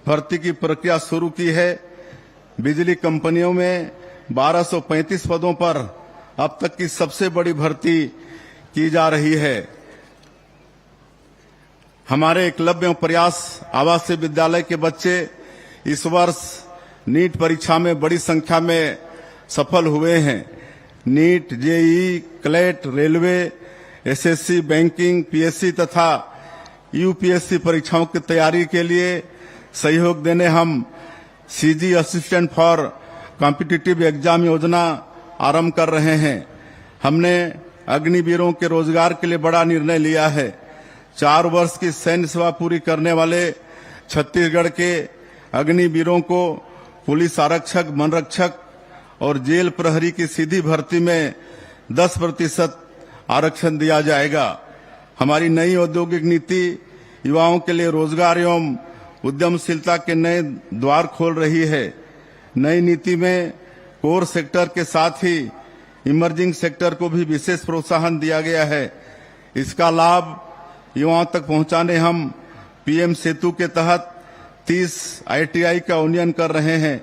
भर्ती की प्रक्रिया शुरू की है। बिजली कंपनियों में 1,235 पदों पर अब तक की सबसे बड़ी भर्ती की जा रही है। हमारे एकलव्य एवं प्रयास आवासीय विद्यालय के बच्चे इस वर्ष नीट परीक्षा में बड़ी संख्या में सफल हुए हैं। NEET, JEE, CLAT, railway, SSC, banking, PSC तथा यूपीएससी परीक्षाओं की तैयारी के लिए सहयोग देने हम CG assistant for competitive exam योजना आरंभ कर रहे हैं। हमने अग्निवीरों के रोजगार के लिए बड़ा निर्णय लिया है। 4 वर्ष की सैन्य सेवा पूरी करने वाले छत्तीसगढ़ के अग्निवीरों को पुलिस आरक्षक, वनरक्षक और जेल प्रहरी की सीधी भर्ती में 10% आरक्षण दिया जाएगा। हमारी नई औद्योगिक नीति युवाओं के लिए रोजगार एवं उद्यमशीलता के नए द्वार खोल रही है। नई नीति में कोर सेक्टर के साथ ही इमर्जिंग सेक्टर को भी विशेष प्रोत्साहन दिया गया है। इसका लाभ युवाओं तक पहुंचाने हम पीएम सेतु के तहत 30 आईटीआई का उन्नयन कर रहे हैं।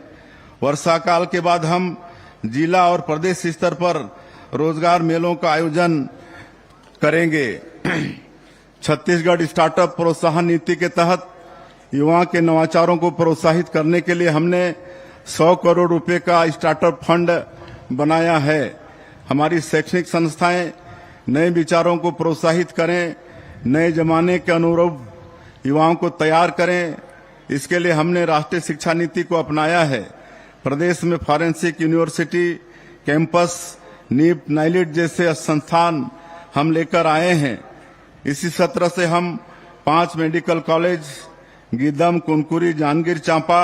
वर्षा काल के बाद हम जिला और प्रदेश स्तर पर रोजगार मेलों का आयोजन करेंगे। छत्तीसगढ़ स्टार्टअप प्रोत्साहन नीति के तहत युवाओं के नवाचारों को प्रोत्साहित करने के लिए हमने 100 करोड़ रुपए का स्टार्टअप फंड बनाया है। हमारी शैक्षणिक संस्थाएं नए विचारों को प्रोत्साहित करें, नए जमाने के अनुरूप युवाओं को तैयार करें। इसके लिए हमने राष्ट्रीय शिक्षा नीति को अपनाया है। प्रदेश में forensic university, campus, NEET, NIELIT जैसे संस्थान हम लेकर आए हैं। इसी सत्र से हम 5 मेडिकल कॉलेज गीदम, कुनकुरी, जांजगीर चांपा,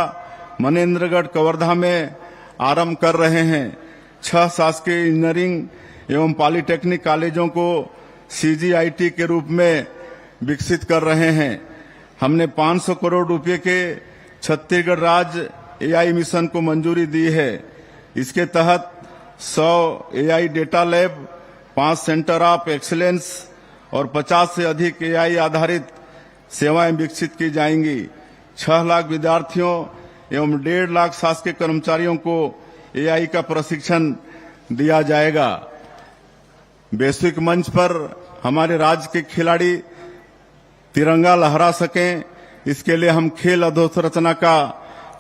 मनेन्द्रगढ़, कवर्धा में आरंभ कर रहे हैं। 6 शासकीय इंजीनियरिंग एवं पॉलिटेक्निक कॉलेजों को सीजीआईटी के रूप में विकसित कर रहे हैं। हमने 500 करोड़ रुपए के छत्तीसगढ़ राज्य एआई मिशन को मंजूरी दी है। इसके तहत 100 AI data lab, 5 centre of excellence और 50 से अधिक एआई आधारित सेवाएं विकसित की जाएंगी। 6 लाख विद्यार्थियों एवं 1.5 लाख शासकीय कर्मचारियों को एआई का प्रशिक्षण दिया जाएगा। वैश्विक मंच पर हमारे राज्य के खिलाड़ी तिरंगा लहरा सकें, इसके लिए हम खेल अधोसंरचना का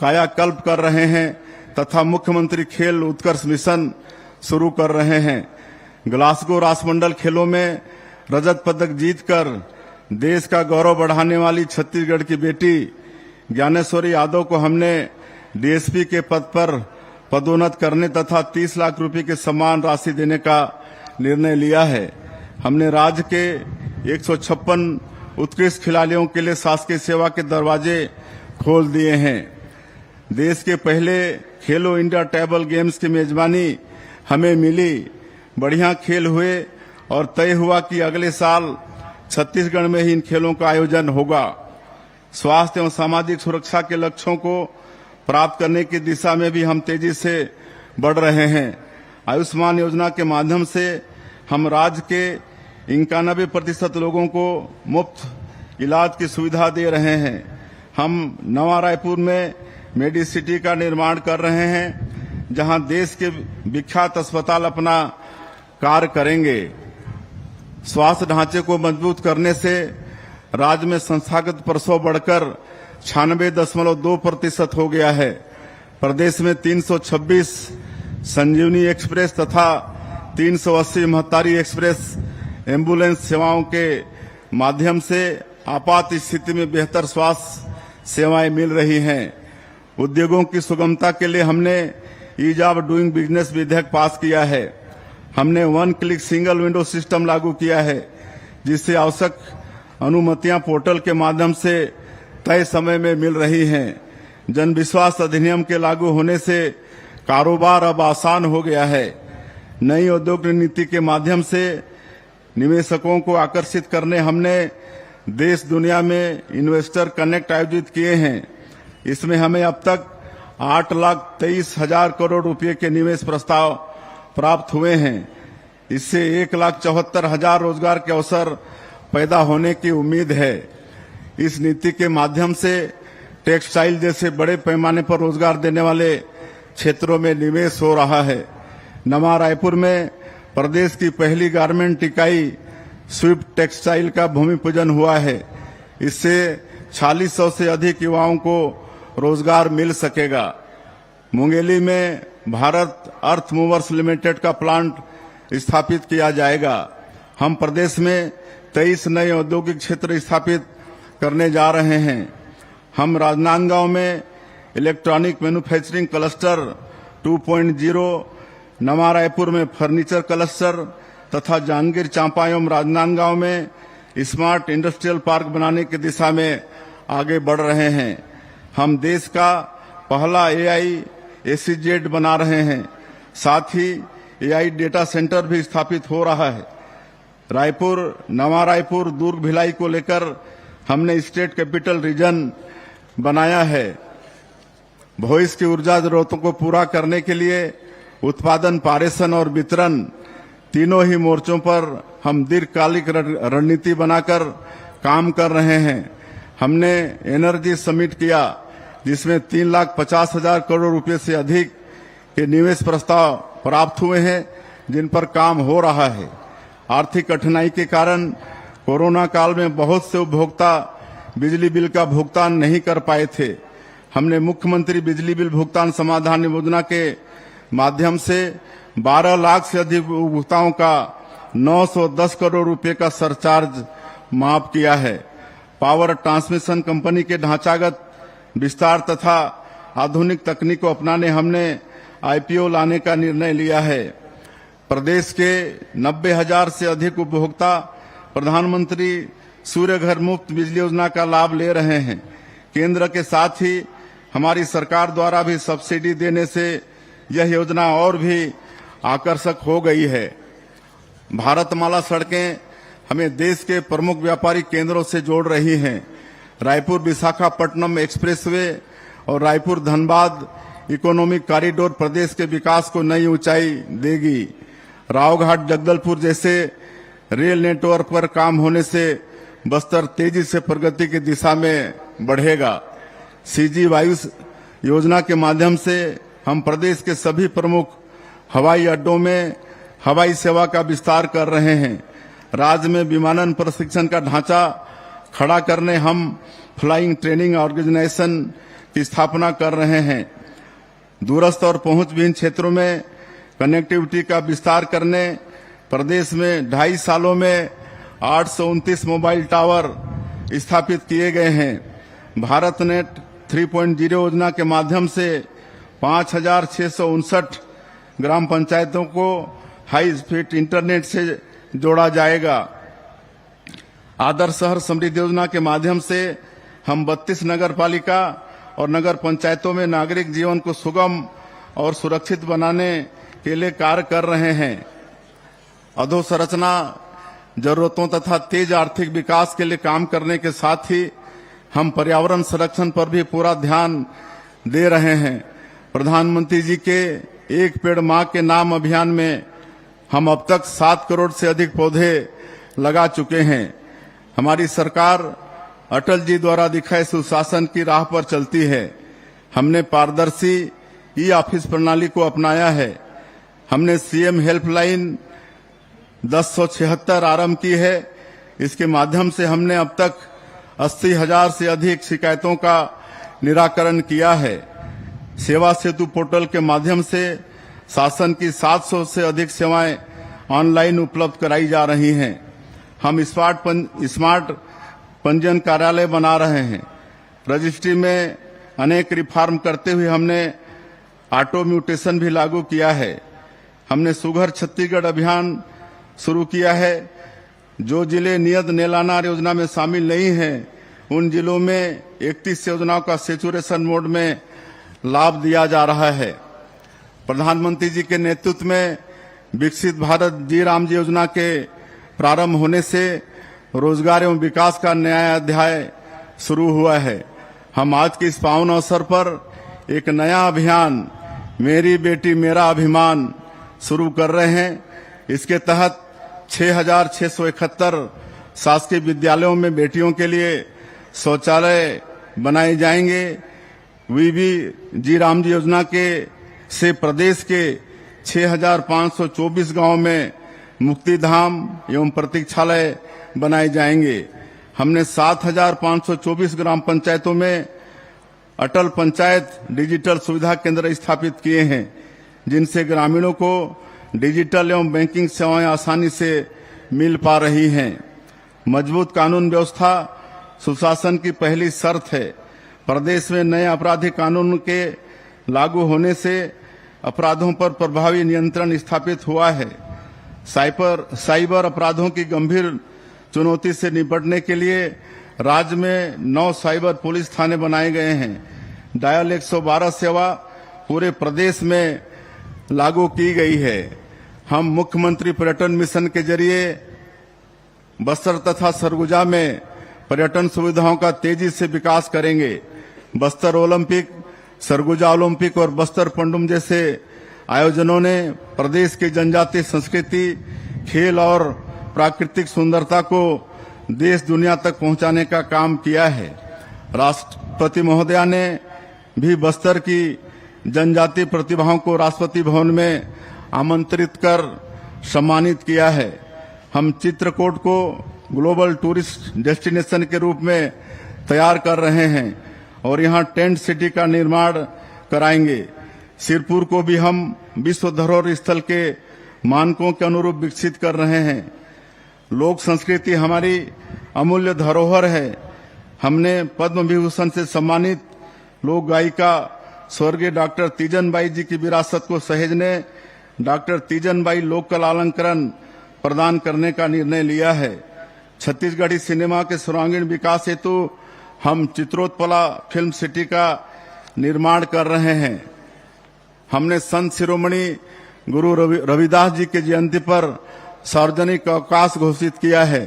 कायाकल्प कर रहे हैं तथा मुख्यमंत्री खेल उत्कर्ष मिशन शुरू कर रहे हैं। ग्लासगो राष्ट्रमंडल खेलों में रजत पदक जीतकर देश का गौरव बढ़ाने वाली छत्तीसगढ़ की बेटी ज्ञानेश्वरी यादव को हमने डीएसपी के पद पर पदोन्नत करने तथा 30 लाख रुपए की सम्मान राशि देने का निर्णय लिया है। हमने राज्य के 156 उत्कृष्ट खिलाड़ियों के लिए शासकीय सेवा के दरवाजे खोल दिए हैं। देश के पहले खेलो इंडिया टेबल गेम्स की मेजबानी हमें मिली। बढ़िया खेल हुए और तय हुआ कि अगले साल छत्तीसगढ़ में ही इन खेलों का आयोजन होगा। स्वास्थ्य एवं सामाजिक सुरक्षा के लक्ष्यों को प्राप्त करने की दिशा में भी हम तेजी से बढ़ रहे हैं। आयुष्मान योजना के माध्यम से हम राज्य के 91% लोगों को मुफ्त इलाज की सुविधा दे रहे हैं। हम नवा रायपुर में मेडिसिटी का निर्माण कर रहे हैं, जहां देश के विख्यात अस्पताल अपना कार्य करेंगे। स्वास्थ्य ढांचे को मजबूत करने से राज्य में संस्थागत प्रसव बढ़कर 96.2% हो गया है। प्रदेश में 326 संजीवनी एक्सप्रेस तथा 380 महतारी एक्सप्रेस एम्बुलेंस सेवाओं के माध्यम से आपात स्थिति में बेहतर स्वास्थ्य सेवाएं मिल रही हैं। उद्योगों की सुगमता के लिए हमने ईज ऑफ डूइंग बिजनेस विधेयक पास किया है। हमने one click single window system लागू किया है, जिससे आवश्यक अनुमतियां पोर्टल के माध्यम से तय समय में मिल रही हैं। जन विश्वास अधिनियम के लागू होने से कारोबार अब आसान हो गया है। नई औद्योगिक नीति के माध्यम से निवेशकों को आकर्षित करने हमने देश दुनिया में इन्वेस्टर कनेक्ट आयोजित किए हैं। इसमें हमें अब तक 8,23,000 करोड़ रुपए के निवेश प्रस्ताव प्राप्त हुए हैं। इससे 1,74,000 रोजगार के अवसर पैदा होने की उम्मीद है। इस नीति के माध्यम से टेक्सटाइल जैसे बड़े पैमाने पर रोजगार देने वाले क्षेत्रों में निवेश हो रहा है। नवा रायपुर में प्रदेश की पहली गारमेंट इकाई स्विफ्ट टेक्सटाइल का भूमि पूजन हुआ है। इससे 4600 से अधिक युवाओं को रोजगार मिल सकेगा। मुंगेली में भारत अर्थ मूवर्स लिमिटेड का प्लांट स्थापित किया जाएगा। हम प्रदेश में 23 नए औद्योगिक क्षेत्र स्थापित करने जा रहे हैं। हम राजनांदगांव में इलेक्ट्रॉनिक मैन्युफैक्चरिंग क्लस्टर 2.0, नवा रायपुर में फर्नीचर क्लस्टर तथा जांजगीर चांपा एवं राजनांदगांव में स्मार्ट इंडस्ट्रियल पार्क बनाने की दिशा में आगे बढ़ रहे हैं। हम देश का पहला AI SEZ बना रहे हैं। साथ ही AI डेटा सेंटर भी स्थापित हो रहा है। रायपुर, नवा रायपुर, दुर्ग, भिलाई को लेकर हमने स्टेट कैपिटल रीजन बनाया है। भविष्य की ऊर्जा जरूरतों को पूरा करने के लिए उत्पादन, पारेषण और वितरण तीनों ही मोर्चों पर हम दीर्घकालिक रणनीति बनाकर काम कर रहे हैं। हमने एनर्जी समिट किया, जिसमें 3,50,000 करोड़ रुपए से अधिक के निवेश प्रस्ताव प्राप्त हुए हैं, जिन पर काम हो रहा है। आर्थिक कठिनाई के कारण कोरोना काल में बहुत से उपभोक्ता बिजली बिल का भुगतान नहीं कर पाए थे। हमने मुख्यमंत्री बिजली बिल भुगतान समाधान योजना के माध्यम से 12 लाख से अधिक उपभोक्ताओं का 910 करोड़ रुपए का सरचार्ज माफ किया है। पावर ट्रांसमिशन कंपनी के ढांचागत विस्तार तथा आधुनिक तकनीक को अपनाने हमने IPO लाने का निर्णय लिया है। प्रदेश के 90,000 से अधिक उपभोक्ता प्रधानमंत्री सूर्य घर मुफ्त बिजली योजना का लाभ ले रहे हैं। केंद्र के साथ ही हमारी सरकार द्वारा भी सब्सिडी देने से यह योजना और भी आकर्षक हो गई है। भारतमाला सड़कें हमें देश के प्रमुख व्यापारिक केंद्रों से जोड़ रही हैं। रायपुर विशाखापट्टनम एक्सप्रेसवे और रायपुर धनबाद इकोनॉमिक कॉरिडोर प्रदेश के विकास को नई ऊंचाई देगी। रावघाट जगदलपुर जैसे रेल नेटवर्क पर काम होने से बस्तर तेजी से प्रगति की दिशा में बढ़ेगा। CG वायु योजना के माध्यम से हम प्रदेश के सभी प्रमुख हवाई अड्डों में हवाई सेवा का विस्तार कर रहे हैं। राज्य में विमानन प्रशिक्षण का ढांचा खड़ा करने हम फ्लाइंग ट्रेनिंग ऑर्गेनाइजेशन की स्थापना कर रहे हैं। दूरस्थ और पहुंचविहीन क्षेत्रों में कनेक्टिविटी का विस्तार करने प्रदेश में 2.5 सालों में 829 मोबाइल टावर स्थापित किए गए हैं। भारत नेट 3.0 योजना के माध्यम से 5,659 ग्राम पंचायतों को हाई स्पीड इंटरनेट से जोड़ा जाएगा। आदर्श शहर समृद्धि योजना के माध्यम से हम 32 नगर पालिका और नगर पंचायतों में नागरिक जीवन को सुगम और सुरक्षित बनाने के लिए कार्य कर रहे हैं। अधोसंरचना जरूरतों तथा तेज आर्थिक विकास के लिए काम करने के साथ ही हम पर्यावरण संरक्षण पर भी पूरा ध्यान दे रहे हैं। प्रधानमंत्री जी के एक पेड़ मां के नाम अभियान में हम अब तक 7 करोड़ से अधिक पौधे लगा चुके हैं। हमारी सरकार अटल जी द्वारा दिखाए सुशासन की राह पर चलती है। हमने पारदर्शी ई-ऑफिस प्रणाली को अपनाया है। हमने CM हेल्पलाइन 1076 आरंभ की है। इसके माध्यम से हमने अब तक 80,000 से अधिक शिकायतों का निराकरण किया है। सेवा सेतु पोर्टल के माध्यम से शासन की 700 से अधिक सेवाएं ऑनलाइन उपलब्ध कराई जा रही हैं। हम स्मार्ट पंजीयन कार्यालय बना रहे हैं। रजिस्ट्री में अनेक रिफॉर्म करते हुए हमने ऑटो म्यूटेशन भी लागू किया है। हमने सुघर छत्तीसगढ़ अभियान शुरू किया है। जो जिले नियत नेलानार योजना में शामिल नहीं हैं, उन जिलों में 31 योजनाओं का सैचुरेशन मोड में लाभ दिया जा रहा है। प्रधानमंत्री जी के नेतृत्व में विकसित भारत जी राम जी योजना के प्रारंभ होने से रोजगार एवं विकास का नया अध्याय शुरू हुआ है। हम आज के इस पावन अवसर पर एक नया अभियान मेरी बेटी मेरा अभिमान शुरू कर रहे हैं। इसके तहत 6,671 शासकीय विद्यालयों में बेटियों के लिए शौचालय बनाए जाएंगे। वीबी जी राम जी योजना के से प्रदेश के 6,524 गांवों में मुक्तिधाम एवं प्रतीक्षालय बनाए जाएंगे। हमने 7,524 ग्राम पंचायतों में अटल पंचायत डिजिटल सुविधा केंद्र स्थापित किए हैं, जिनसे ग्रामीणों को डिजिटल एवं बैंकिंग सेवाएं आसानी से मिल पा रही हैं। मजबूत कानून व्यवस्था सुशासन की पहली शर्त है। प्रदेश में नए आपराधिक कानून के लागू होने से अपराधों पर प्रभावी नियंत्रण स्थापित हुआ है। साइबर अपराधों की गंभीर चुनौती से निपटने के लिए राज्य में 9 साइबर पुलिस थाने बनाए गए हैं। डायल 112 सेवा पूरे प्रदेश में लागू की गई है। हम मुख्यमंत्री पर्यटन मिशन के जरिए बस्तर तथा सरगुजा में पर्यटन सुविधाओं का तेजी से विकास करेंगे। बस्तर ओलंपिक, सरगुजा ओलंपिक और बस्तर पंडुम जैसे आयोजनों ने प्रदेश की जनजातीय संस्कृति, खेल और प्राकृतिक सुंदरता को देश दुनिया तक पहुंचाने का काम किया है। राष्ट्रपति महोदया ने भी बस्तर की जनजातीय प्रतिभाओं को राष्ट्रपति भवन में आमंत्रित कर सम्मानित किया है। हम चित्रकूट को ग्लोबल टूरिस्ट डेस्टिनेशन के रूप में तैयार कर रहे हैं और यहां टेंट सिटी का निर्माण कराएंगे। सिरपुर को भी हम विश्व धरोहर स्थल के मानकों के अनुरूप विकसित कर रहे हैं। लोक संस्कृति हमारी अमूल्य धरोहर है। हमने पद्म विभूषण से सम्मानित लोक गायिका स्वर्गीय डॉक्टर तीजन बाई जी की विरासत को सहेजने डॉक्टर तीजन बाई लोक कला अलंकरण प्रदान करने का निर्णय लिया है। छत्तीसगढ़ी सिनेमा के सर्वांगीण विकास हेतु हम चित्रोत्पला फिल्म सिटी का निर्माण कर रहे हैं। हमने संत शिरोमणि गुरु रविदास जी की जयंती पर सार्वजनिक अवकाश घोषित किया है।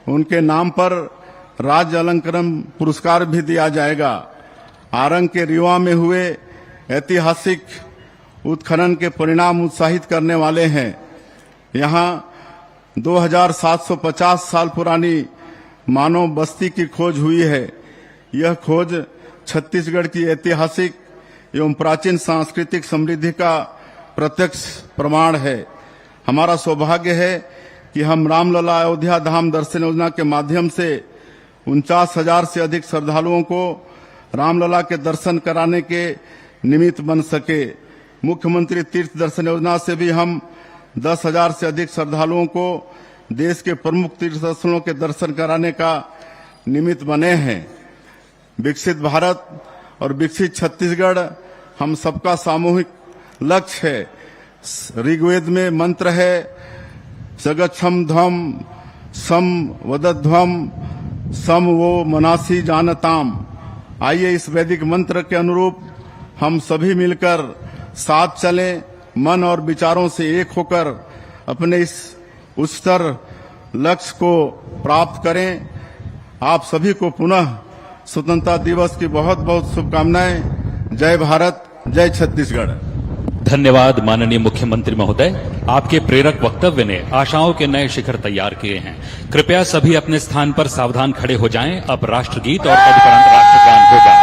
उनके नाम पर राज्य अलंकरण पुरस्कार भी दिया जाएगा। आरंग के रीवा में हुए ऐतिहासिक उत्खनन के परिणाम उत्साहित करने वाले हैं। यहाँ 2750 साल पुरानी मानव बस्ती की खोज हुई है। यह खोज छत्तीसगढ़ की ऐतिहासिक एवं प्राचीन सांस्कृतिक समृद्धि का प्रत्यक्ष प्रमाण है। हमारा सौभाग्य है कि हम रामलला अयोध्या धाम दर्शन योजना के माध्यम से 49,000 से अधिक श्रद्धालुओं को रामलला के दर्शन कराने के निमित्त बन सके। मुख्यमंत्री तीर्थ दर्शन योजना से भी हम 10,000 से अधिक श्रद्धालुओं को देश के प्रमुख तीर्थ स्थलों के दर्शन कराने का निमित्त बने हैं। विकसित भारत और विकसित छत्तीसगढ़ हम सबका सामूहिक लक्ष्य है। ऋग्वेद में मंत्र है जगच्छम ध्वम सम वदध्वम सम वो मनासी जानताम। आइए इस वैदिक मंत्र के अनुरूप हम सभी मिलकर साथ चलें, मन और विचारों से एक होकर अपने इस उच्चतर लक्ष्य को प्राप्त करें। आप सभी को पुनः स्वतंत्रता दिवस की बहुत बहुत शुभकामनाएं। जय भारत, जय छत्तीसगढ़। धन्यवाद माननीय मुख्यमंत्री महोदय। आपके प्रेरक वक्तव्य ने आशाओं के नए शिखर तैयार किए हैं। कृपया सभी अपने स्थान पर सावधान खड़े हो जाएं। अब राष्ट्रगीत और तदुपरांत राष्ट्रगान होगा।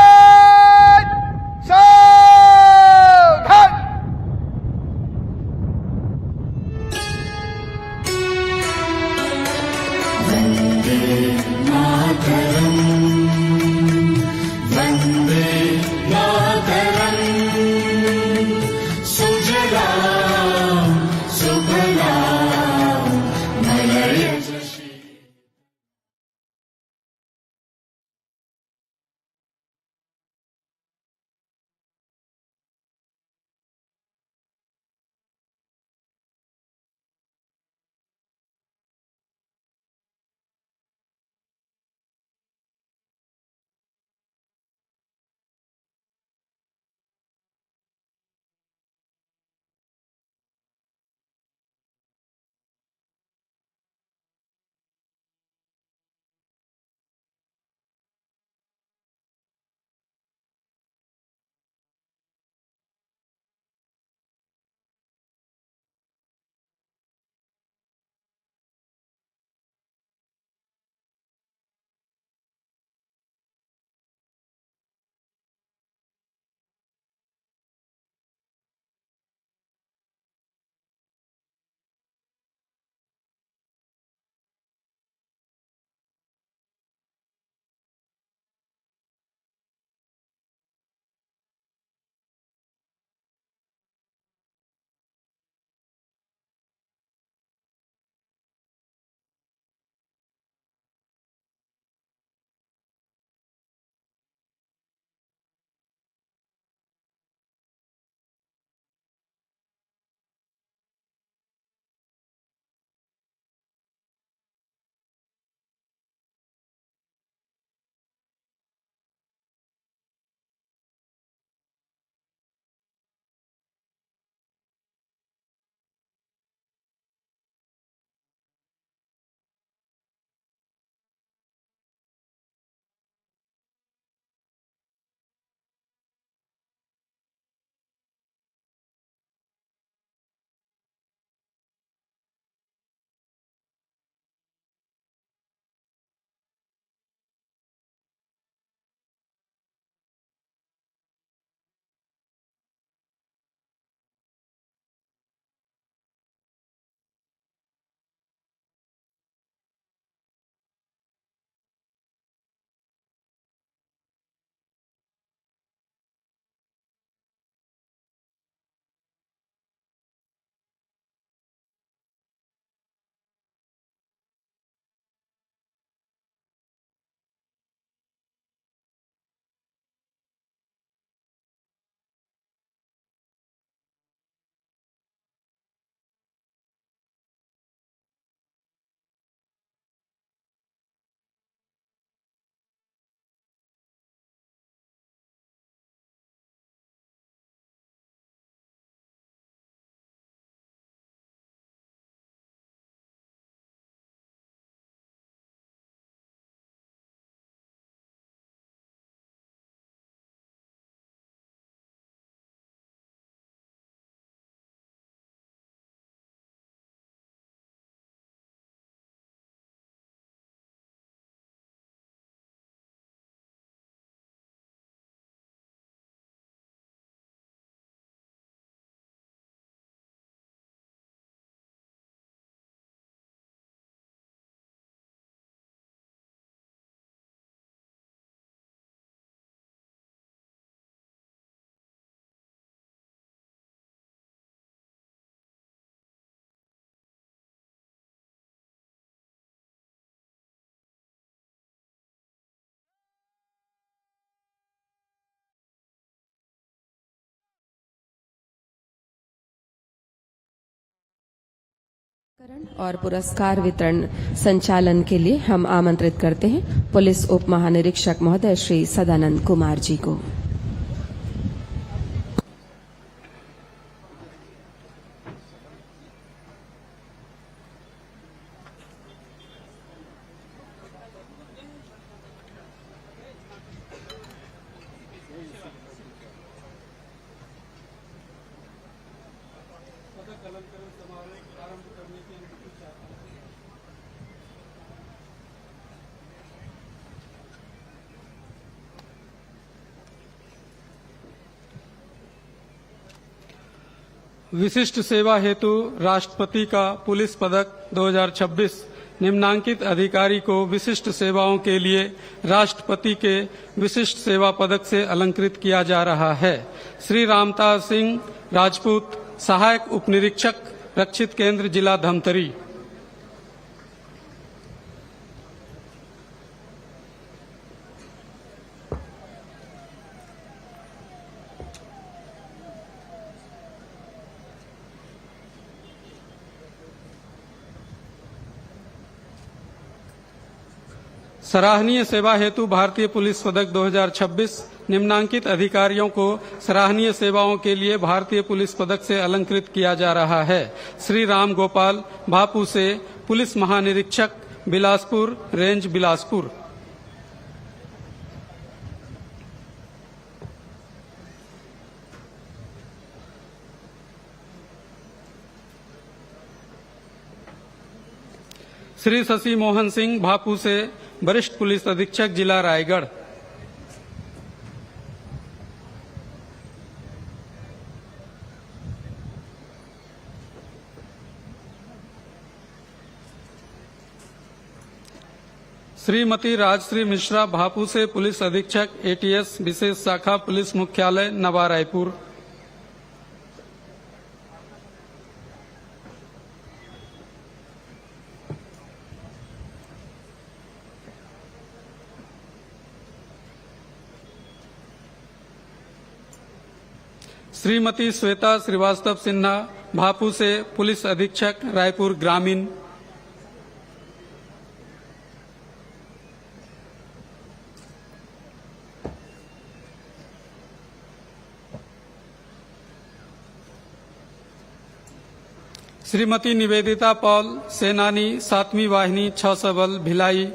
और पुरस्कार वितरण संचालन के लिए हम आमंत्रित करते हैं पुलिस उप महानिरीक्षक महोदय श्री सदानंद कुमार जी को। विशिष्ट सेवा हेतु राष्ट्रपति का पुलिस पदक 2026 निम्नांकित अधिकारी को विशिष्ट सेवाओं के लिए राष्ट्रपति के विशिष्ट सेवा पदक से अलंकृत किया जा रहा है। श्री रामतार सिंह राजपूत, सहायक उप निरीक्षक, रक्षित केंद्र, जिला धमतरी। सराहनीय सेवा हेतु भारतीय पुलिस पदक 2026 निम्नांकित अधिकारियों को सराहनीय सेवाओं के लिए भारतीय पुलिस पदक से अलंकृत किया जा रहा है। श्री राम गोपाल भापू से पुलिस महानिरीक्षक, बिलासपुर रेंज, बिलासपुर। श्री शशि मोहन सिंह भापू से वरिष्ठ पुलिस अधीक्षक, जिला रायगढ़। श्रीमती राजश्री मिश्रा भापू से पुलिस अधीक्षक, एटीएस विशेष शाखा, पुलिस मुख्यालय, नवा रायपुर। श्रीमती श्वेता श्रीवास्तव सिन्हा भापू से पुलिस अधीक्षक, रायपुर ग्रामीण। श्रीमती निवेदिता पॉल सेनानी, 7वीं वाहिनी, 6 सबल, भिलाई।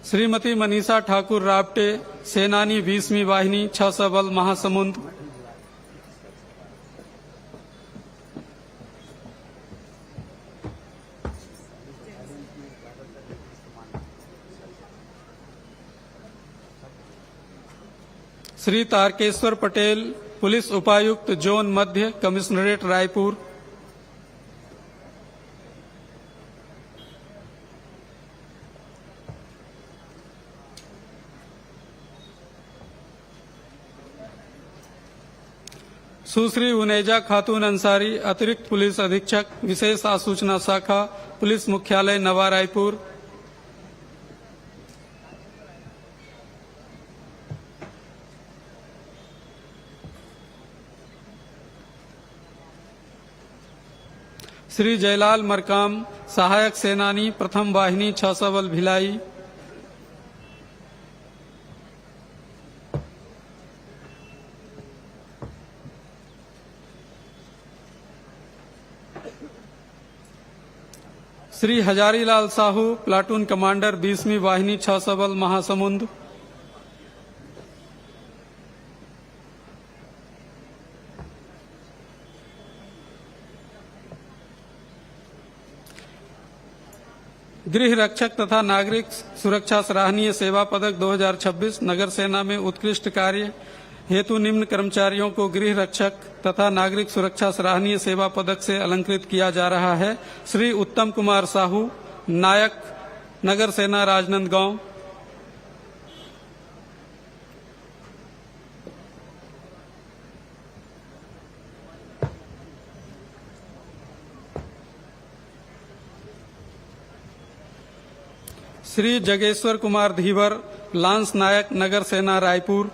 श्रीमती मनीषा ठाकुर रावटे, सेनानी, 20वीं वाहिनी, 6 सबल, महासमुंद। श्री तारकेश्वर पटेल पुलिस उपायुक्त, जोन मध्य, कमिश्नरेट, रायपुर। सुश्री उनेजा खातून अंसारी, अतिरिक्त पुलिस अधीक्षक, विशेष आसूचना शाखा, पुलिस मुख्यालय, नवा रायपुर। श्री जयलाल मरकाम, सहायक सेनानी, प्रथम वाहिनी, 6 सबल, भिलाई। श्री हजारीलाल साहू, प्लाटून कमांडर, 20वीं वाहिनी, 6 सबल, महासमुंद। गृह रक्षक तथा नागरिक सुरक्षा सराहनीय सेवा पदक 2026 नगर सेना में उत्कृष्ट कार्य हेतु निम्न कर्मचारियों को गृह रक्षक तथा नागरिक सुरक्षा सराहनीय सेवा पदक से अलंकृत किया जा रहा है। श्री उत्तम कुमार साहू, नायक, नगर सेना, राजनांदगांव। श्री जगेश्वर कुमार धीवर, लांस नायक, नगर सेना रायपुर।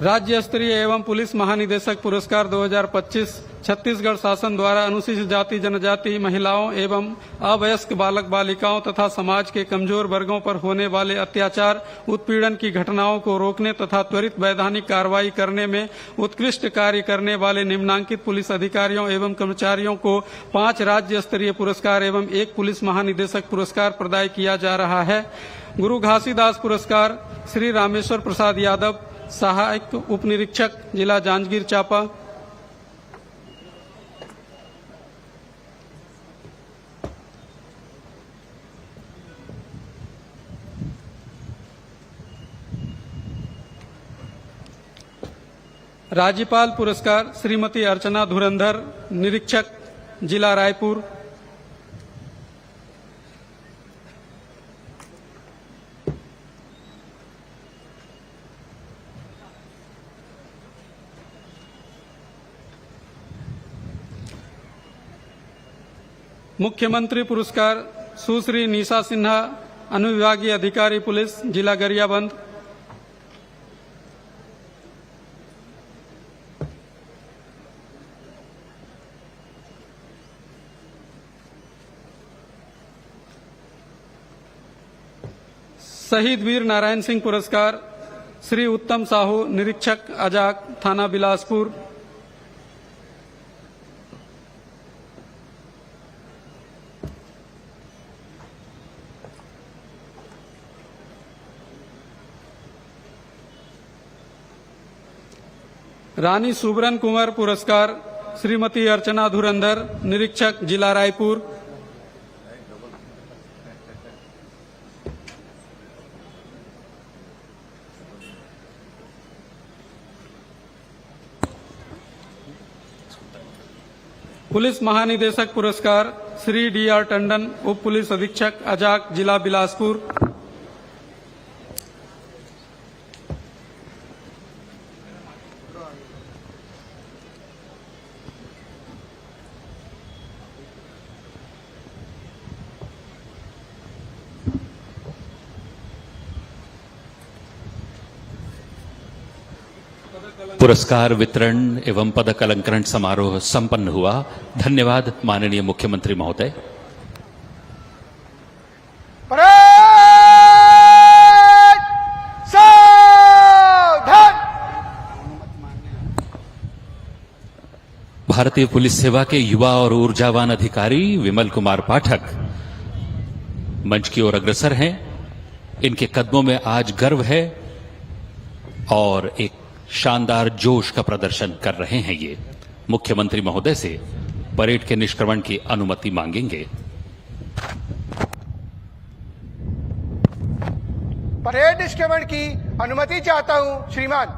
राज्य स्तरीय एवं पुलिस महानिदेशक पुरस्कार 2025 छत्तीसगढ़ शासन द्वारा अनुसूचित जाति जनजाति महिलाओं एवं अवयस्क बालक बालिकाओं तथा समाज के कमजोर वर्गों पर होने वाले अत्याचार उत्पीड़न की घटनाओं को रोकने तथा त्वरित वैधानिक कार्रवाई करने में उत्कृष्ट कार्य करने वाले निम्नांकित पुलिस अधिकारियों एवं कर्मचारियों को 5 राज्य स्तरीय पुरस्कार एवं 1 पुलिस महानिदेशक पुरस्कार प्रदान किया जा रहा है। गुरु घासीदास पुरस्कार श्री रामेश्वर प्रसाद यादव, सहायक उप निरीक्षक, जिला जांजगीर चांपा। राज्यपाल पुरस्कार श्रीमती अर्चना धुरंधर, निरीक्षक, जिला रायपुर। मुख्यमंत्री पुरस्कार सुश्री निशा सिन्हा, अनुविभागीय अधिकारी पुलिस, जिला गरियाबंद। शहीद वीर नारायण सिंह पुरस्कार श्री उत्तम साहू, निरीक्षक, अजाक, थाना बिलासपुर। रानी सुबरन कुंवर पुरस्कार श्रीमती अर्चना धुरंधर, निरीक्षक, जिला रायपुर। पुलिस महानिदेशक पुरस्कार श्री डी.आर. टंडन, उप पुलिस अधीक्षक, अजाक, जिला बिलासपुर। पुरस्कार वितरण एवं पदक अलंकरण समारोह संपन्न हुआ। धन्यवाद माननीय मुख्यमंत्री महोदय। भारतीय पुलिस सेवा के युवा और ऊर्जावान अधिकारी विमल कुमार पाठक मंच की ओर अग्रसर हैं। इनके कदमों में आज गर्व है और एक शानदार जोश का प्रदर्शन कर रहे हैं। ये मुख्यमंत्री महोदय से परेड के निष्क्रमण की अनुमति मांगेंगे। परेड निष्क्रमण की अनुमति चाहता हूं श्रीमान।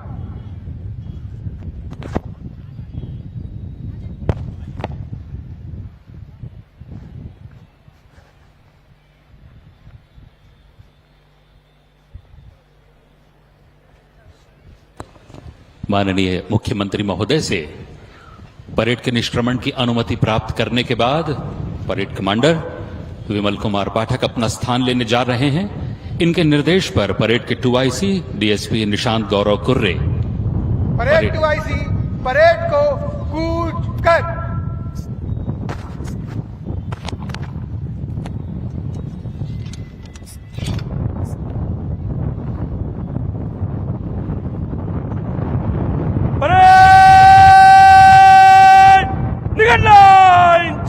माननीय मुख्यमंत्री महोदय से परेड के निष्क्रमण की अनुमति प्राप्त करने के बाद परेड कमांडर विमल कुमार पाठक अपना स्थान लेने जा रहे हैं। इनके निर्देश पर परेड के 2IC DSP Nishant Gaurav Kurre parade 2IC parade को कूच कर।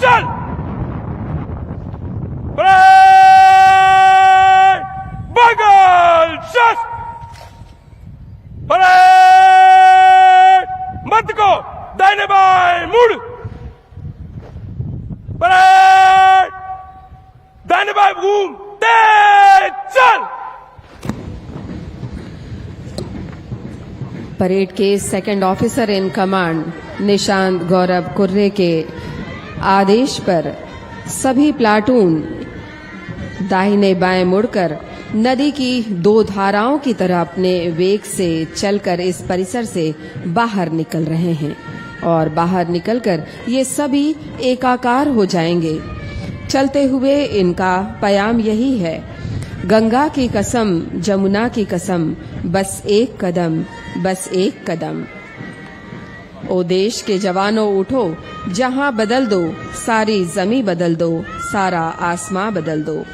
चल बगल मत को दाहिने बाएं मुड़, दाहिने बाएं घूम, तेज चल। परेड के second officer in command Nishant Gaurav Kurre के आदेश पर सभी प्लाटून दाहिने बाएं मुड़कर नदी की दो धाराओं की तरह अपने वेग से चलकर इस परिसर से बाहर निकल रहे हैं और बाहर निकलकर ये सभी एकाकार हो जाएंगे। चलते हुए इनका पयाम यही है, गंगा की कसम, जमुना की कसम, बस एक कदम, बस एक कदम। ओ देश के जवानों उठो, जहां बदल दो, सारी जमी बदल दो, सारा आसमां बदल दो।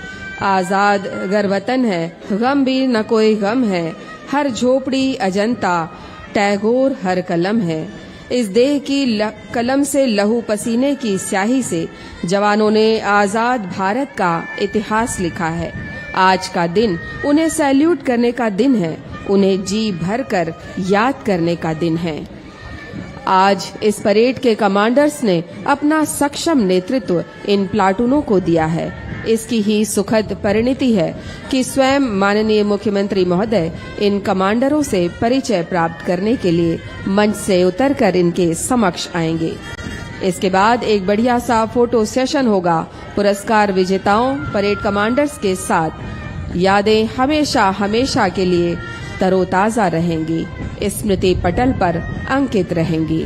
आजाद अगर वतन है, गम भी न कोई गम है, हर झोपड़ी अजंता, टैगोर हर कलम है। इस देह की कलम से लहू पसीने की स्याही से जवानों ने आजाद भारत का इतिहास लिखा है। आज का दिन उन्हें सैल्यूट करने का दिन है, उन्हें जी भर कर याद करने का दिन है। आज इस परेड के कमांडर्स ने अपना सक्षम नेतृत्व इन प्लाटूनों को दिया है। इसकी ही सुखद परिणति है कि स्वयं माननीय मुख्यमंत्री महोदय इन कमांडरों से परिचय प्राप्त करने के लिए मंच से उतरकर इनके समक्ष आएंगे। इसके बाद एक बढ़िया सा फोटो सेशन होगा पुरस्कार विजेताओं, परेड कमांडर्स के साथ। यादें हमेशा हमेशा के लिए तरोताजा रहेंगी, स्मृति पटल पर अंकित रहेंगी।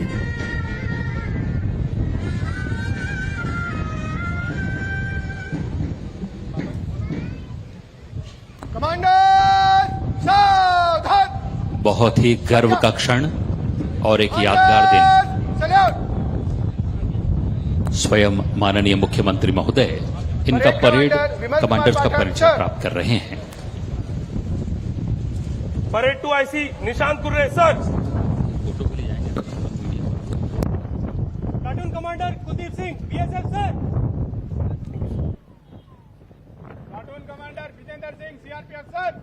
कमांडर सावधान। बहुत ही गर्व का क्षण और एक यादगार दिन। सैल्यूट। स्वयं माननीय मुख्यमंत्री महोदय इनका परेड कमांडर्स का परिचय प्राप्त कर रहे हैं। Parade 2 IC Nishant Kurre sir. Platoon commander Kuldeep Singh BSF sir. Platoon commander Vijendra Singh CRPF sir.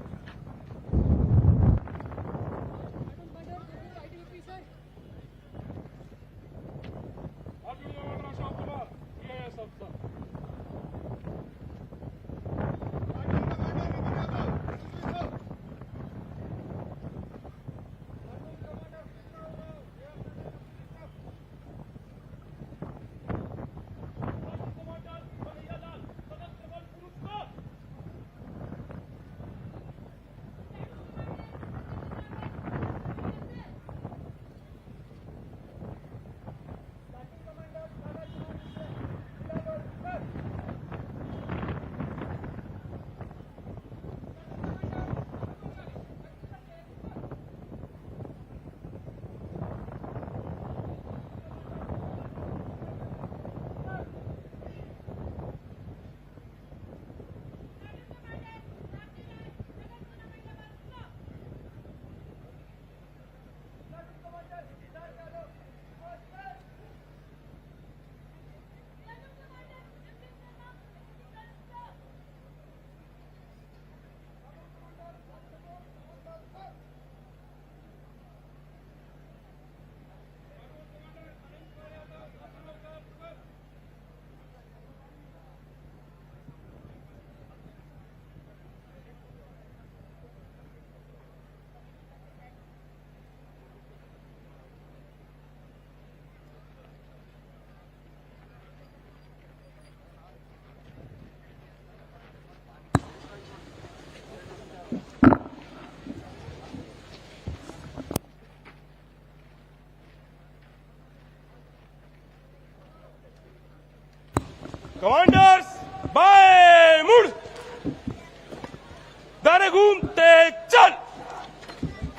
Commanders बाय मुड़, दारे घूमते चल।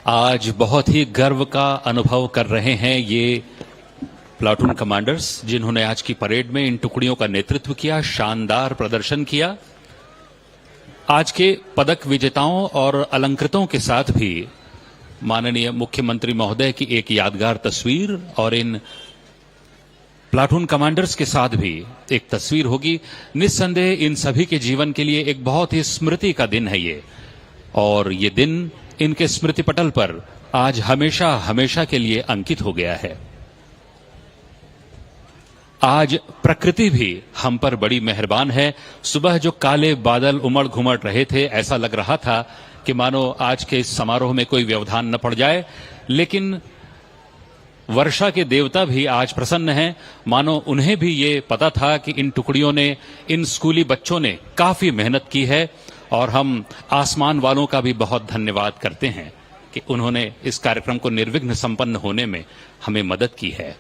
आज बहुत ही गर्व का अनुभव कर रहे हैं ये प्लाटून कमांडर्स, जिन्होंने आज की परेड में इन टुकड़ियों का नेतृत्व किया, शानदार प्रदर्शन किया। आज के पदक विजेताओं और अलंकृतों के साथ भी माननीय मुख्यमंत्री महोदय की एक यादगार तस्वीर और इन प्लाटून कमांडर्स के साथ भी एक तस्वीर होगी। निस्संदेह इन सभी के जीवन के लिए एक बहुत ही स्मृति का दिन है ये, और ये दिन इनके स्मृति पटल पर आज हमेशा हमेशा के लिए अंकित हो गया है। आज प्रकृति भी हम पर बड़ी मेहरबान है। सुबह जो काले बादल उमड़ घुमड़ रहे थे, ऐसा लग रहा था कि मानो आज के इस समारोह में कोई व्यवधान न पड़ जाए, लेकिन वर्षा के देवता भी आज प्रसन्न हैं। मानो उन्हें भी ये पता था कि इन टुकड़ियों ने, इन स्कूली बच्चों ने काफी मेहनत की है और हम आसमान वालों का भी बहुत धन्यवाद करते हैं कि उन्होंने इस कार्यक्रम को निर्विघ्न संपन्न होने में हमें मदद की है।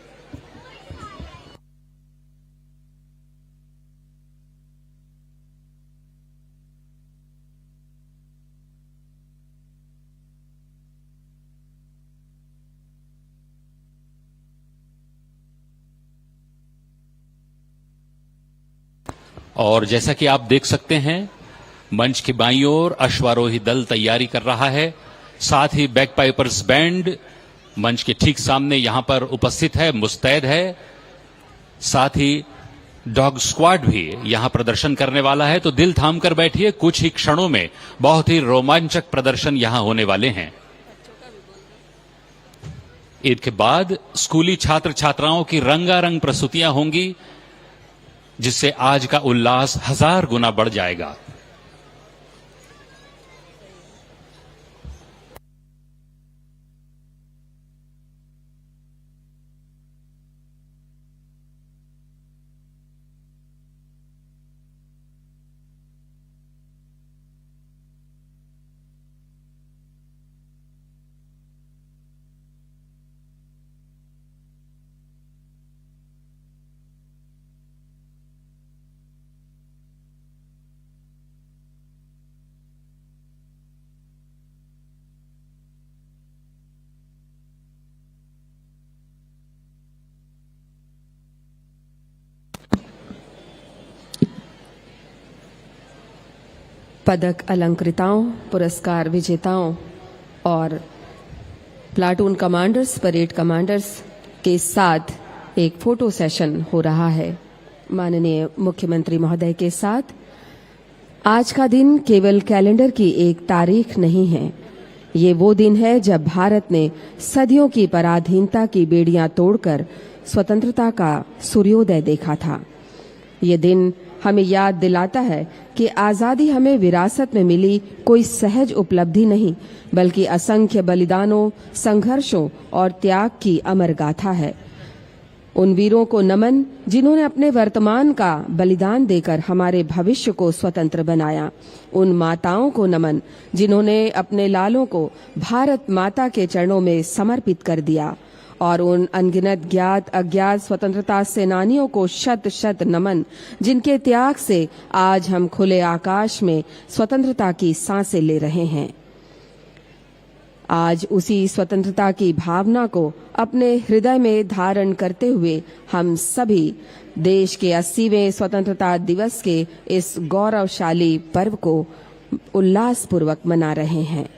और जैसा कि आप देख सकते हैं, मंच की बाईं ओर अश्वारोही दल तैयारी कर रहा है। साथ ही बैकपाइपर्स बैंड मंच के ठीक सामने यहां पर उपस्थित है, मुस्तैद है। साथ ही डॉग स्क्वाड भी यहां प्रदर्शन करने वाला है। तो दिल थाम कर बैठिए, कुछ ही क्षणों में बहुत ही रोमांचक प्रदर्शन यहां होने वाले हैं। ईद के बाद स्कूली छात्र छात्राओं की रंगारंग प्रस्तुतियां होंगी, जिससे आज का उल्लास 1000 गुना बढ़ जाएगा। पदक अलंकृताओं, पुरस्कार विजेताओं और प्लाटून कमांडर्स, परेड कमांडर्स के साथ एक फोटो सेशन हो रहा है। माननीय मुख्यमंत्री महोदय के साथ आज का दिन केवल कैलेंडर की एक तारीख नहीं है, ये वो दिन है जब भारत ने सदियों की पराधीनता की बेड़ियां तोड़कर स्वतंत्रता का सूर्योदय देखा था। ये दिन हमें याद दिलाता है कि आजादी हमें विरासत में मिली कोई सहज उपलब्धि नहीं, बल्कि असंख्य बलिदानों, संघर्षों और त्याग की अमर गाथा है। उन वीरों को नमन जिन्होंने अपने वर्तमान का बलिदान देकर हमारे भविष्य को स्वतंत्र बनाया। उन माताओं को नमन जिन्होंने अपने लालों को भारत माता के चरणों में समर्पित कर दिया। और उन अनगिनत ज्ञात अज्ञात स्वतंत्रता सेनानियों को शत शत नमन जिनके त्याग से आज हम खुले आकाश में स्वतंत्रता की सांसें ले रहे हैं। आज उसी स्वतंत्रता की भावना को अपने हृदय में धारण करते हुए हम सभी देश के 80वें स्वतंत्रता दिवस के इस गौरवशाली पर्व को उल्लासपूर्वक मना रहे हैं।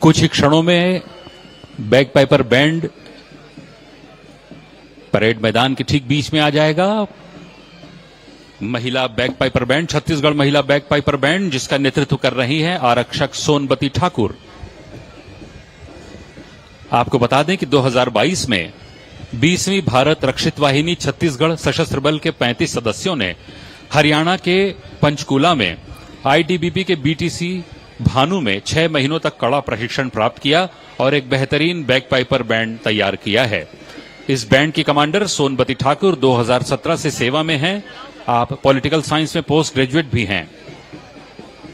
कुछ ही क्षणों में बैकपाइपर बैंड परेड मैदान के ठीक बीच में आ जाएगा। महिला बैकपाइपर बैंड, छत्तीसगढ़ महिला बैकपाइपर बैंड, जिसका नेतृत्व कर रही हैं आरक्षक सोनबती ठाकुर। आपको बता दें कि 2022 में 20वीं भारत रक्षित वाहिनी छत्तीसगढ़ सशस्त्र बल के 35 सदस्यों ने हरियाणा के पंचकूला में आईटीबीपी के बीटीसी भानु में 6 महीनों तक कड़ा प्रशिक्षण प्राप्त किया और एक बेहतरीन बैकपाइपर बैंड तैयार किया है। इस बैंड की कमांडर सोनबती ठाकुर 2017 से सेवा में हैं। आप पॉलिटिकल साइंस में पोस्ट ग्रेजुएट भी हैं।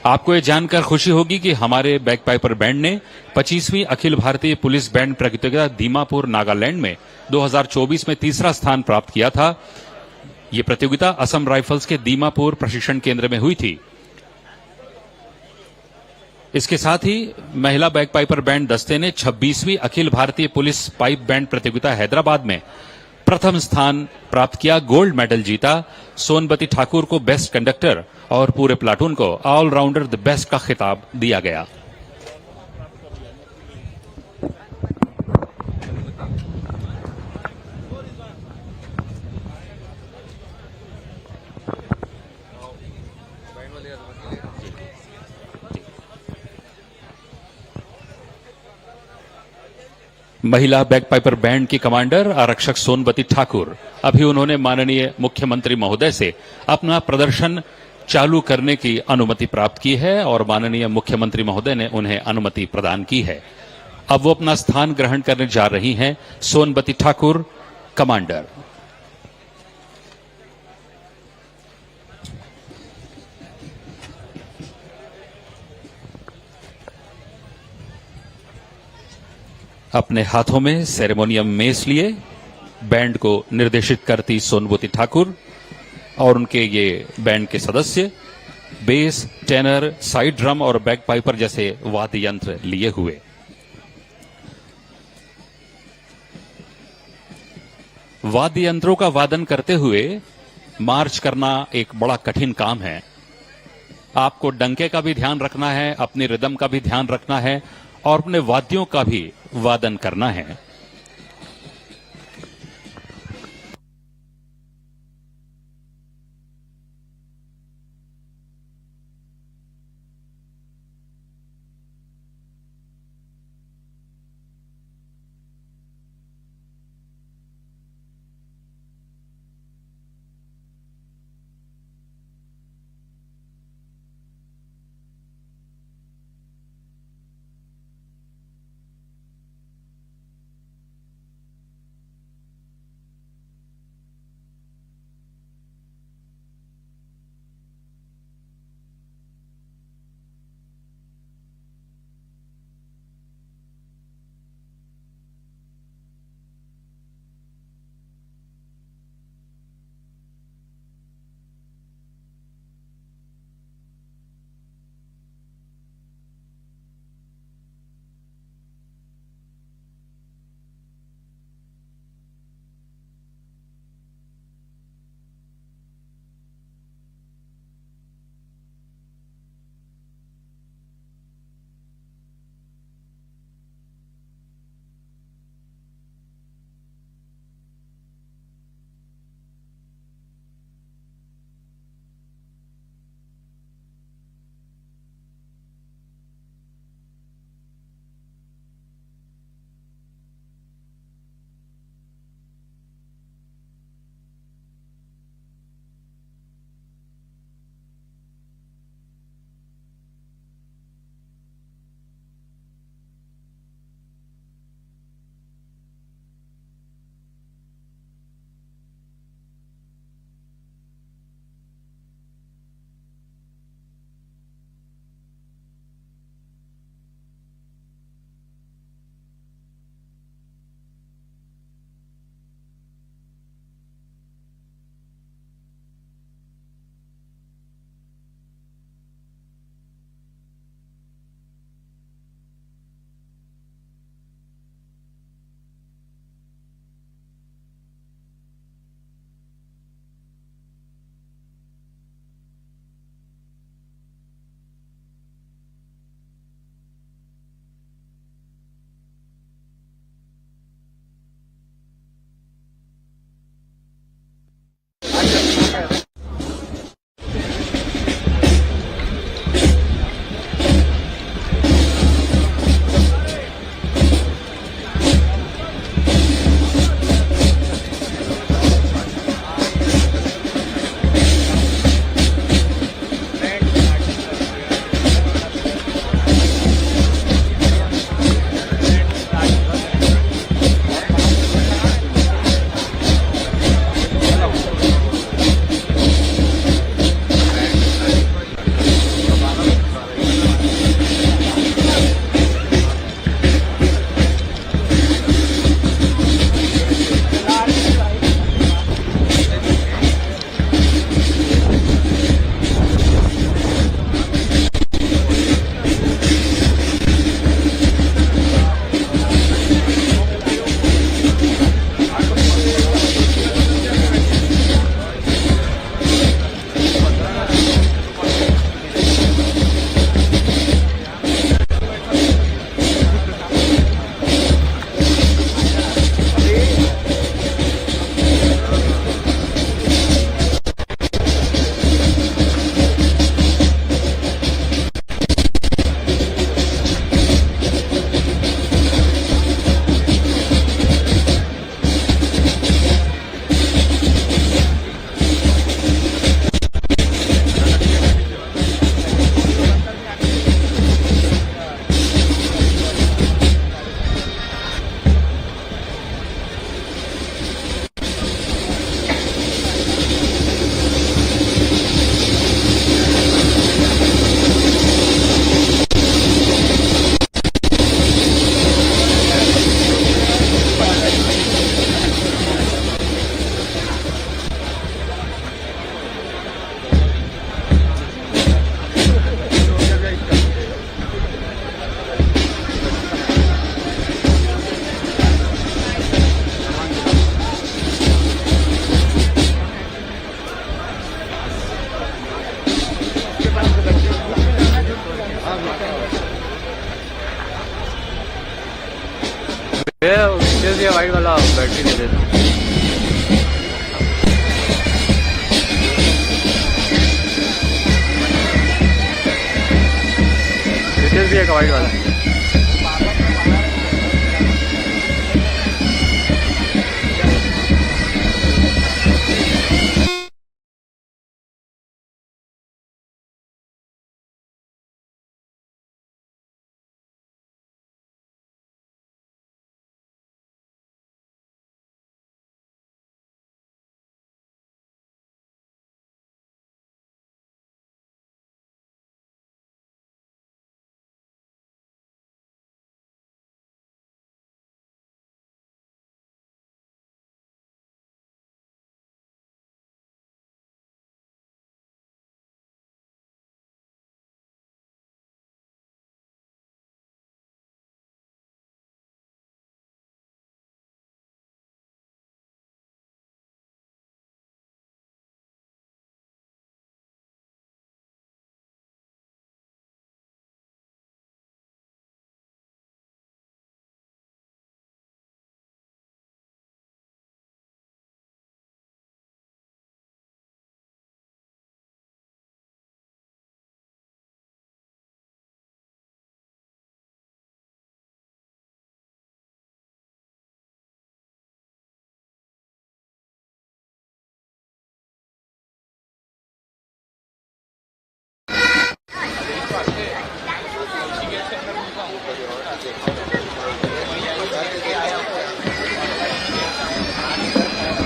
आपको ये जानकर खुशी होगी कि हमारे बैकपाइपर बैंड ने 25वीं अखिल भारतीय पुलिस बैंड प्रतियोगिता दीमापुर नागालैंड में 2024 में तीसरा स्थान प्राप्त किया था। ये प्रतियोगिता असम राइफल्स के दीमापुर प्रशिक्षण केंद्र में हुई थी। इसके साथ ही महिला बैकपाइपर बैंड दस्ते ने 26वीं Akhil Bharatiya police pipe band प्रतियोगिता हैदराबाद में प्रथम स्थान प्राप्त किया, गोल्ड मेडल जीता। सोनबती ठाकुर को बेस्ट कंडक्टर और पूरे प्लाटून को ऑलराउंडर द बेस्ट का खिताब दिया गया। महिला बैकपाइपर बैंड की कमांडर आरक्षक सोनबती ठाकुर, अभी उन्होंने माननीय मुख्यमंत्री महोदय से अपना प्रदर्शन चालू करने की अनुमति प्राप्त की है और माननीय मुख्यमंत्री महोदय ने उन्हें अनुमति प्रदान की है। अब वो अपना स्थान ग्रहण करने जा रही हैं। सोनबती ठाकुर, कमांडर। अपने हाथों में सेरेमोनियम मेस लिए बैंड को निर्देशित करती सोनबती ठाकुर और उनके ये बैंड के सदस्य बेस, टेनर, साइड ड्रम और बैक पाइपर जैसे वाद्य यंत्र लिए हुए। वाद्य यंत्रों का वादन करते हुए मार्च करना एक बड़ा कठिन काम है। आपको डंके का भी ध्यान रखना है, अपनी रिदम का भी ध्यान रखना है और अपने वाद्यों का भी वादन करना है। वाइट वाला बैटरी दे देता हूँ। भी है वाइट वाला।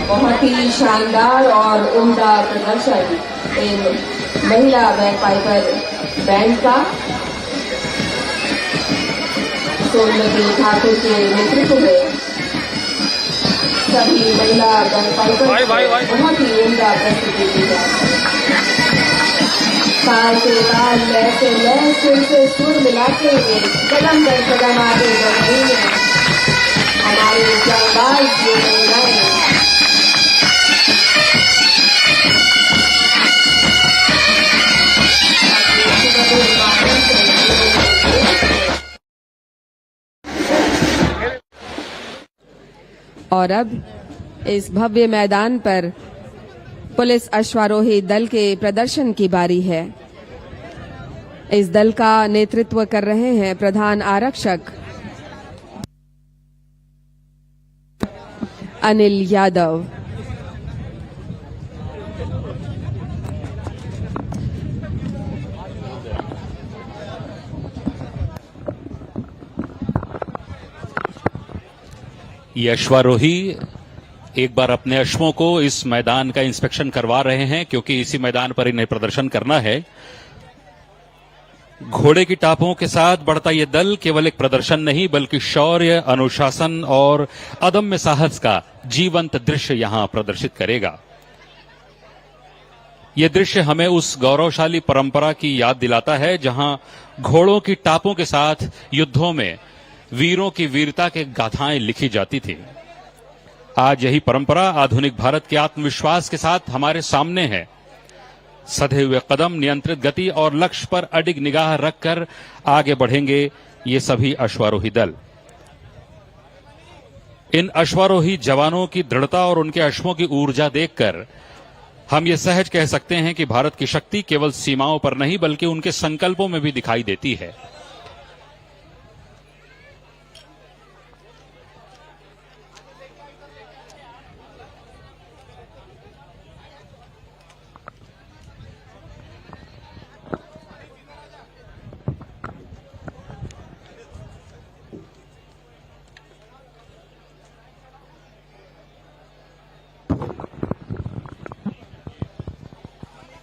बहुत ही शानदार और उम्दा प्रदर्शन इन महिला बैकपाइपर बैंड का सोमवती ठाकुर के नेतृत्व में सभी महिला बैकपाइपर बहुत ही उम्दा प्रस्तुति दी है। ताल से ताल, लय से लय, सुर से सुर मिलाते हुए कदम दर कदम आगे बढ़ रही है हमारे जांबाज ये महिलाएं। और अब इस भव्य मैदान पर पुलिस अश्वारोही दल के प्रदर्शन की बारी है। इस दल का नेतृत्व कर रहे हैं प्रधान आरक्षक अनिल यादव। ये अश्वारोही एक बार अपने अश्वों को इस मैदान का इंस्पेक्शन करवा रहे हैं, क्योंकि इसी मैदान पर इन्हें प्रदर्शन करना है। घोड़े की टापों के साथ बढ़ता यह दल केवल एक प्रदर्शन नहीं, बल्कि शौर्य, अनुशासन और अदम्य साहस का जीवंत दृश्य यहां प्रदर्शित करेगा। यह दृश्य हमें उस गौरवशाली परंपरा की याद दिलाता है जहां घोड़ों की टापों के साथ युद्धों में वीरों की वीरता के गाथाएं लिखी जाती थी। आज यही परंपरा आधुनिक भारत के आत्मविश्वास के साथ हमारे सामने है। सधे हुए कदम, नियंत्रित गति और लक्ष्य पर अडिग निगाह रखकर आगे बढ़ेंगे ये सभी अश्वारोही दल। इन अश्वारोही जवानों की दृढ़ता और उनके अश्वों की ऊर्जा देखकर हम ये सहज कह सकते हैं कि भारत की शक्ति केवल सीमाओं पर नहीं, बल्कि उनके संकल्पों में भी दिखाई देती है।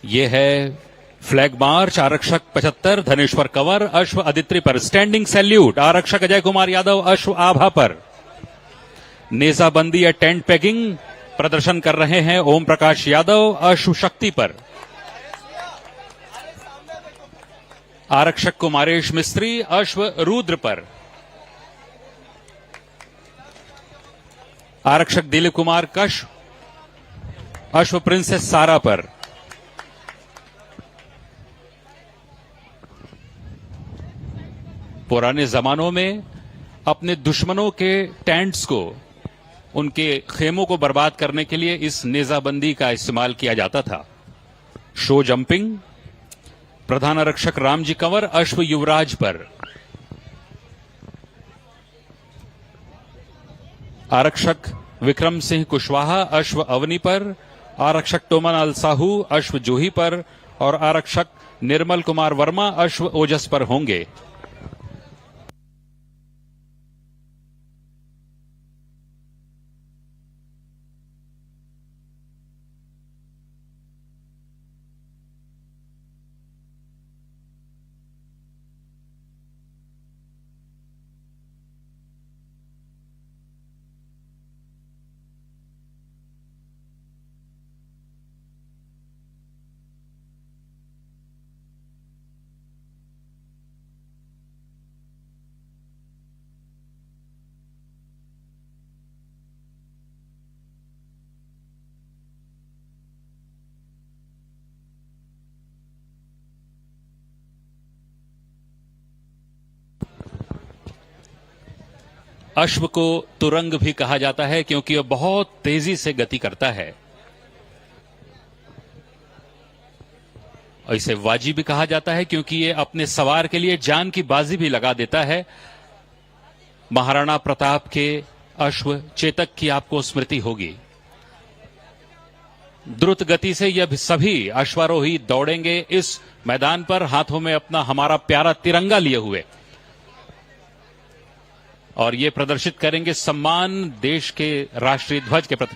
ये है फ्लैग मार्च। आरक्षक 75 धनेश्वर कंवर अश्व अदित्रि पर स्टैंडिंग सैल्यूट। आरक्षक अजय कुमार यादव अश्व आभा पर। नेजाबंदी या टेंट पैगिंग प्रदर्शन कर रहे हैं ओम प्रकाश यादव अश्व शक्ति पर। आरक्षक कुमारेश मिस्त्री अश्व रुद्र पर। आरक्षक दिलीप कुमार कश अश्व प्रिंसेस सारा पर। पुराने जमानों में अपने दुश्मनों के टेंट्स को, उनके खेमों को बर्बाद करने के लिए इस नेजाबंदी का इस्तेमाल किया जाता था। शो जंपिंग, प्रधान आरक्षक रामजी कंवर अश्व युवराज पर, आरक्षक विक्रम सिंह कुशवाहा अश्व अवनी पर, आरक्षक टोमन साहू अश्व जूही पर और आरक्षक निर्मल कुमार वर्मा अश्व ओजस पर होंगे। अश्व को तुरंग भी कहा जाता है क्योंकि यह बहुत तेजी से गति करता है। और इसे वाजी भी कहा जाता है क्योंकि यह अपने सवार के लिए जान की बाजी भी लगा देता है। महाराणा प्रताप के अश्व चेतक की आपको स्मृति होगी। द्रुत गति से यह सभी अश्वारोही दौड़ेंगे इस मैदान पर, हाथों में अपना हमारा प्यारा तिरंगा लिए हुए, और ये प्रदर्शित करेंगे सम्मान देश के राष्ट्रीय ध्वज के प्रति।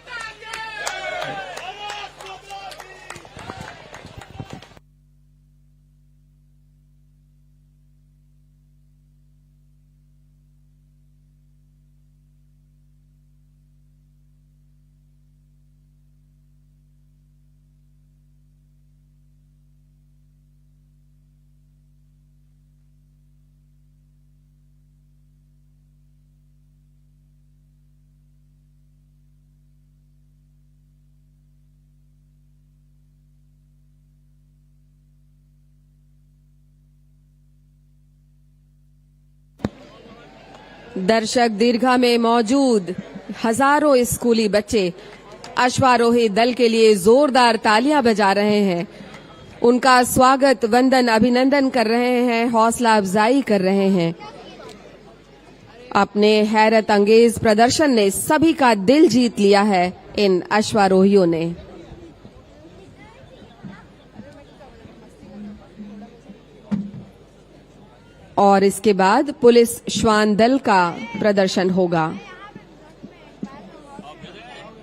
दर्शक दीर्घा में मौजूद हजारों स्कूली बच्चे अश्वारोही दल के लिए जोरदार तालियां बजा रहे हैं। उनका स्वागत, वंदन, अभिनंदन कर रहे हैं, हौसला अफजाई कर रहे हैं। अपने हैरत अंगेज प्रदर्शन ने सभी का दिल जीत लिया है इन अश्वारोहियों ने। और इसके बाद पुलिस श्वान दल का प्रदर्शन होगा।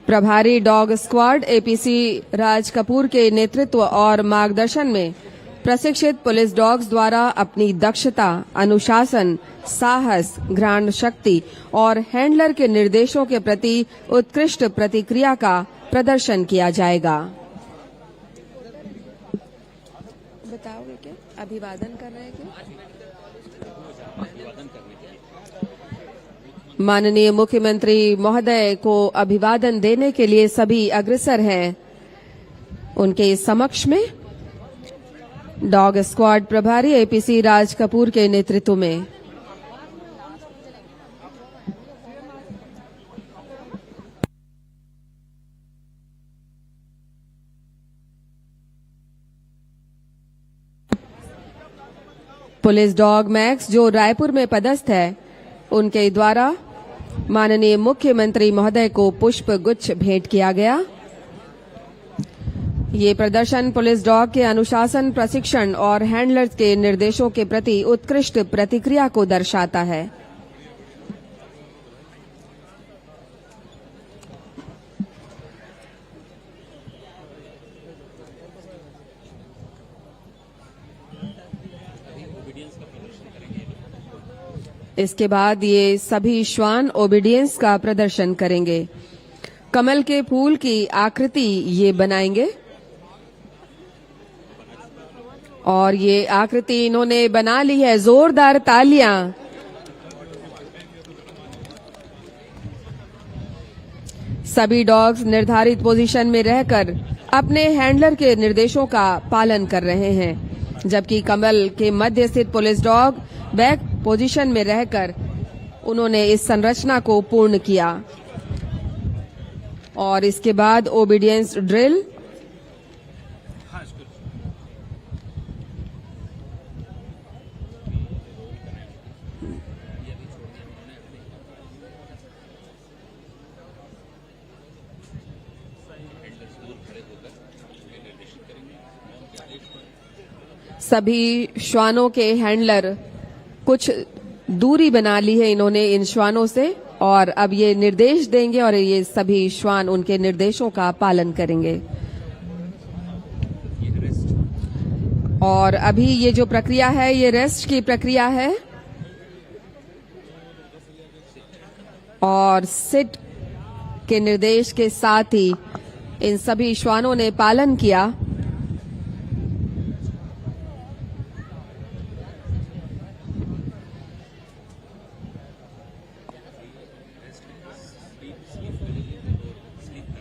प्रभारी dog squad APC Raj Kapoor के नेतृत्व और मार्गदर्शन में प्रशिक्षित पुलिस डॉग्स द्वारा अपनी दक्षता, अनुशासन, साहस, घ्राण शक्ति और हैंडलर के निर्देशों के प्रति उत्कृष्ट प्रतिक्रिया का प्रदर्शन किया जाएगा। बताओगे क्या? अभिवादन कर रहे हैं क्या? माननीय मुख्यमंत्री महोदय को अभिवादन देने के लिए सभी अग्रसर हैं। उनके समक्ष में डॉग स्क्वाड प्रभारी एपीसी राज कपूर के नेतृत्व में पुलिस डॉग मैक्स जो रायपुर में पदस्थ है, उनके द्वारा माननीय मुख्यमंत्री महोदय को पुष्प गुच्छ भेंट किया गया। ये प्रदर्शन पुलिस डॉग के अनुशासन, प्रशिक्षण और हैंडलर्स के निर्देशों के प्रति उत्कृष्ट प्रतिक्रिया को दर्शाता है। इसके बाद ये सभी श्वान ओबीडियंस का प्रदर्शन करेंगे। कमल के फूल की आकृति ये बनाएंगे और ये आकृति इन्होंने बना ली है। जोरदार तालियां। सभी डॉग्स निर्धारित पोजीशन में रहकर अपने हैंडलर के निर्देशों का पालन कर रहे हैं, जबकि कमल के मध्य स्थित पुलिस डॉग बैक पोजीशन में रहकर उन्होंने इस संरचना को पूर्ण किया। और इसके बाद ओबीडियंस ड्रिल। सभी श्वानों के हैंडलर कुछ दूरी बना ली है इन्होंने इन श्वानों से, और अब ये निर्देश देंगे और ये सभी श्वान उनके निर्देशों का पालन करेंगे। और अभी ये जो प्रक्रिया है ये रेस्ट की प्रक्रिया है, और सिट के निर्देश के साथ ही इन सभी श्वानों ने पालन किया।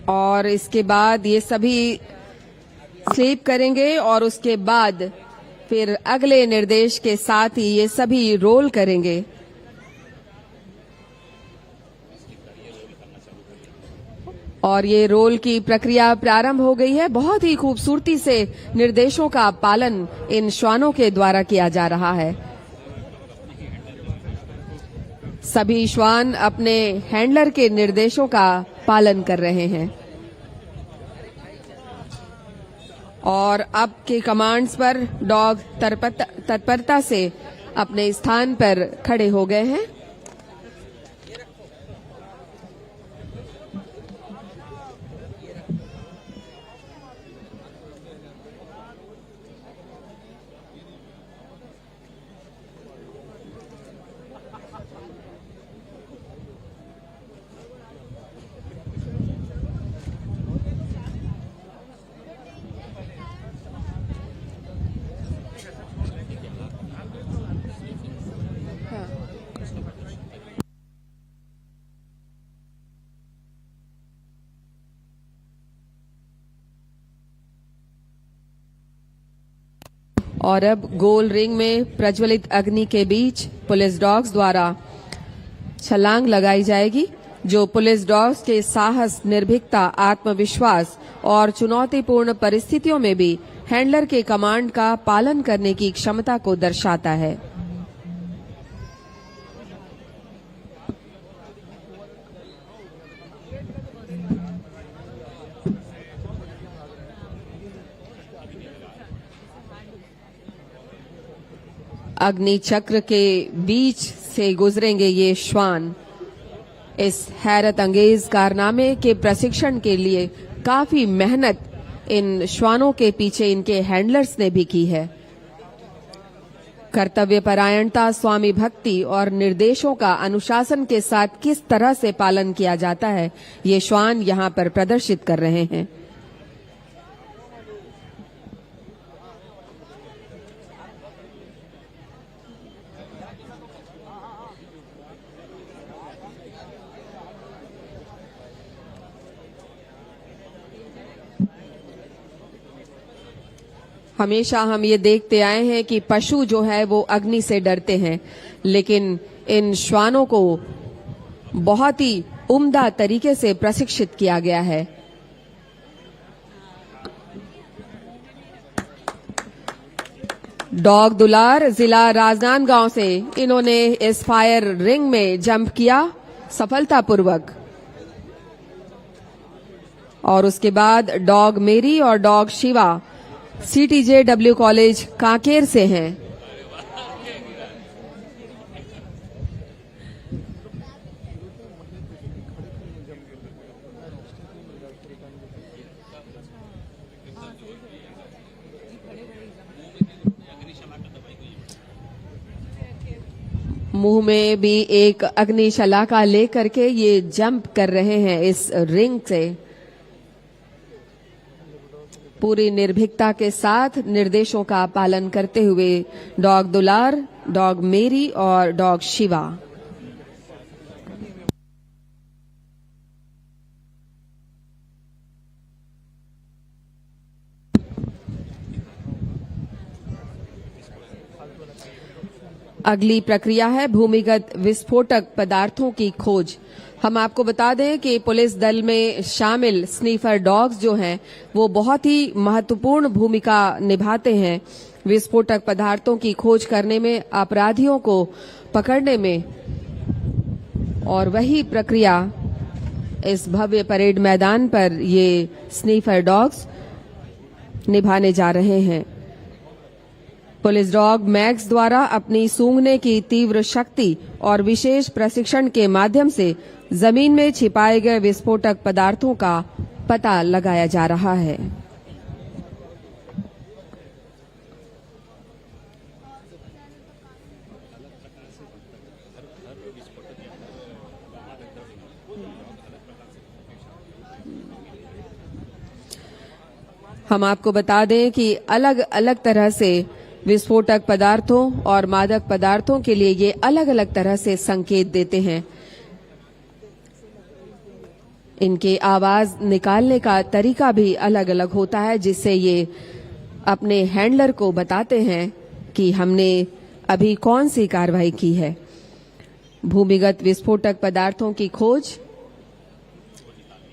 और इसके बाद ये सभी स्लीप करेंगे और उसके बाद फिर अगले निर्देश के साथ ही ये सभी रोल करेंगे। और ये रोल की प्रक्रिया प्रारंभ हो गई है। बहुत ही खूबसूरती से निर्देशों का पालन इन श्वानों के द्वारा किया जा रहा है। सभी श्वान अपने हैंडलर के निर्देशों का पालन कर रहे हैं और अब के कमांड्स पर डॉग तत्परता से अपने स्थान पर खड़े हो गए हैं। और अब गोल रिंग में प्रज्वलित अग्नि के बीच पुलिस डॉग्स द्वारा छलांग लगाई जाएगी, जो पुलिस डॉग्स के साहस, निर्भीकता, आत्मविश्वास और चुनौतीपूर्ण परिस्थितियों में भी हैंडलर के कमांड का पालन करने की क्षमता को दर्शाता है। अग्नि चक्र के बीच से गुजरेंगे ये श्वान। इस हैरत अंगेज कारनामे के प्रशिक्षण के लिए काफी मेहनत इन श्वानों के पीछे इनके हैंडलर्स ने भी की है। कर्तव्यपरायणता, स्वामी भक्ति और निर्देशों का अनुशासन के साथ किस तरह से पालन किया जाता है, ये श्वान यहां पर प्रदर्शित कर रहे हैं। हमेशा हम ये देखते आए हैं कि पशु जो है वो अग्नि से डरते हैं, लेकिन इन श्वानों को बहुत ही उम्दा तरीके से प्रशिक्षित किया गया है। डॉग दुलार जिला राजनांदगांव से इन्होंने इस फायर रिंग में जंप किया सफलतापूर्वक। और उसके बाद डॉग मेरी और dog Shiva CTJW college Kanker से हैं। मुंह में भी एक अग्निशलाका लेकर के ये जंप कर रहे हैं इस रिंग से। पूरी निर्भीकता के साथ निर्देशों का पालन करते हुए डॉग दुलार, डॉग मेरी और डॉग शिवा। अगली प्रक्रिया है भूमिगत विस्फोटक पदार्थों की खोज। हम आपको बता दें कि पुलिस दल में शामिल स्नीफर डॉग्स जो हैं वो बहुत ही महत्वपूर्ण भूमिका निभाते हैं विस्फोटक पदार्थों की खोज करने में, अपराधियों को पकड़ने में, और वही प्रक्रिया इस भव्य परेड मैदान पर ये स्नीफर डॉग्स निभाने जा रहे हैं। पुलिस डॉग मैक्स द्वारा अपनी सूंघने की तीव्र शक्ति और विशेष प्रशिक्षण के माध्यम से जमीन में छिपाए गए विस्फोटक पदार्थों का पता लगाया जा रहा है। हम आपको बता दें कि अलग अलग तरह से विस्फोटक पदार्थों और मादक पदार्थों के लिए ये अलग अलग तरह से संकेत देते हैं। इनके आवाज निकालने का तरीका भी अलग अलग होता है, जिससे ये अपने हैंडलर को बताते हैं कि हमने अभी कौन सी कार्रवाई की है। भूमिगत विस्फोटक पदार्थों की खोज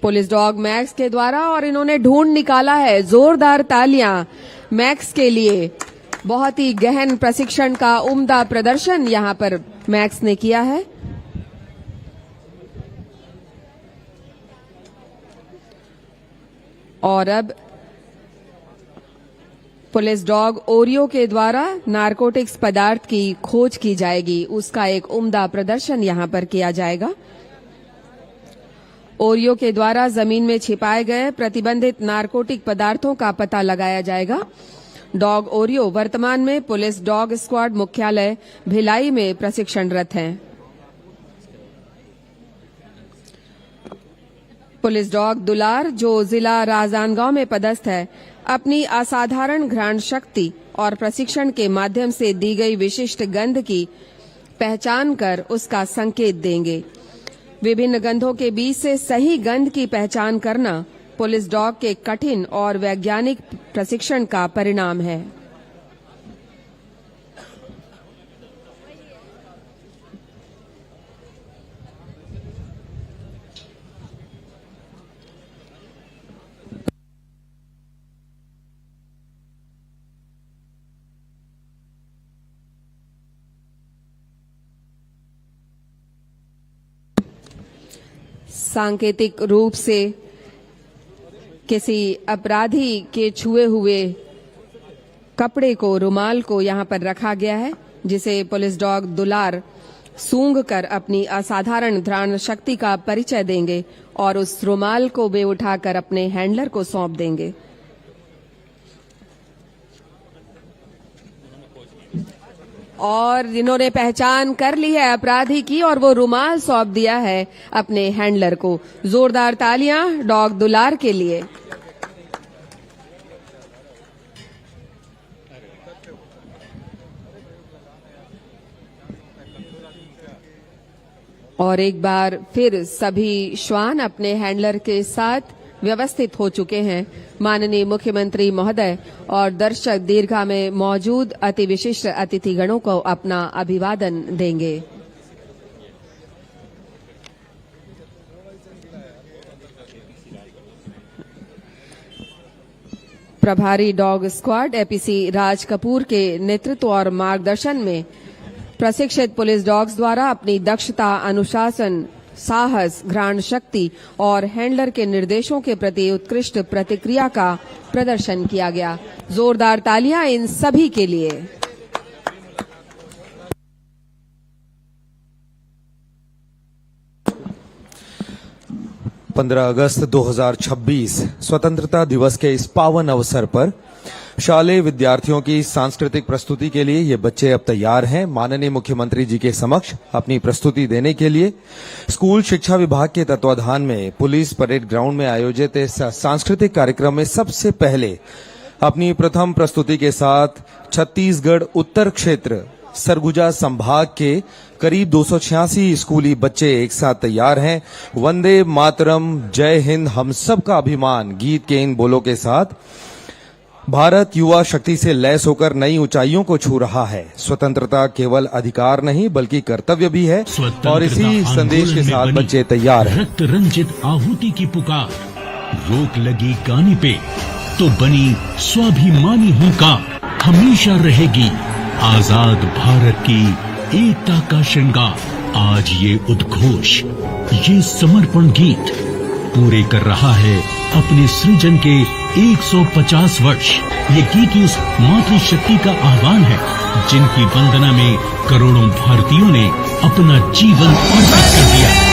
पुलिस डॉग मैक्स के द्वारा, और इन्होंने ढूंढ निकाला है। जोरदार तालियां मैक्स के लिए। बहुत ही गहन प्रशिक्षण का उम्दा प्रदर्शन यहां पर मैक्स ने किया है। और अब पुलिस डॉग ओरियो के द्वारा नारकोटिक्स पदार्थ की खोज की जाएगी, उसका एक उम्दा प्रदर्शन यहां पर किया जाएगा। ओरियो के द्वारा जमीन में छिपाए गए प्रतिबंधित नारकोटिक पदार्थों का पता लगाया जाएगा। डॉग ओरियो वर्तमान में पुलिस डॉग स्क्वाड मुख्यालय भिलाई में प्रशिक्षणरत हैं। पुलिस डॉग दुलार, जो जिला राजनांदगांव में पदस्थ है, अपनी असाधारण घ्राण शक्ति और प्रशिक्षण के माध्यम से दी गई विशिष्ट गंध की पहचान कर उसका संकेत देंगे। विभिन्न गंधों के बीच से सही गंध की पहचान करना पुलिस डॉग के कठिन और वैज्ञानिक प्रशिक्षण का परिणाम है। सांकेतिक रूप से किसी अपराधी के छुए हुए कपड़े को, रुमाल को यहां पर रखा गया है, जिसे पुलिस डॉग दुलार सूंघ कर अपनी असाधारण घ्राण शक्ति का परिचय देंगे और उस रुमाल को वे उठाकर अपने हैंडलर को सौंप देंगे। और जिन्होंने पहचान कर ली है अपराधी की और वो रुमाल सौंप दिया है अपने हैंडलर को। जोरदार तालियां डॉग दुलार के लिए। और एक बार फिर सभी श्वान अपने हैंडलर के साथ व्यवस्थित हो चुके हैं। माननीय मुख्यमंत्री महोदय और दर्शक दीर्घा में मौजूद अति विशिष्ट अतिथिगणों को अपना अभिवादन देंगे। प्रभारी dog squad APC Raj Kapoor के नेतृत्व और मार्गदर्शन में प्रशिक्षित पुलिस डॉग्स द्वारा अपनी दक्षता, अनुशासन, साहस, घ्राण शक्ति और हैंडलर के निर्देशों के प्रति उत्कृष्ट प्रतिक्रिया का प्रदर्शन किया गया। जोरदार तालियां इन सभी के लिए। अगस्त 2026 स्वतंत्रता दिवस के इस पावन अवसर पर शालेय विद्यार्थियों की सांस्कृतिक प्रस्तुति के लिए ये बच्चे अब तैयार हैं। माननीय मुख्यमंत्री जी के समक्ष अपनी प्रस्तुति देने के लिए स्कूल शिक्षा विभाग के तत्वाधान में पुलिस परेड ग्राउंड में आयोजित इस सांस्कृतिक कार्यक्रम में सबसे पहले अपनी प्रथम प्रस्तुति के साथ छत्तीसगढ़ उत्तर क्षेत्र सरगुजा संभाग के करीब 286 स्कूली बच्चे एक साथ तैयार हैं। वंदे मातरम, जय हिंद, हम सब का अभिमान गीत के इन बोलों के साथ भारत युवा शक्ति से लैस होकर नई ऊंचाइयों को छू रहा है। स्वतंत्रता केवल अधिकार नहीं बल्कि कर्तव्य भी है और इसी संदेश के साथ बच्चे तैयार हैं। रक्त रंजित आहुति की पुकार, रोक लगी गाने पे तो बनी स्वाभिमानी हुंकार, हमेशा रहेगी आजाद भारत की एकता का श्रृंगार। आज ये उद्घोष, ये समर्पण गीत पूरे कर रहा है अपने सृजन के 150 वर्ष। ये गीत उस मातृशक्ति का आह्वान है जिनकी वंदना में करोड़ों भारतीयों ने अपना जीवन अर्पित कर दिया।